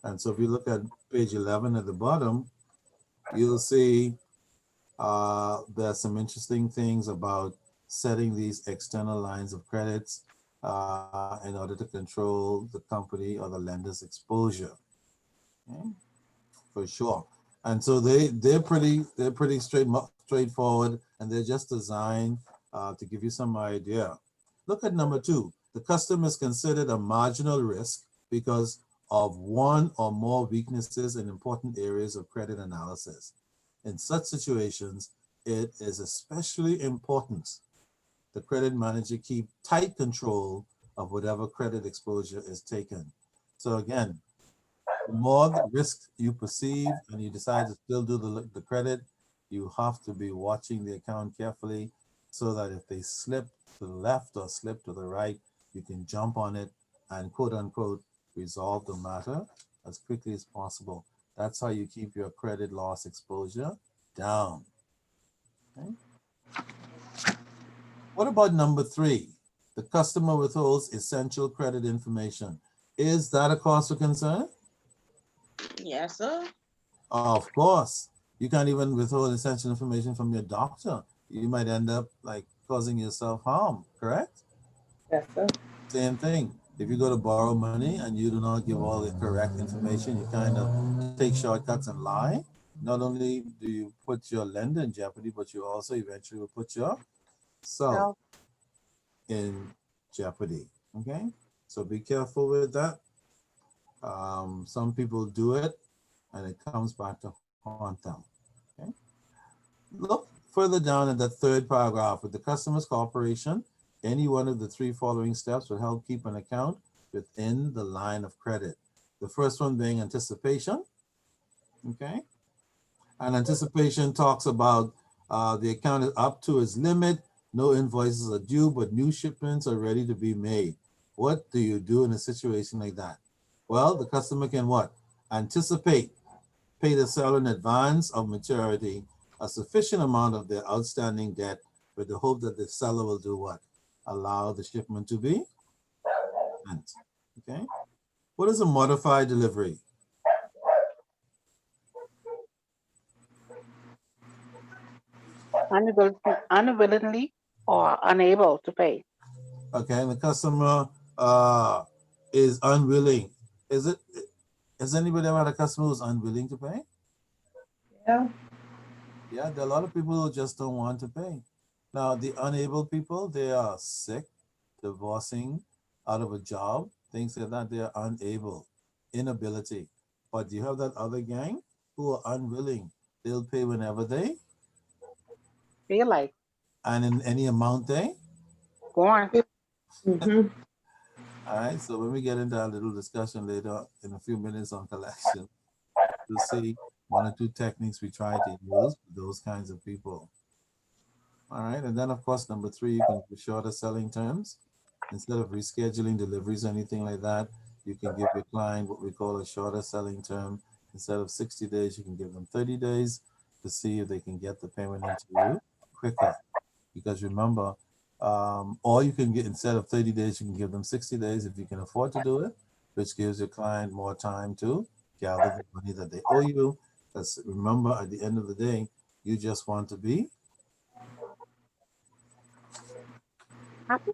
And so if you look at page 11 at the bottom, you'll see there's some interesting things about setting these external lines of credits in order to control the company or the lender's exposure. Okay? For sure. And so they're pretty straightforward, and they're just designed to give you some idea. Look at number 2. The customer is considered a marginal risk because of one or more weaknesses in important areas of credit analysis. In such situations, it is especially important the credit manager keep tight control of whatever credit exposure is taken. So again, the more the risk you perceive and you decide to still do the credit, you have to be watching the account carefully so that if they slip to the left or slip to the right, you can jump on it and quote unquote resolve the matter as quickly as possible. That's how you keep your credit loss exposure down. Okay? What about number 3? The customer withholds essential credit information. Is that a cause for concern? Yes, sir. Of course. You can't even withhold essential information from your doctor. You might end up like causing yourself harm, correct? Yes, sir. Same thing. If you go to borrow money and you do not give all the correct information, you kind of take shortcuts and lie. Not only do you put your lender in jeopardy, but you also eventually will put yourself in jeopardy. Okay? So be careful with that. Some people do it and it comes back to haunt them. Okay? Look further down in the 3rd paragraph. With the customer's cooperation, any one of the 3 following steps will help keep an account within the line of credit. The first one being anticipation. Okay. And anticipation talks about the account is up to its limit. No invoices are due, but new shipments are ready to be made. What do you do in a situation like that? Well, the customer can what? Anticipate, pay the seller in advance of maturity a sufficient amount of their outstanding debt with the hope that the seller will do what? Allow the shipment to be payment. Okay. What is a modified delivery? Unwillingly or unable to pay. Okay, and the customer is unwilling. Is it? Has anybody ever had a customer who's unwilling to pay? Yeah. Yeah, there are a lot of people who just don't want to pay. Now, the unable people, they are sick, divorcing, out of a job, things like that. They are unable, inability. But you have that other gang who are unwilling. They'll pay whenever they Feel like and in any amount they. go on. Mhm. All right. So when we get into our little discussion later in a few minutes on collection, you'll see one or two techniques we try to use with those kinds of people. All right. And then, of course, number three, you can do shorter selling terms. Instead of rescheduling deliveries or anything like that, you can give your client what we call a shorter selling term. Instead of 60 days, you can give them 30 days to see if they can get the payment into you quicker. Because remember, or you can get, instead of 30 days, you can give them 60 days if you can afford to do it, which gives your client more time to gather the money that they owe you. Because remember, at the end of the day, you just want to be. Happy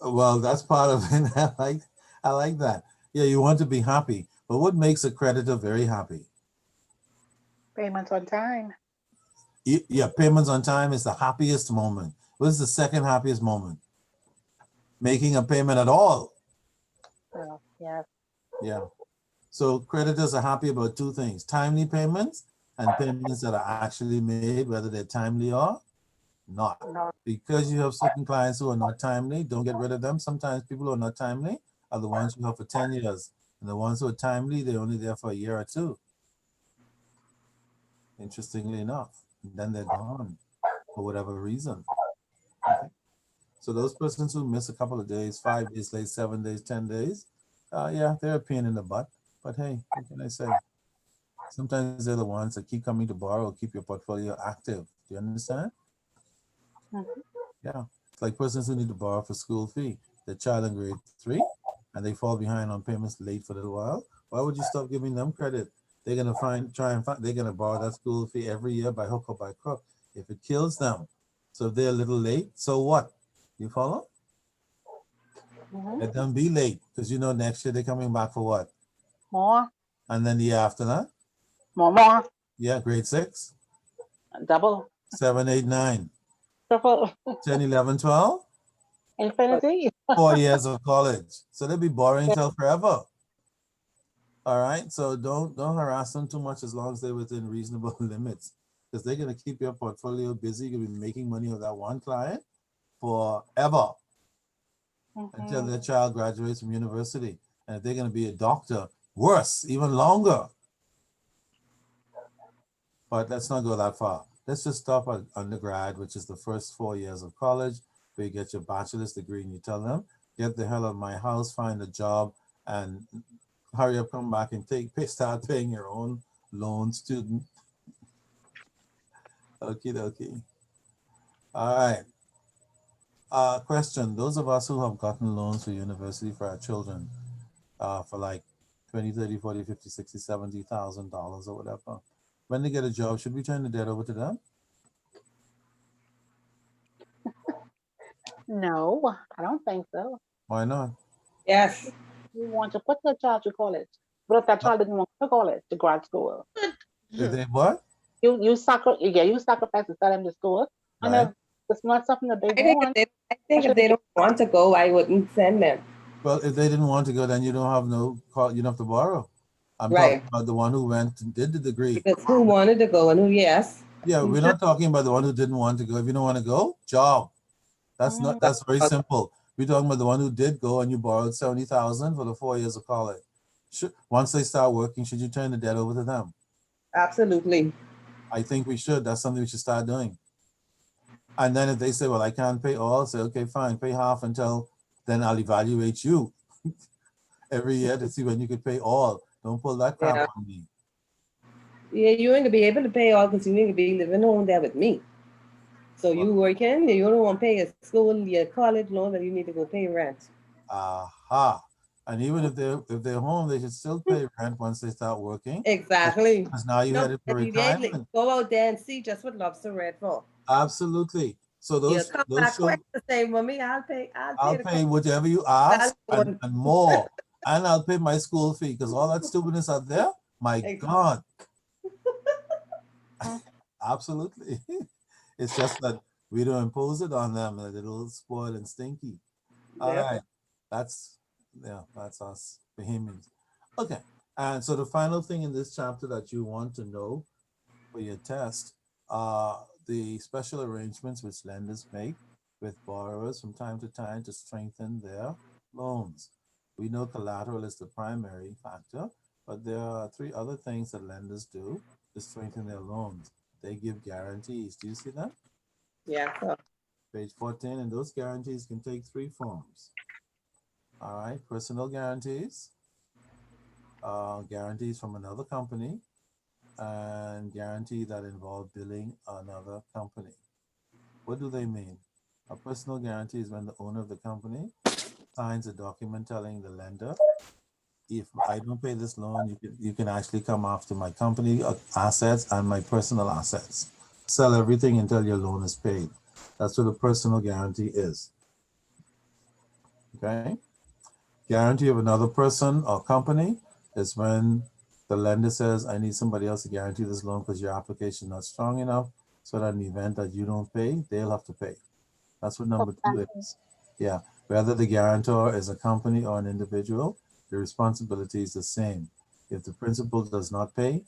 Well, that's part of it. I like that. Yeah, you want to be happy. But what makes a creditor very happy? payments on time. Yeah, payments on time is the happiest moment. What is the second happiest moment? Making a payment at all. So, yes. Yeah. So creditors are happy about two things: timely payments and payments that are actually made, whether they're timely or not. No. Because you have certain clients who are not timely, don't get rid of them. Sometimes people who are not timely are the ones you have for 10 years. And the ones who are timely, they're only there for a year or two. Interestingly enough. And then they're gone for whatever reason. Okay. So those persons who miss a couple of days, 5 days late, 7 days, 10 days, yeah, they're a pain in the butt. But hey, what can I say? Sometimes they're the ones that keep coming to borrow, keep your portfolio active. Do you understand? Mhm. Yeah. It's like persons who need to borrow for school fee. Their child in grade 3 and they fall behind on payments late for a little while. Why would you stop giving them credit? They're gonna they're gonna borrow that school fee every year by hook or by crook if it kills them. So if they're a little late, so what? You follow? Mhm. Let them be late because you know next year they're coming back for what? More, And then the year after that? more, Yeah, grade 6, double, 7, 8, 9, triple, 10, 11, 12, infinity. 4 years of college. So they'll be borrowing till forever. All right. So don't harass them too much as long as they're within reasonable limits. Because they're gonna keep your portfolio busy. You're gonna be making money with that one client forever until Mhm. their child graduates from university. And if they're gonna be a doctor, worse, even longer. But let's not go that far. Let's just stop at undergrad, which is the first 4 years of college, where you get your bachelor's degree and you tell them, get the hell out of my house, find a job, and hurry up, come back and start paying your own loan, student. Okie dokie. All right. Question. Those of us who have gotten loans for university for our children, for like 20, 30, 40, 50, 60, $70,000 or whatever, when they get a job, should we turn the debt over to them? No, I don't think so. Why not? Yes. You want to put the child to college, but if that child didn't want to college, to grad school, If they what? you sacrifice to send them to school, and Right. if it's not something that they I think want, if they don't want to go, I wouldn't send them. Well, if they didn't want to go, then you don't have no call. You don't have to borrow. I'm Right. talking about the one who went and did the degree. Because who wanted to go and who, yes. Yeah, we're not talking about the one who didn't want to go. If you don't want to go, job. That's not. That's very simple. We're talking about the one who did go and you borrowed 70,000 for the 4 years of college. Once they start working, should you turn the debt over to them? Absolutely. I think we should. That's something we should start doing. And then if they say, "Well, I can't pay all," say, "Okay, fine, pay half until then I'll evaluate you every year to see when you could pay all. Don't pull that crap Yeah. on me." Yeah, you ain't gonna be able to pay all because you ain't gonna be living home there with me. So you working, you don't want to pay your school, your college loan, and you need to go pay rent. Aha. And even if they're home, they should still pay rent once they start working. Exactly. Because now you're No, headed for immediately retirement. go out there and see just what lobster red for. Absolutely. So You'll those come those back quick show to say, "Mommy, I'll I'll pay the pay cost whatever you of that ask loan." and more. And I'll pay my school fee because all that stupidness out there, my Exactly. God. Absolutely. It's just that we don't impose it on them. They're a little spoiled and stinky. All Yep. right. That's us Bahamians. Okay. And so the final thing in this chapter that you want to know for your test are the special arrangements which lenders make with borrowers from time to time to strengthen their loans. We know collateral is the primary factor, but there are three other things that lenders do to strengthen their loans. They give guarantees. Do you see that? Yeah. So, Page 14, and those guarantees can take three forms. All right, personal guarantees, guarantees from another company, and guarantee that involve billing another company. What do they mean? A personal guarantee is when the owner of the company signs a document telling the lender, if I don't pay this loan, you can actually come after my company assets and my personal assets. Sell everything until your loan is paid. That's what a personal guarantee is. Okay. Guarantee of another person or company is when the lender says, I need somebody else to guarantee this loan because your application is not strong enough. So that in the event that you don't pay, they'll have to pay. That's what number two is. Yeah. Whether the guarantor is a company or an individual, the responsibility is the same. If the principal does not pay,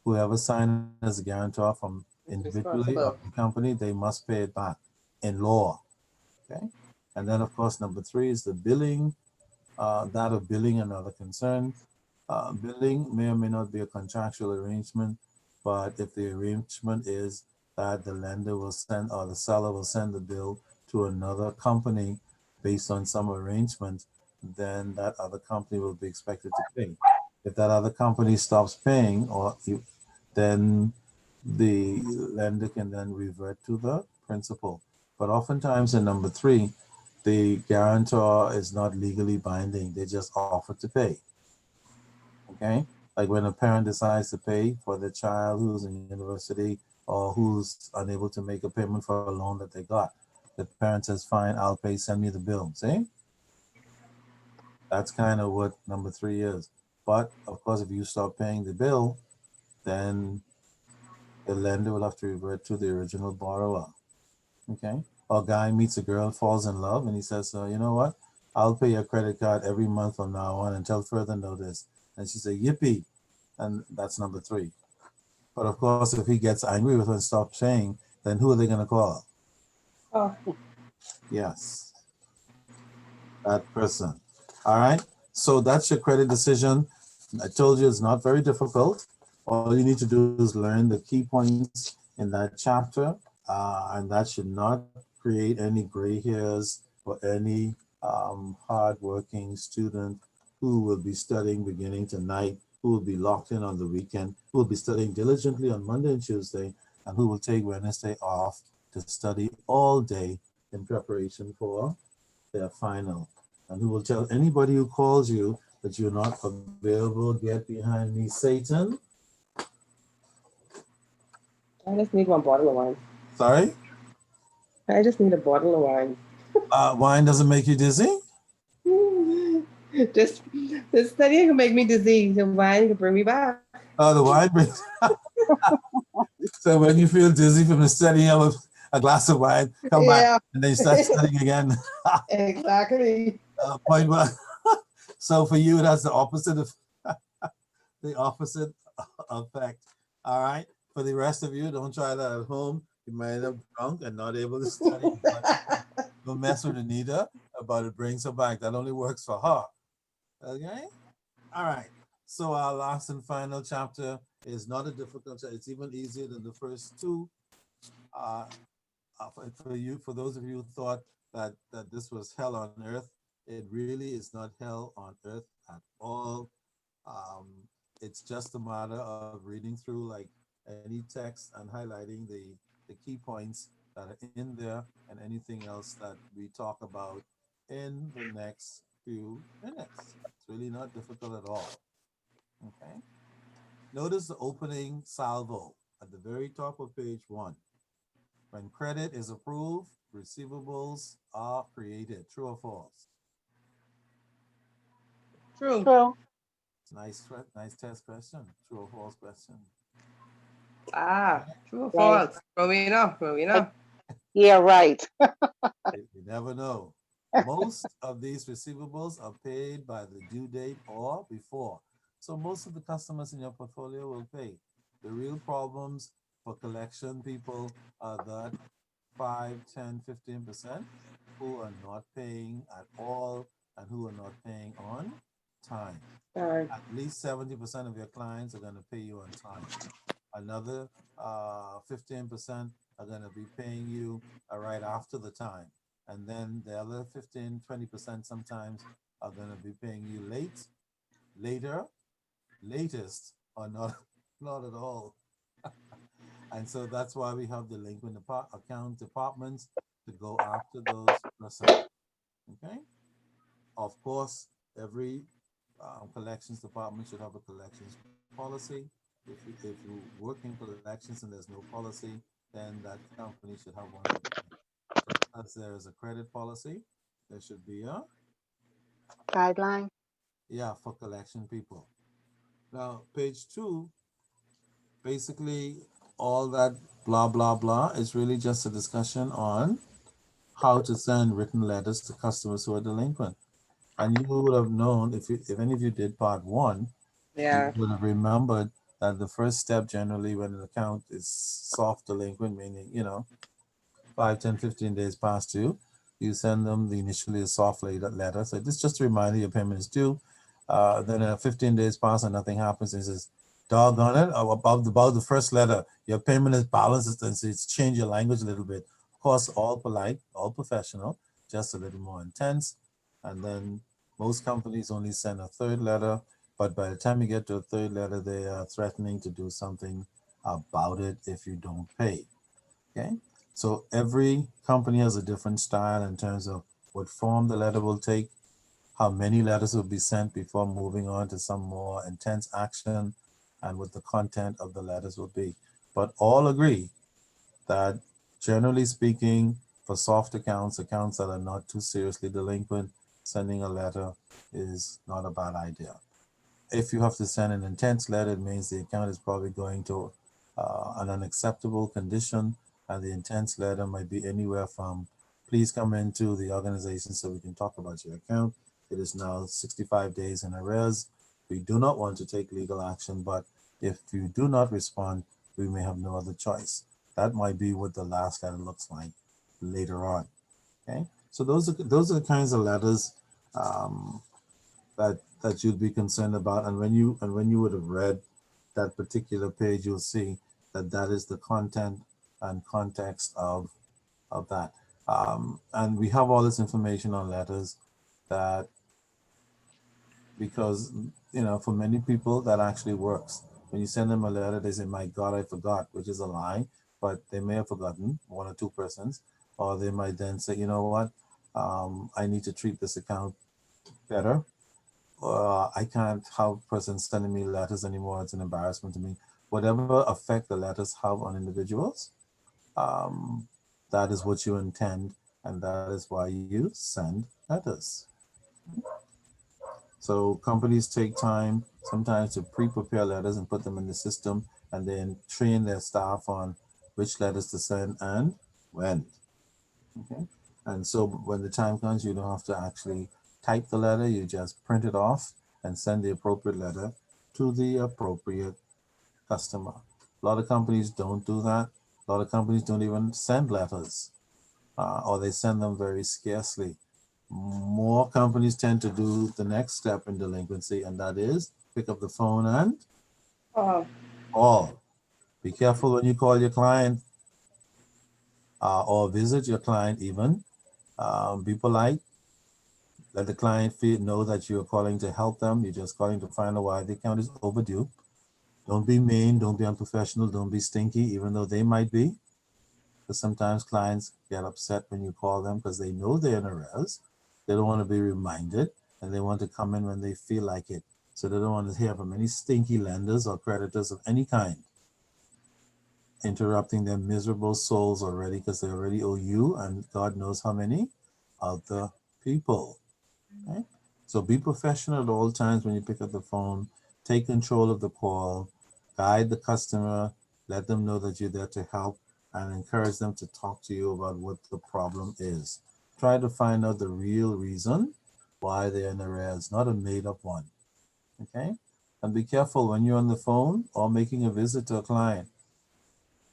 whoever signed as a guarantor from it's individually or responsible. from company, they must pay it back in law. Okay. And then, of course, number three is the billing. That of billing another concern. Billing may or may not be a contractual arrangement, but if the arrangement is that the lender will send or the seller will send the bill to another company based on some arrangement, then that other company will be expected to pay. If that other company stops paying, then the lender can then revert to the principal. But oftentimes in number three, the guarantor is not legally binding. They just offer to pay. Okay. Like when a parent decides to pay for the child who's in university or who's unable to make a payment for a loan that they got, the parent says, fine, I'll pay, send me the bill. See? That's kind of what number three is. But of course, if you stop paying the bill, then the lender will have to revert to the original borrower. Okay. Or a guy meets a girl, falls in love, and he says, you know what? I'll pay your credit card every month from now on until further notice. And she said, yippee. And that's number three. But of course, if he gets angry with her and stops paying, then who are they going to call? Oh, Yes, that person. All right. So that's your credit decision. I told you it's not very difficult. All you need to do is learn the key points in that chapter, and that should not create any gray hairs for any hardworking student who will be studying beginning tonight, who will be locked in on the weekend, who will be studying diligently on Monday and Tuesday, and who will take Wednesday off to study all day in preparation for their final. And who will tell anybody who calls you that you're not available, get behind me, Satan. I just need one bottle of wine. Sorry? I just need a bottle of wine. Wine doesn't make you dizzy? Just the studying can make me dizzy. The wine can bring me back. Oh, the wine brings. So when you feel dizzy from the studying of a glass of wine, come back Yeah, and then you start studying again. exactly. Point one. So for you, that's the opposite of the opposite effect. All right. For the rest of you, don't try that at home. You might end up drunk and not able to study. Don't mess with Anita about it brings her back. That only works for her. Okay. All right. So our last and final chapter is not a difficult chapter. It's even easier than the first two. For those of you who thought that this was hell on earth, it really is not hell on earth at all. Um, it's just a matter of reading through like any text and highlighting the key points that are in there and anything else that we talk about in the next few minutes. It's really not difficult at all. Okay. Notice the opening salvo at the very top of page 1. When credit is approved, receivables are created. True or false? True. True. It's nice test question. True or false question. Ah, true or Right. false? Rowena, Rowena. Yeah, right. You never know. Most of these receivables are paid by the due date or before. So most of the customers in your portfolio will pay. The real problems for collection people are that 5, 10, 15% who are not paying at all and who are not paying on time. Alright. At least 70% of your clients are going to pay you on time. Another 15% are going to be paying you right after the time. And then the other 15, 20% sometimes are going to be paying you late, later, latest, or not, not at all. And so that's why we have delinquent account departments to go after those persons. Okay. Of course, every collections department should have a collections policy. If you work in collections and there's no policy, then that company should have one. Just as there is a credit policy, there should be a, Guideline. yeah, for collection people. Now, page 2, basically all that blah, blah, blah is really just a discussion on how to send written letters to customers who are delinquent. And you would have known if any of you did part 1, Yeah. you would have remembered that the first step generally when an account is soft delinquent, meaning, 5, 10, 15 days past due, you send them the initially a soft letter. So this just a reminder your payment is due. Then 15 days pass and nothing happens. It says, doggone it, about the first letter, your payment is balanced, and so it's changed your language a little bit. Of course, all polite, all professional, just a little more intense. And then most companies only send a third letter, but by the time you get to a third letter, they are threatening to do something about it if you don't pay. Okay. So every company has a different style in terms of what form the letter will take, how many letters will be sent before moving on to some more intense action, and what the content of the letters will be. But all agree that generally speaking, for soft accounts, accounts that are not too seriously delinquent, sending a letter is not a bad idea. If you have to send an intense letter, it means the account is probably going to an unacceptable condition, and the intense letter might be anywhere from, please come into the organization so we can talk about your account. It is now 65 days in arrears. We do not want to take legal action, but if you do not respond, we may have no other choice. That might be what the last letter looks like later on. Okay, so those are the kinds of letters that you'd be concerned about, and when you would have read that particular page, you'll see that that is the content and context of that. And we have all this information on letters that, because for many people that actually works. When you send them a letter, they say, my God, I forgot, which is a lie, but they may have forgotten, 1 or 2 persons, or they might then say, you know what, I need to treat this account better. I can't have persons sending me letters anymore. It's an embarrassment to me. Whatever effect the letters have on individuals, that is what you intend, and that is why you send letters. So companies take time sometimes to pre-prepare letters and put them in the system, and then train their staff on which letters to send and when. Okay, and so when the time comes, you don't have to actually type the letter. You just print it off and send the appropriate letter to the appropriate customer. A lot of companies don't do that. A lot of companies don't even send letters, or they send them very scarcely. More companies tend to do the next step in delinquency, and that is pick up the phone and Oh, call. Be careful when you call your client or visit your client even. Be polite. Let the client know that you're calling to help them. You're just calling to find out why the account is overdue. Don't be mean. Don't be unprofessional. Don't be stinky, even though they might be. Because sometimes clients get upset when you call them because they know they're in arrears. They don't want to be reminded, and they want to come in when they feel like it. So they don't want to hear from any stinky lenders or creditors of any kind, interrupting their miserable souls already because they already owe you and God knows how many other people. Okay? So be professional at all times when you pick up the phone. Take control of the call, guide the customer, let them know that you're there to help, and encourage them to talk to you about what the problem is. Try to find out the real reason why they're in arrears, not a made-up one. Okay? And be careful when you're on the phone or making a visit to a client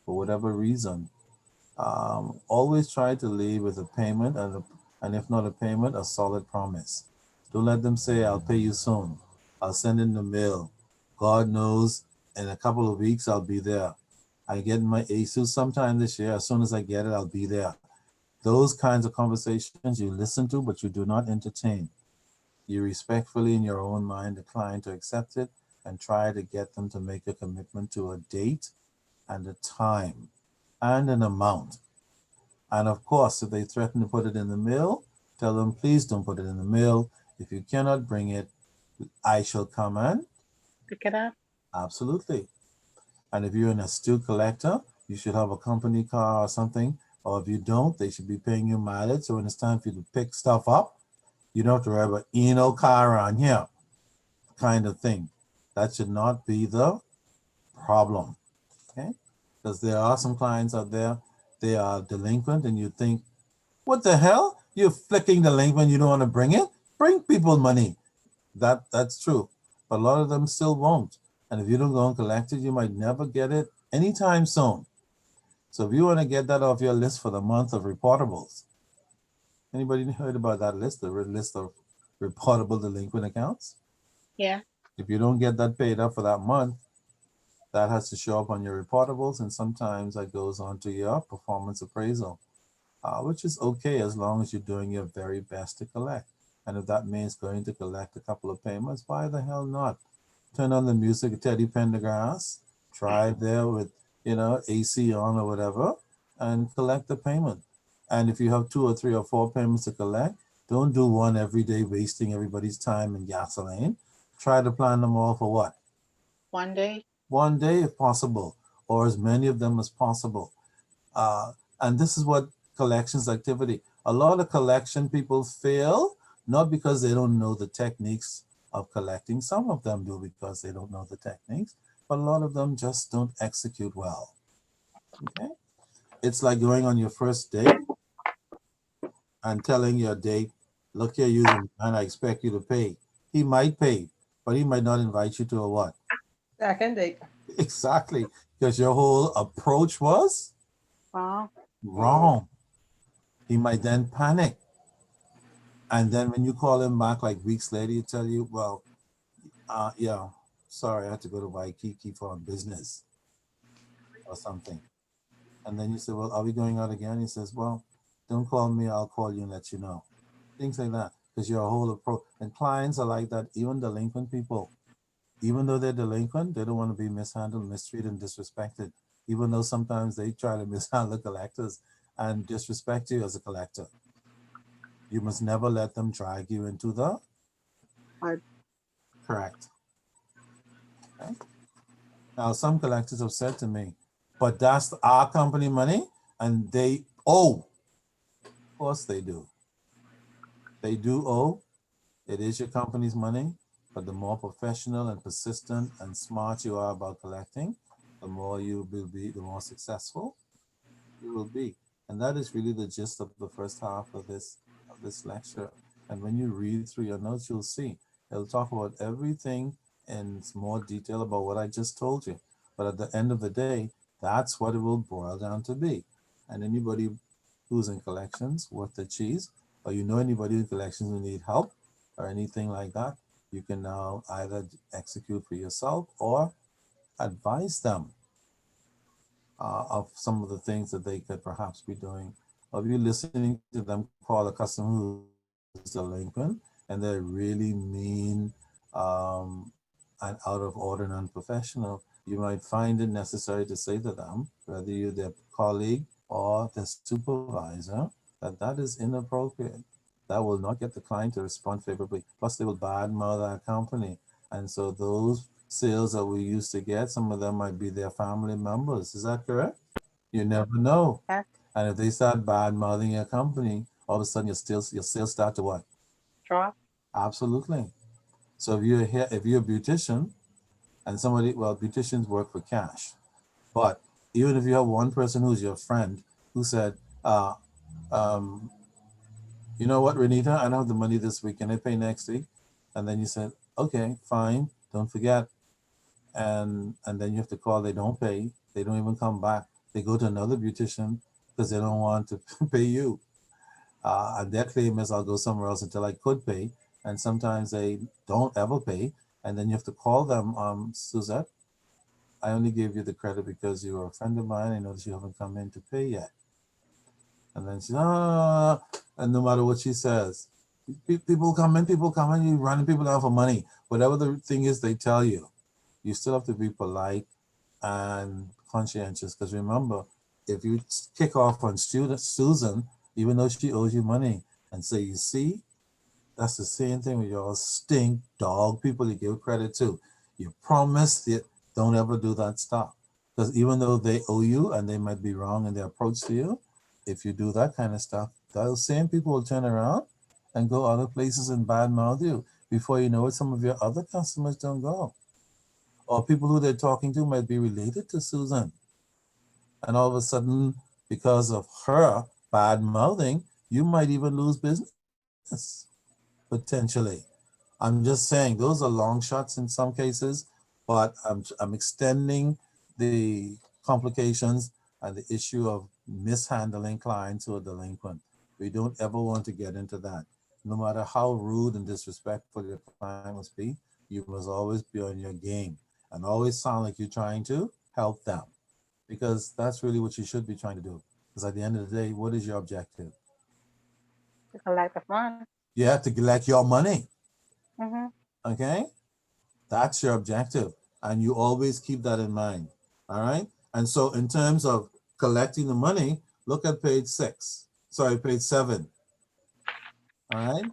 for whatever reason. Always try to leave with a payment and if not a payment, a solid promise. Don't let them say, I'll pay you soon. I'll send in the mail. God knows in a couple of weeks I'll be there. I get my ASUS sometime this year. As soon as I get it, I'll be there. Those kinds of conversations you listen to, but you do not entertain. You respectfully in your own mind decline to accept it and try to get them to make a commitment to a date and a time and an amount. And of course, if they threaten to put it in the mail, tell them, please don't put it in the mail. If you cannot bring it, I shall come and Pick it up. absolutely. And if you're an astute collector, you should have a company car or something. Or if you don't, they should be paying you mileage. So when it's time for you to pick stuff up, you don't have to worry about no car around here kind of thing. That should not be the problem. Okay? Because there are some clients out there, they are delinquent and you think, what the hell? You're flicking delinquent, you don't want to bring it? Bring people money. That's true. But a lot of them still won't. And if you don't go and collect it, you might never get it anytime soon. So if you want to get that off your list for the month of reportables, anybody heard about that list, the list of reportable delinquent accounts? Yeah. If you don't get that paid up for that month, that has to show up on your reportables, and sometimes that goes on to your performance appraisal, which is okay as long as you're doing your very best to collect. And if that means going to collect a couple of payments, why the hell not? Turn on the music of Teddy Pendergrass, try there with, AC on or whatever, and collect the payment. And if you have 2 or 3 or 4 payments to collect, don't do one every day, wasting everybody's time and gasoline. Try to plan them all for what? One day. One day if possible, or as many of them as possible. And this is what collections activity. A lot of collection people fail, not because they don't know the techniques of collecting. Some of them do because they don't know the techniques, but a lot of them just don't execute well. Okay? It's like going on your first date and telling your date, look here, you and I expect you to pay. He might pay, but he might not invite you to a what? Second date. Exactly, because your whole approach was Wow. wrong. He might then panic. And then when you call him back like weeks later, he tell you, well, yeah, sorry, I had to go to Waikiki for business or something. And then you say, well, are we going out again? He says, well, don't call me, I'll call you and let you know. Things like that, because your whole approach. And clients are like that, even delinquent people. Even though they're delinquent, they don't want to be mishandled, mistreated, and disrespected. Even though sometimes they try to mishandle collectors and disrespect you as a collector. You must never let them drag you into the Right. correct. Okay? Now, some collectors have said to me, but that's our company money, and they owe. Of course they do. They do owe. It is your company's money, but the more professional and persistent and smart you are about collecting, the more you will be, the more successful you will be. And that is really the gist of the first half of this lecture. And when you read through your notes, you'll see it'll talk about everything in more detail about what I just told you. But at the end of the day, that's what it will boil down to be. And anybody who's in collections worth the cheese, or you know anybody in collections who need help or anything like that, you can now either execute for yourself or advise them of some of the things that they could perhaps be doing. Or if you're listening to them call a customer who's delinquent and they're really mean and out of order and unprofessional, you might find it necessary to say to them, whether you're their colleague or their supervisor, that that is inappropriate. that will not get the client to respond favorably. Plus, they will badmouth our company. And so those sales that we used to get, some of them might be their family members. Is that correct? You never know. Yeah. And if they start bad mouthing your company, all of a sudden your sales start to what? Drop. Absolutely. So if you're here, if you're a beautician and somebody, well, beauticians work for cash. But even if you have one person who's your friend who said, um, you know what, Renita, I don't have the money this week. Can I pay next week? And then you said, okay, fine. Don't forget. And then you have to call. They don't pay. They don't even come back. They go to another beautician because they don't want to pay you. And their claim is, I'll go somewhere else until I could pay. And sometimes they don't ever pay. And then you have to call them, Suzette, I only gave you the credit because you were a friend of mine. I noticed you haven't come in to pay yet. And then she's, and no matter what she says, people come in, you're running people down for money. Whatever the thing is they tell you, you still have to be polite and conscientious. Because remember, if you kick off on Susan, even though she owes you money, and say, you see, that's the same thing with y'all stink dog people you give credit to. You promised it, don't ever do that stuff. Because even though they owe you and they might be wrong in their approach to you, if you do that kind of stuff, those same people will turn around and go other places and badmouth you. Before you know it, some of your other customers don't go. Or people who they're talking to might be related to Susan. And all of a sudden, because of her bad mouthing, you might even lose business, potentially. I'm just saying those are long shots in some cases, but I'm extending the complications and the issue of mishandling clients who are delinquent. We don't ever want to get into that. No matter how rude and disrespectful your client must be, you must always be on your game and always sound like you're trying to help them, because that's really what you should be trying to do. Because at the end of the day, what is your objective? To collect the funds. You have to collect your money, Mm-hmm. okay? That's your objective. And you always keep that in mind. All right. And so, in terms of collecting the money, look at page 7. All right.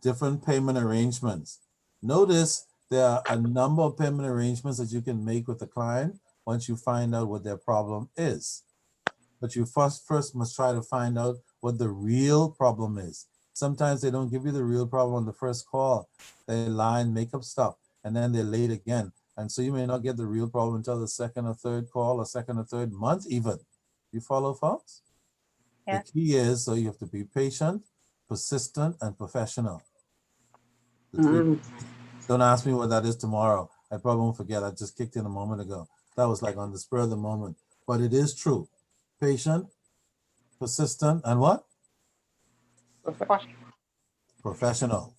Different payment arrangements. Notice there are a number of payment arrangements that you can make with the client once you find out what their problem is. But you first must try to find out what the real problem is. Sometimes they don't give you the real problem on the first call. They lie and make up stuff, and then they're late again. And so you may not get the real problem until the second or third call, or second or third month even. You follow, folks? Yeah. The key is, so you have to be patient, persistent, and professional. Don't ask me what that is tomorrow. I probably won't forget. I just kicked in a moment ago. That was like on the spur of the moment. But it is true. Patient, persistent, and what? Professional.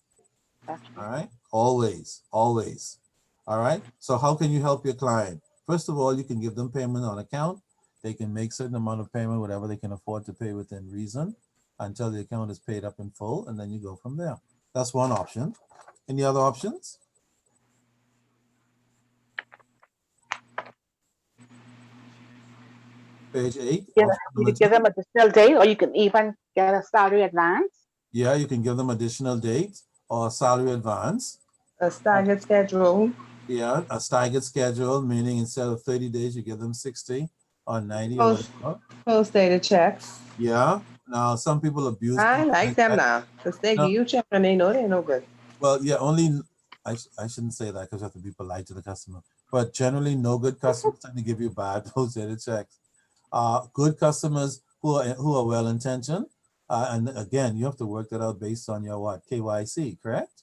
All right. Always. All right. So how can you help your client? First of all, you can give them payment on account. They can make certain amount of payment, whatever they can afford to pay within reason, until the account is paid up in full, and then you go from there. That's one option. Any other options? Page 8. Yeah, you can give them a additional date, or you can even get a salary advance. Yeah, you can give them additional date or salary advance. A staggered schedule. Yeah, a staggered schedule, meaning instead of 30 days, you give them 60 or 90 or whatever. Post-dated checks. Yeah. Now, some people abuse. I like them now, because they give you check and they know they're no good. Well, yeah, I shouldn't say that because you have to be polite to the customer. But generally, no good customers tend to give you bad post-dated checks. Good customers who are well-intentioned, and again, you have to work that out based on your what? KYC, correct?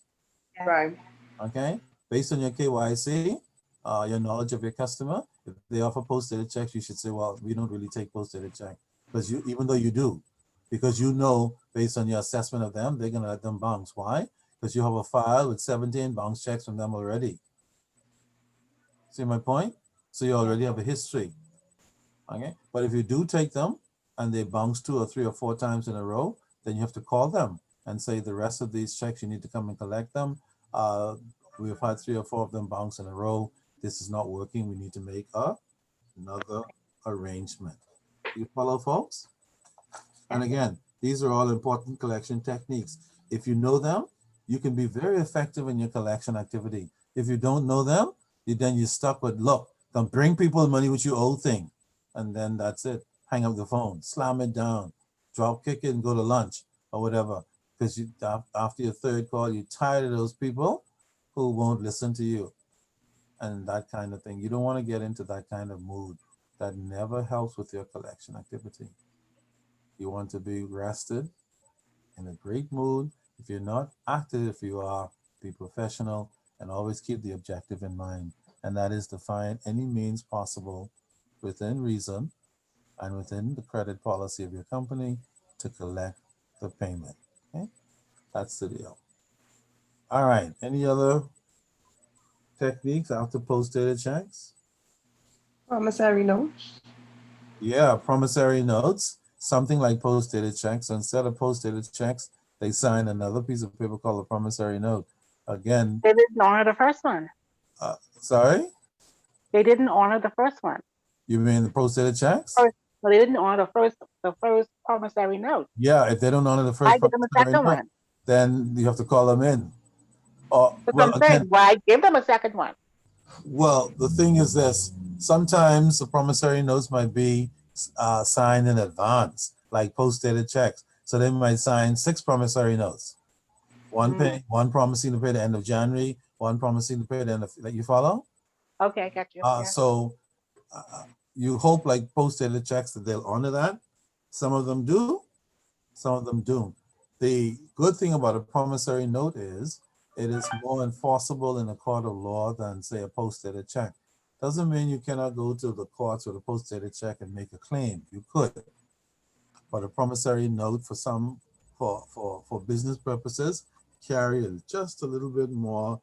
Right. Okay, based on your KYC, your knowledge of your customer. If they offer post-dated checks, you should say, well, we don't really take post-dated check, because even though you do, because you know based on your assessment of them, they're gonna let them bounce. Why? Because you have a file with 17 bounce checks from them already. See my point? So you already have a history. Okay, but if you do take them and they bounce 2 or 3 or 4 times in a row, then you have to call them and say the rest of these checks you need to come and collect them. We've had 3 or 4 of them bounce in a row. This is not working. We need to make another arrangement. You follow, folks? And again, these are all important collection techniques. If you know them, you can be very effective in your collection activity. If you don't know them, then you're stuck with, look, come bring people money which you owe thing. And then that's it. Hang up the phone, slam it down, drop kick it and go to lunch or whatever. Because you after your third call, you're tired of those people who won't listen to you and that kind of thing. You don't want to get into that kind of mood. That never helps with your collection activity. You want to be rested, in a great mood. If you're not active, if you are, be professional and always keep the objective in mind. And that is to find any means possible within reason and within the credit policy of your company to collect the payment. Okay, that's the deal. All right, any other techniques after post-dated checks? Promissory notes. Yeah, promissory notes, something like post-dated checks. So instead of post-dated checks, they sign another piece of paper called a promissory note. Again, They didn't honor the first one. sorry, They didn't honor the first one. you mean the post-dated checks? Well, they didn't honor the first promissory note. Yeah, if they don't honor the first I give them a promissory second note, one. then you have to call them in. Or, That's well, what I'm saying. again, Why give them a second one? well, the thing is this, sometimes the promissory notes might be signed in advance, like post-dated checks. So they might sign 6 promissory notes. One promising to pay the end of January, one promising to pay the end of, like, you follow? Okay, I got you. Yeah. So you hope like post-dated checks that they'll honor that. Some of them do, some of them don't. The good thing about a promissory note is it is more enforceable in a court of law than, say, a post-dated check. Doesn't mean you cannot go to the courts with a post-dated check and make a claim. You could, but a promissory note for business purposes carry just a little bit more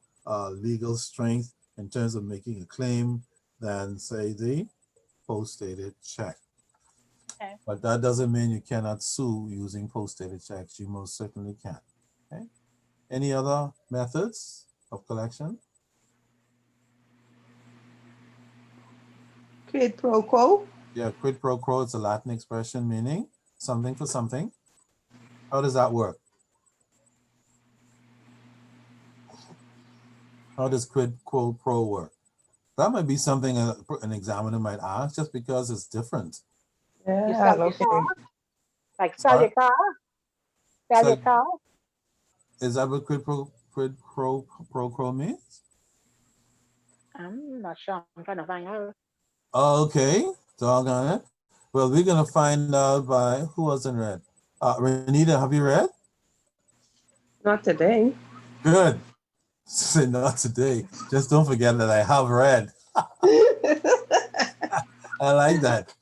legal strength in terms of making a claim than, say, the post-dated check. Okay. But that doesn't mean you cannot sue using post-dated checks. You most certainly can. Okay. Any other methods of collection? Quid pro quo. Yeah, quid pro quo, it's a Latin expression meaning something for something. How does that work? How does quid pro work? That might be something an examiner might ask just because it's different. You Yeah, sell your okay. car, like sell Sorry? your car, sell So- your car. Is that what quid pro quo means? I'm not sure. I'm trying to find out. Okay, doggone it. Well, we're gonna find out by who hasn't read. Renita, have you read? Not today. Good. Say not today. Just don't forget that I have read. I like that.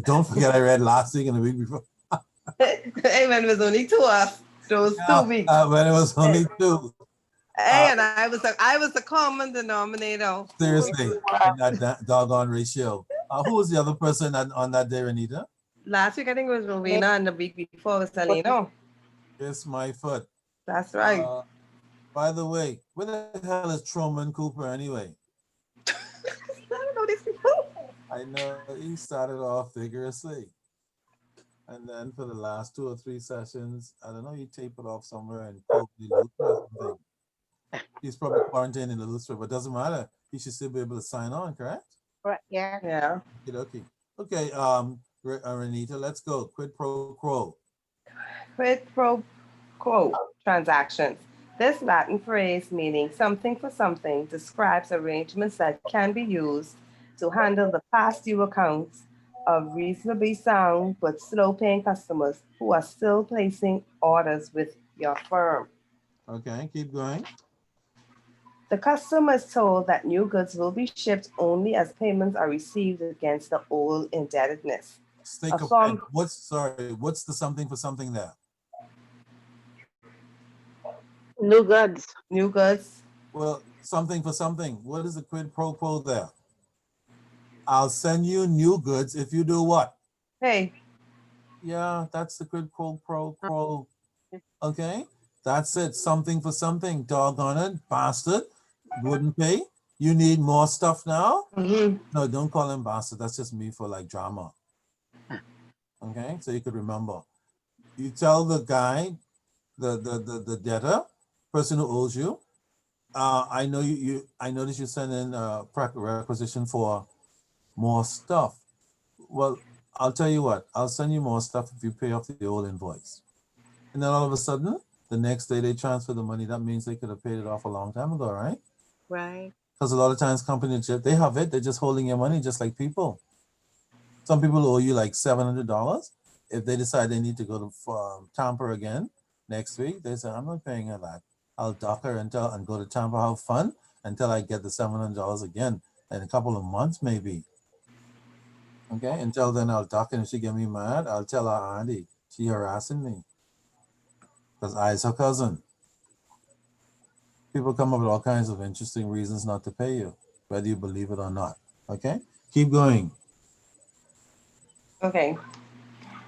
Don't forget I read last week and the week before. Hey, man, it was only 2 of those 2 weeks. When it was only 2. Hey, and I was the common denominator. Seriously, in that doggone ratio. Who was the other person on that day, Renita? Last week I think it was Rowena, and the week before was Salino. Kiss my foot. That's right. By the way, where the hell is Truman Cooper anyway? I don't know these people. I know he started off vigorously. And then for the last 2 or 3 sessions, I don't know, he tapered off somewhere and probably Luther or something. He's probably quarantined in the Luther, but doesn't matter. He should still be able to sign on, correct? Right, yeah. Yeah. Okay. Okay, Renita, let's go. Quid pro quo. Quid pro quo transactions. This Latin phrase meaning something for something describes arrangements that can be used to handle the past due accounts of reasonably sound but slow paying customers who are still placing orders with your firm. Okay, keep going. The customer is told that new goods will be shipped only as payments are received against the old indebtedness. Stake A of form- pen. What's the something for something there? New goods. New goods. Well, something for something. What is the quid pro quo there? I'll send you new goods if you do what? Hey, Yeah, that's the quid pro quo. Okay, that's it. Something for something. Doggone it, bastard. Wouldn't pay. You need more stuff now? No, don't call him bastard. That's just me for like drama. Okay, so you could remember. You tell the guy, the debtor, person who owes you. I know I noticed you sent in a requisition for more stuff. Well, I'll tell you what, I'll send you more stuff if you pay off the old invoice. And then all of a sudden, the next day they transfer the money. That means they could have paid it off a long time ago, right? Right. Because a lot of times companies, they have it, they're just holding your money just like people. Some people owe you like $700. If they decide they need to go to Tampa again next week, they say, I'm not paying her that. I'll dock her and go to Tampa, have fun until I get the $700 again in a couple of months, maybe. Okay, until then I'll dock her, and if she get me mad, I'll tell her auntie, she harassing me because I's her cousin. People come up with all kinds of interesting reasons not to pay you, whether you believe it or not. Okay, keep going. Okay.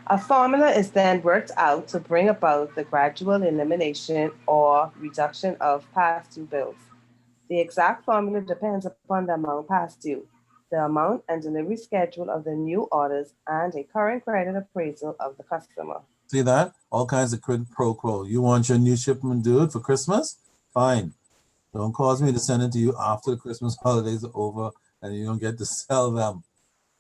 A formula is then worked out to bring about the gradual elimination or reduction of past due bills. The exact formula depends upon the amount past due, the amount and delivery schedule of the new orders, and a current credit appraisal of the customer. See that? All kinds of quid pro quo. You want your new shipment due for Christmas? Fine. Don't cause me to send it to you after the Christmas holidays are over and you don't get to sell them.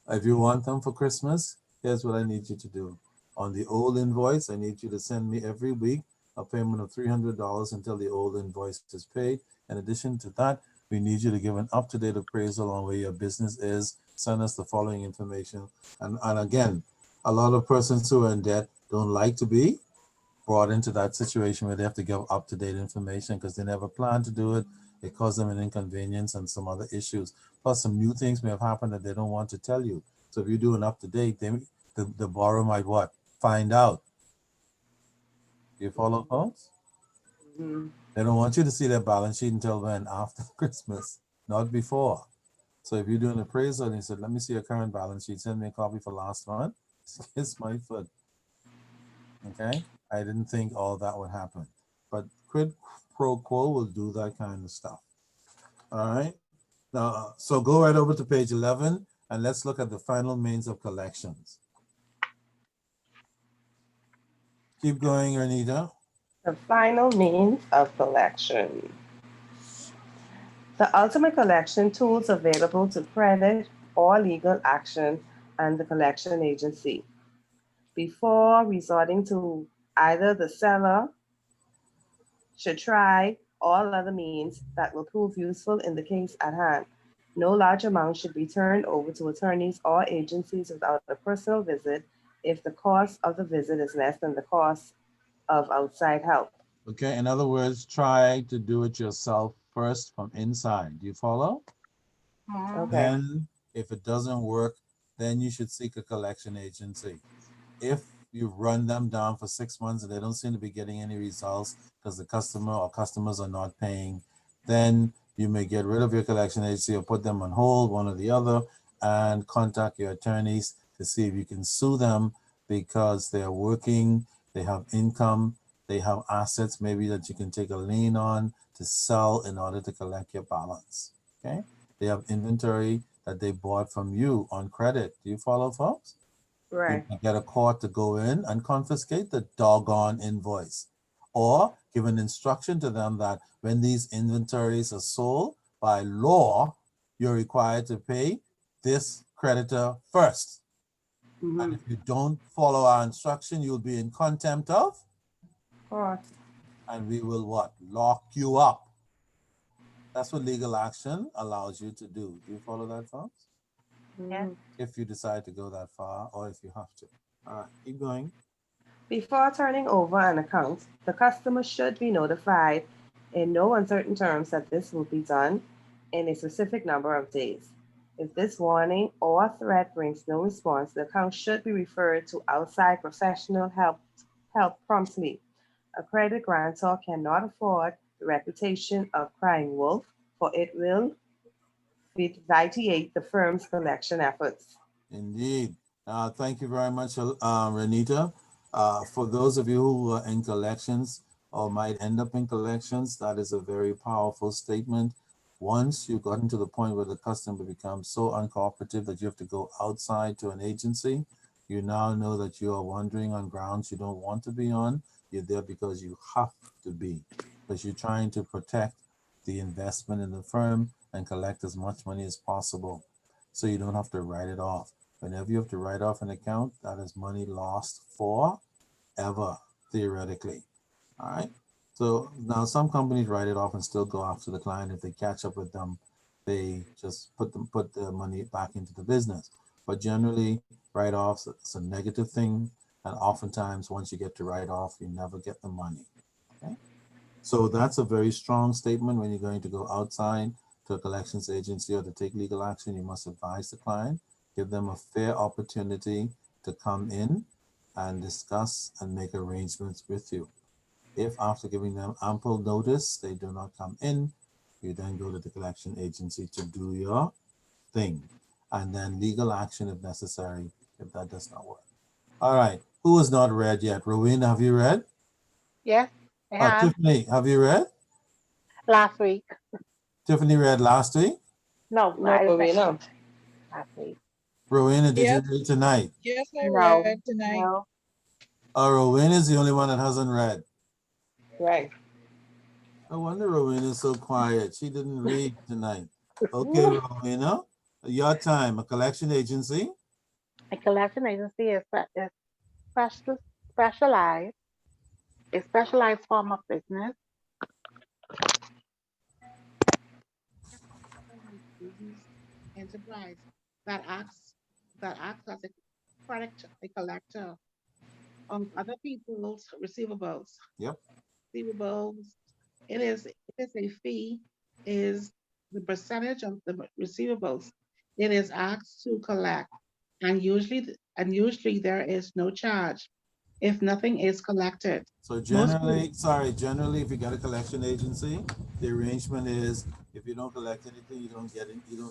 If you want them for Christmas, here's what I need you to do. On the old invoice, I need you to send me every week a payment of $300 until the old invoice is paid. In addition to that, we need you to give an up-to-date appraisal on where your business is. Send us the following information. And again, a lot of persons who are in debt don't like to be brought into that situation where they have to give up-to-date information because they never planned to do it. It caused them an inconvenience and some other issues. Plus, some new things may have happened that they don't want to tell you. So if you do an up-to-date, the borrower might what? Find out. You follow, folks? Mhm. They don't want you to see their balance sheet until when? After Christmas, not before. So if you do an appraisal and you said, let me see your current balance sheet, send me a copy for last month, kiss my foot. Okay? I didn't think all that would happen. But quid pro quo will do that kind of stuff. All right? Now, so go right over to page 11 and let's look at the final means of collections. Keep going, Renita. The final means of collection. The ultimate collection tools available to credit or legal action and the collection agency. Before resorting to either, the seller should try all other means that will prove useful in the case at hand. No large amount should be turned over to attorneys or agencies without a personal visit if the cost of the visit is less than the cost of outside help. Okay, in other words, try to do it yourself first from inside. Do you follow? Okay. Then, if it doesn't work, then you should seek a collection agency. If you run them down for 6 months and they don't seem to be getting any results because the customer or customers are not paying, then you may get rid of your collection agency or put them on hold, one or the other, and contact your attorneys to see if you can sue them because they're working, they have income, they have assets maybe that you can take a lien on to sell in order to collect your balance. Okay? They have inventory that they bought from you on credit. Do you follow, folks? You Right. can get a court to go in and confiscate the doggone invoice or give an instruction to them that when these inventories are sold, by law, you're required to pay this creditor first. And Mm-hmm. if you don't follow our instruction, you'll be in contempt of, Court. and we will what? Lock you up. That's what legal action allows you to do. Do you follow that, folks? Mhm. If you decide to go that far or if you have to. All right, keep going. Before turning over an account, the customer should be notified in no uncertain terms that this will be done in a specific number of days. If this warning or threat brings no response, the account should be referred to outside professional help promptly. A credit grantor cannot afford the reputation of crying wolf, for it will vitiate the firm's collection efforts. Indeed. Thank you very much, Renita. For those of you who are in collections or might end up in collections, that is a very powerful statement. Once you've gotten to the point where the customer becomes so uncooperative that you have to go outside to an agency, You now know that you are wandering on grounds you don't want to be on. You're there because you have to be, because you're trying to protect the investment in the firm and collect as much money as possible so you don't have to write it off. Whenever you have to write off an account, that is money lost forever, theoretically. All right. So now some companies write it off and still go after the client. If they catch up with them, they just put the money back into the business. But generally, write-offs, it's a negative thing. And oftentimes once you get to write off, you never get the money. Okay. So that's a very strong statement. When you're going to go outside to a collections agency or to take legal action, you must advise the client, give them a fair opportunity to come in and discuss and make arrangements with you. If after giving them ample notice, they do not come in, you then go to the collection agency to do your thing, and then legal action if necessary, if that does not work. All right, who has not read yet? Rowena, have you read? Yes, I have. Tiffany, have you read? Last week. Tiffany read last week. No, No, Rowena. last week. Rowena, did you Yes, read tonight? yes, I No, read tonight. no. Rowena is the only one that hasn't read. Right. No wonder Rowena is so quiet. She didn't read tonight. Okay, Rowena, your time. A collection agency. A collection agency is special, specialized, a specialized form of business business enterprise that acts as a collector of other people's receivables. Yep. Receivables. It is a fee is the percentage of the receivables it is asked to collect, and usually there is no charge if nothing is collected. So Most generally, if you got a collection agency, the arrangement is if you don't collect anything, you don't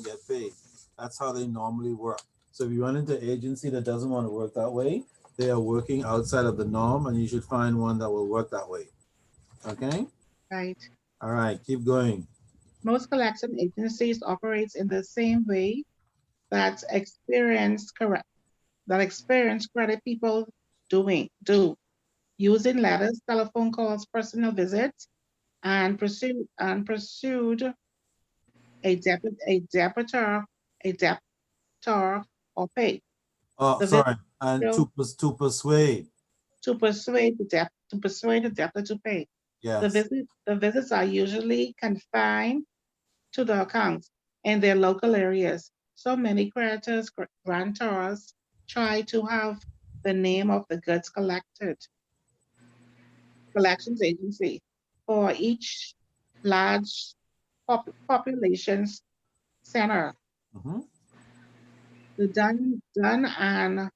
get paid. That's how they normally work. So if you run into an agency that doesn't want to work that way, they are working outside of the norm, and you should find one that will work that way. Okay? right. All right, keep going. Most collection agencies operates in the same way that experienced credit people do using letters, telephone calls, personal visits, and pursued a debtor or pay. Oh, The visit sorry. And to to persuade. persuade the debtor to pay. Yes. The visits are usually confined to the accounts in their local areas. So many creditors, grantors try to have the name of the goods collections agency for each large populations center. Mm-hmm. The Dun and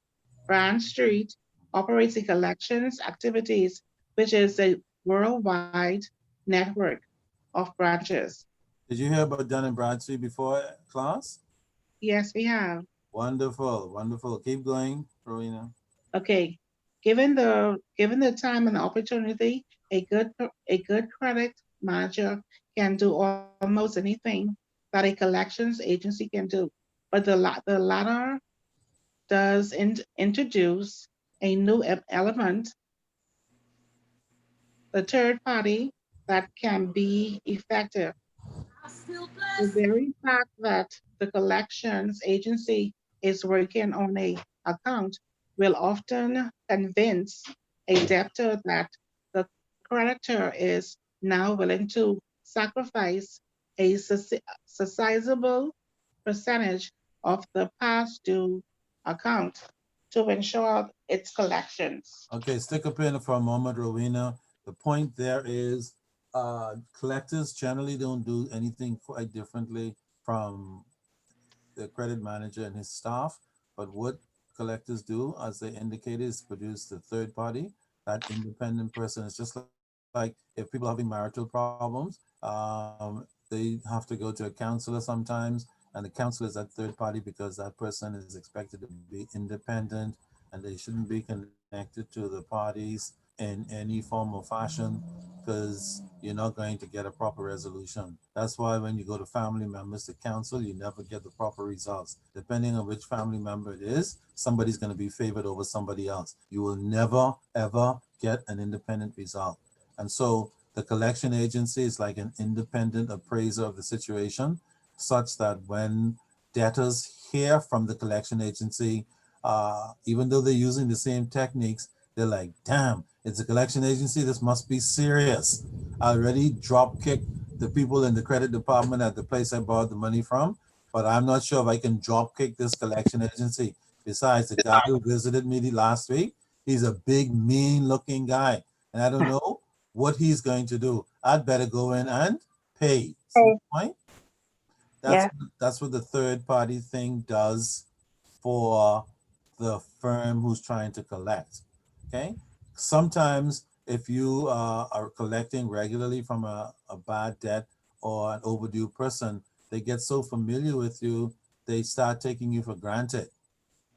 Brand Street operates the collections activities, which is a worldwide network of branches. Did you hear about Dun and Bradstreet before, class? Yes, we have. Wonderful, wonderful. Keep going, Rowena. Okay. Given the time and opportunity, a good credit manager can do almost anything that a collections agency can do, but the latter does introduce a new element, the third party, that can be effective. The very fact that the collections agency is working on a account will often convince a debtor that the creditor is now willing to sacrifice a sizable percentage of the past due account to ensure its collections. Okay, stick a pin for a moment, Rowena. The point there is collectors generally don't do anything quite differently from the credit manager and his staff. But what collectors do, as they indicated, is produce the third party. That independent person is just like if people are having marital problems, they have to go to a counselor sometimes, and the counselor is that third party because that person is expected to be independent and they shouldn't be connected to the parties in any form or fashion, because you're not going to get a proper resolution. That's why when you go to family members to counsel, you never get the proper results. Depending on which family member it is, somebody's going to be favored over somebody else. You will never, ever get an independent result. And so the collection agency is like an independent appraiser of the situation, such that when debtors hear from the collection agency, even though they're using the same techniques, they're like, damn, it's a collection agency, this must be serious. I already drop kicked the people in the credit department at the place I borrowed the money from, but I'm not sure if I can drop kick this collection agency. Besides, the guy who visited me last week, he's a big, mean looking guy. And I don't know what he's going to do. I'd better go in and pay. See the point? That's what the third party thing does for the firm who's trying to collect. Okay. Sometimes if you are collecting regularly from a bad debt or an overdue person, they get so familiar with you, they start taking you for granted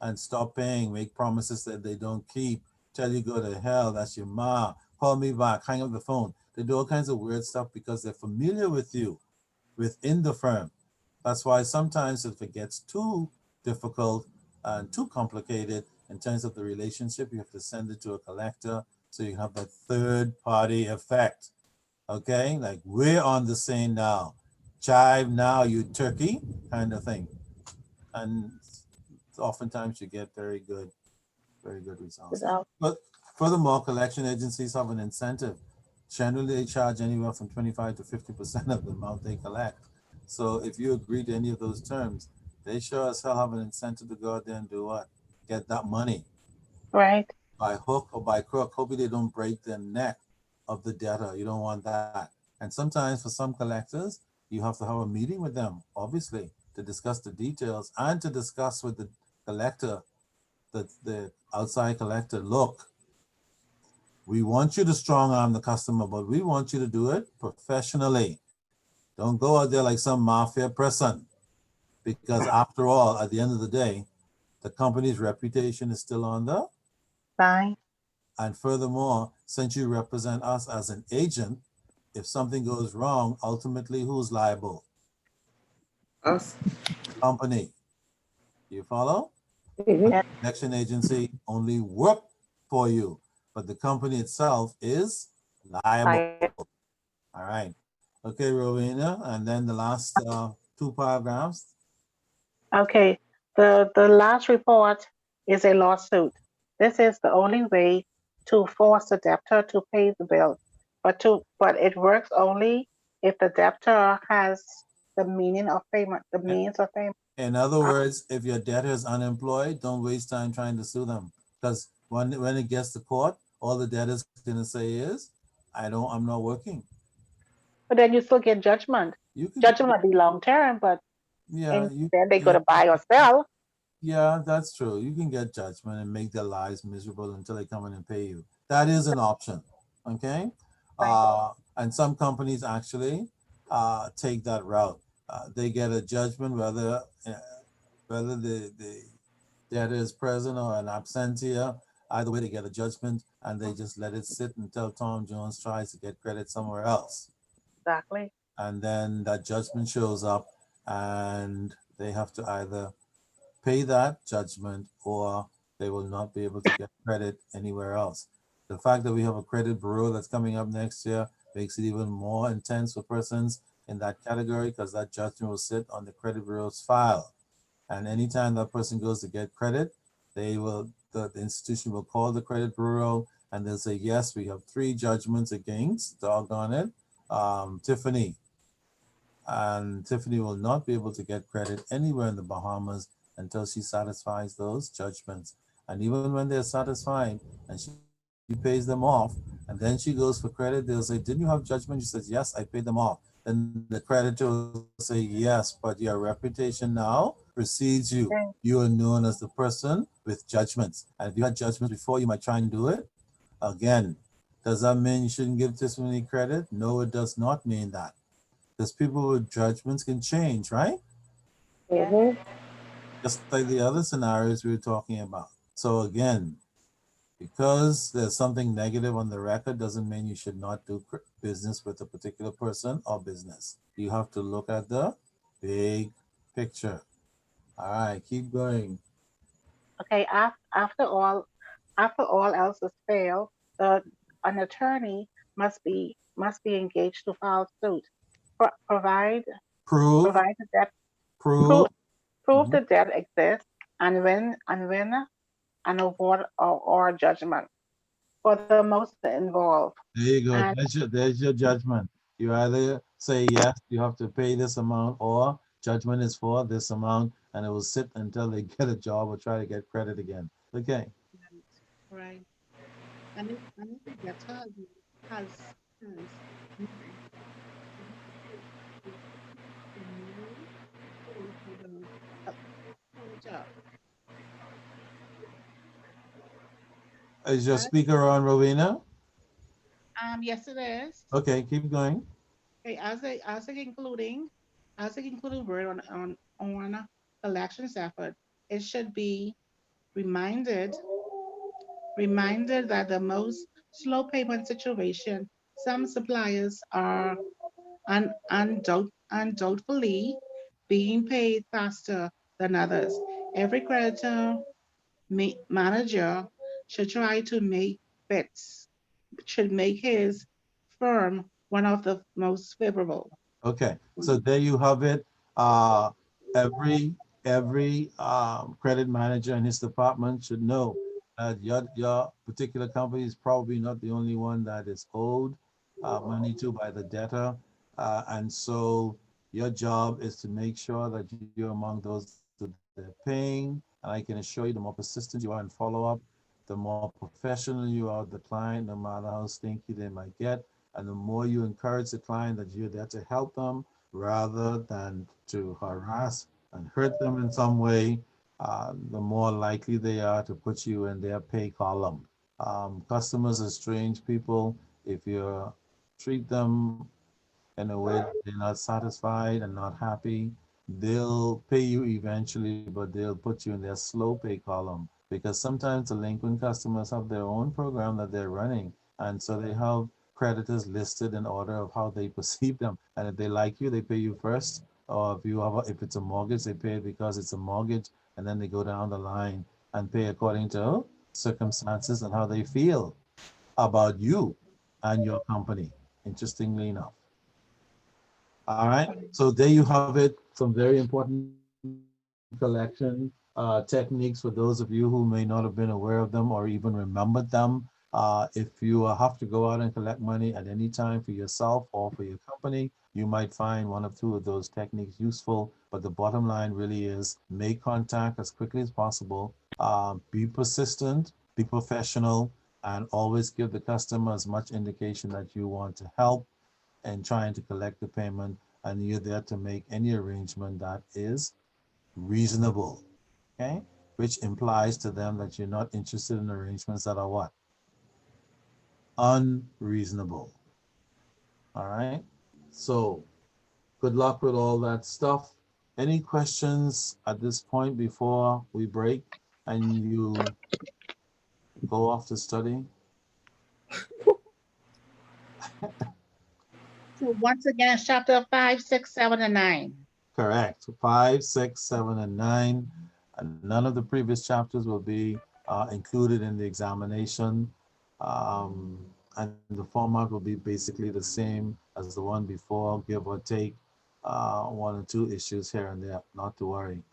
and stop paying, make promises that they don't keep, tell you go to hell, that's your ma, call me back, hang up the phone. They do all kinds of weird stuff because they're familiar with you within the firm. That's why sometimes if it gets too difficult and too complicated in terms of the relationship, you have to send it to a collector so you have that third party effect. Okay, like we're on the same now. Chive now, you turkey kind of thing. And oftentimes you get very good results. But furthermore, collection agencies have an incentive. Generally, they charge anywhere from 25 to 50% of the amount they collect. So if you agree to any of those terms, they sure as hell have an incentive to go out there and do what? Get that money. Right. By hook or by crook. Hopefully they don't break the neck of the debtor. You don't want that. And sometimes for some collectors, you have to have a meeting with them, obviously, to discuss the details and to discuss with the collector, the outside collector, look, we want you to strong arm the customer, but we want you to do it professionally. Don't go out there like some mafia person, because after all, at the end of the day, the company's reputation is still on the Fine. And furthermore, since you represent us as an agent, if something goes wrong, ultimately who's liable? Us. Company. You follow? Yeah. Collection agency only work for you, but the company itself is liable. All right. Okay, Rowena, and then the last two paragraphs. Okay. The last report is a lawsuit. This is the only way to force the debtor to pay the bill, but it works only if the debtor has the meaning of payment, the means of payment. In other words, if your debtor is unemployed, don't waste time trying to sue them, because when it gets to court, all the debtor's gonna say is, I'm not working. But then you still get judgment. You can, Judgment might be long term, but yeah, then they go to buy or sell. Yeah, that's true. You can get judgment and make their lives miserable until they come in and pay you. That is an option. Okay. And some companies actually take that route. They get a judgment whether the debtor is present or an absentia. Either way, they get a judgment and they just let it sit until Tom Jones tries to get credit somewhere else. Exactly. And then that judgment shows up and they have to either pay that judgment or they will not be able to get credit anywhere else. The fact that we have a credit bureau that's coming up next year makes it even more intense for persons in that category, because that judgment will sit on the credit bureau's file. And anytime that person goes to get credit, the institution will call the credit bureau and they'll say, yes, we have 3 judgments against, doggone it, Tiffany. And Tiffany will not be able to get credit anywhere in the Bahamas until she satisfies those judgments. And even when they're satisfied and she pays them off, and then she goes for credit, they'll say, didn't you have judgment? She says, yes, I paid them off. Then the creditor will say, yes, but your reputation now precedes you. You are known as the person with judgments. And if you had judgments before, you might try and do it again. Does that mean you shouldn't give testimony credit? No, it does not mean that. Because people with judgments can change, right? Mm-hmm. Just like the other scenarios we were talking about. So again, Because there's something negative on the record doesn't mean you should not do business with a particular person or business. You have to look at the big picture. All right, keep going. Okay, after all else has failed, an attorney must be engaged to file suit. Provide Prove, provide the debt prove. prove, prove Mhm. the debt exists and win an award or judgment for the most involved. There you go. And There's your judgment. You either say yes, you have to pay this amount, or judgment is for this amount, and it will sit until they get a job or try to get credit again. Okay. Right. And if the debtor has no pay for the creditor. Is your As, speaker on, Rowena? yes, it is. Okay, keep going. Okay, as a concluding word on collections effort, it should be reminded reminded that the most slow payment situation, some suppliers are undoubtedly being paid faster than others. Every creditor manager should try to make his firm one of the most favorable. Okay, so there you have it. Uh, every credit manager in his department should know that your particular company is probably not the only one that is owed money to by the debtor, and so your job is to make sure that you're among those that they're paying. And I can assure you, the more persistent you are in follow up, the more professional you are with the client, no matter how stinky they might get, and the more you encourage the client that you're there to help them rather than to harass and hurt them in some way, the more likely they are to put you in their pay column. Customers are strange people. If you treat them in a way that they're not satisfied and not happy, they'll pay you eventually, but they'll put you in their slow pay column because sometimes delinquent customers have their own program that they're running. And so they have creditors listed in order of how they perceive them. And if they like you, they pay you first. Or if it's a mortgage, they pay it because it's a mortgage. And then they go down the line and pay according to circumstances and how they feel about you and your company, interestingly enough. All right. So there you have it. Some very important collection techniques for those of you who may not have been aware of them or even remembered them. If you have to go out and collect money at any time for yourself or for your company, you might find one or two of those techniques useful. But the bottom line really is make contact as quickly as possible. Be persistent, be professional, and always give the customer as much indication that you want to help and trying to collect the payment, and you're there to make any arrangement that is reasonable, okay? Which implies to them that you're not interested in arrangements that are what? Unreasonable. All right? So good luck with all that stuff. Any questions at this point before we break and you go off to study? So once again, chapter 5, 6, 7, and 9. Correct. 5, 6, 7, and 9. And none of the previous chapters will be included in the examination. And the format will be basically the same as the one before, give or take one or two issues here and there, not to worry.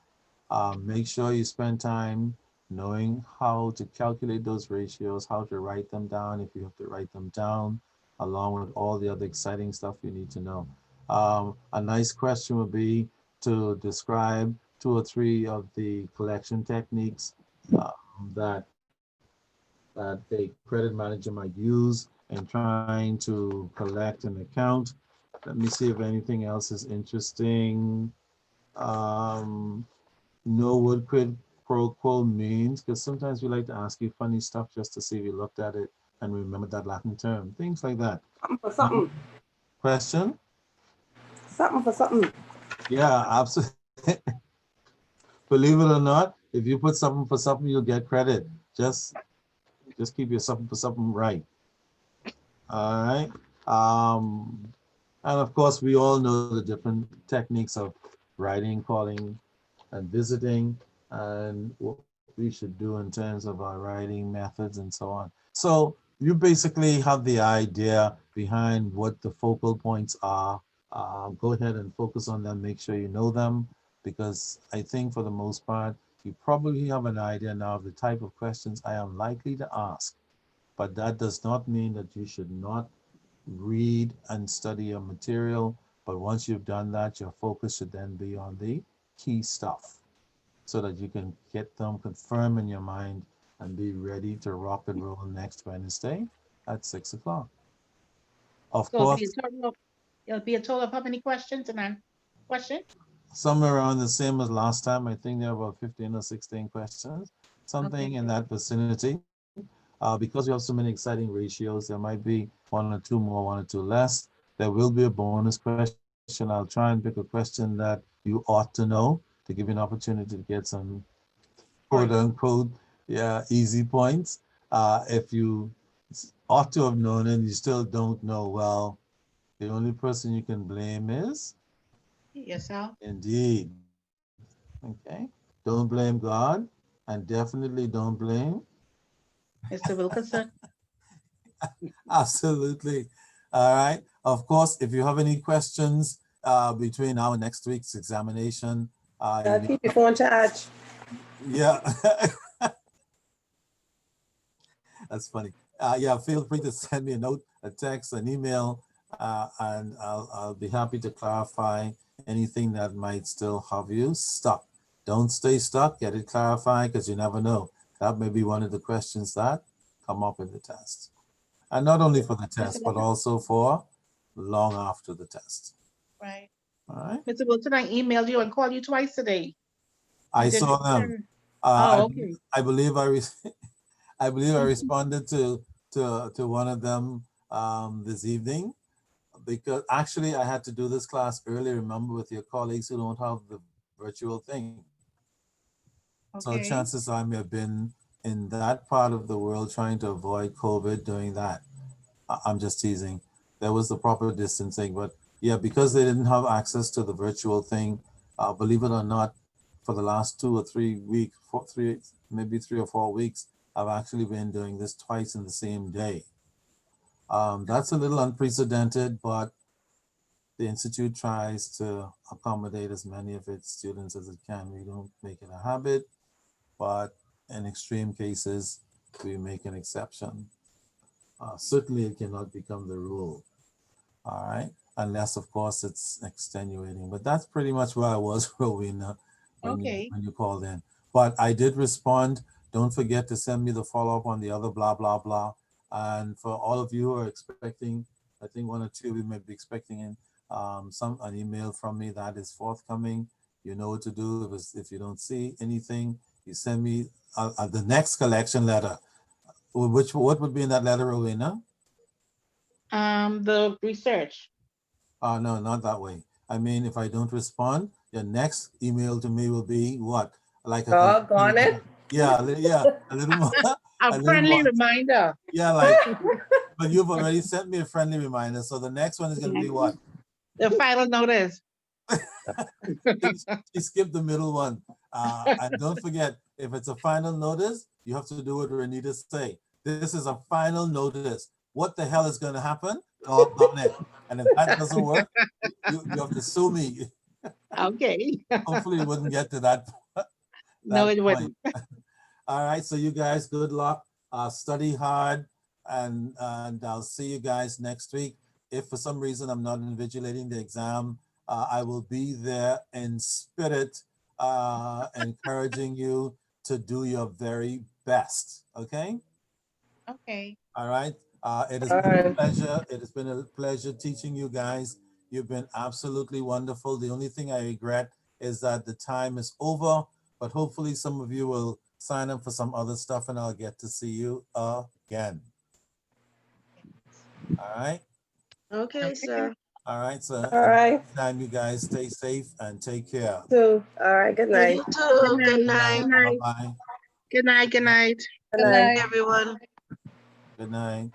Make sure you spend time knowing how to calculate those ratios, how to write them down if you have to write them down, along with all the other exciting stuff you need to know. A nice question would be to describe 2 or 3 of the collection techniques that a credit manager might use in trying to collect an account. Let me see if anything else is interesting. Know what quid pro quo means, because sometimes we like to ask you funny stuff just to see if you looked at it and remember that Latin term, things like that. Something for something. Question? Something for something. Yeah, absolutely. Believe it or not, if you put something for something, you'll get credit. Just Just keep your something right. All right. And of course, we all know the different techniques of writing, calling, and visiting, and what we should do in terms of our writing methods and so on. So you basically have the idea behind what the focal points are. Go ahead and focus on them, make sure you know them, because I think for the most part, you probably have an idea now of the type of questions I am likely to ask. But that does not mean that you should not read and study your material. But once you've done that, your focus should then be on the key stuff so that you can get them confirmed in your mind and be ready to rock and roll next Wednesday at 6 o'clock. Of So course, it'll be a total of how many questions and then question? somewhere around the same as last time. I think there are about 15 or 16 questions, something in that vicinity. Because we have so many exciting ratios, there might be one or two more, one or two less. There will be a bonus question. I'll try and pick a question that you ought to know to give you an opportunity to get some quote unquote, yeah, easy points. If you ought to have known and you still don't know, well, the only person you can blame is Yourself? indeed. Okay. Don't blame God, and definitely don't blame. Mr. Wilkerson? Absolutely. All right. Of course, if you have any questions between now and next week's examination, Keep your phone charged. yeah, that's funny. Yeah, feel free to send me a note, a text, an email, and I'll be happy to clarify anything that might still have you stuck. Don't stay stuck. Get it clarified, because you never know. That may be one of the questions that come up in the test. And not only for the test, but also for long after the test. Right. All right. Mr. Wilson, I emailed you and called you twice today. I You didn't saw them. return. I, Okay. I believe I believe I responded to one of them this evening, because actually I had to do this class early. Remember, with your colleagues who don't have the virtual thing. So Okay. chances are I may have been in that part of the world trying to avoid COVID doing that. I'm just teasing. There was the proper distancing, but yeah, because they didn't have access to the virtual thing, believe it or not, for the last 2 or 3 weeks, maybe 3 or 4 weeks, I've actually been doing this twice in the same day. That's a little unprecedented, but the Institute tries to accommodate as many of its students as it can. We don't make it a habit, but in extreme cases, we make an exception. Certainly it cannot become the rule, all right? Unless, of course, it's extenuating. But that's pretty much where I was, Rowena, when you called in. But I did respond. Don't forget to send me the follow-up on the other blah, blah, blah. And for all of you who are expecting, I think 1 or 2 of you may be expecting an email from me that is forthcoming. You know what to do. If you don't see anything, you send me the next collection letter. What would be in that letter, Rowena? The research. No, not that way. I mean, if I don't respond, your next email to me will be what? Like a Doggone it. yeah, a little more. A friendly reminder. Yeah, like, but you've already sent me a friendly reminder. So the next one is going to be what? The final notice. You skip the middle one. And don't forget, if it's a final notice, you have to do what Renita say. This is a final notice. What the hell is going to happen? God damn it. And if that doesn't work, you have to sue me. Okay. Hopefully it wouldn't get to that. No, it wouldn't. All right, so you guys, good luck. Study hard, and I'll see you guys next week. If for some reason I'm not invigilating the exam, I will be there in spirit, encouraging you to do your very best. Okay. Okay. All right. It has been a pleasure. It has been a pleasure teaching you guys. You've been absolutely wonderful. The only thing I regret is that the time is over, but hopefully some of you will sign up for some other stuff and I'll get to see you again. All right. Okay, sir. All right. So All right. next time, you guys stay safe and take care. So, all right. Good night. You too. Good night. Bye-bye. Good night. Good night. Good night. Everyone. Good night.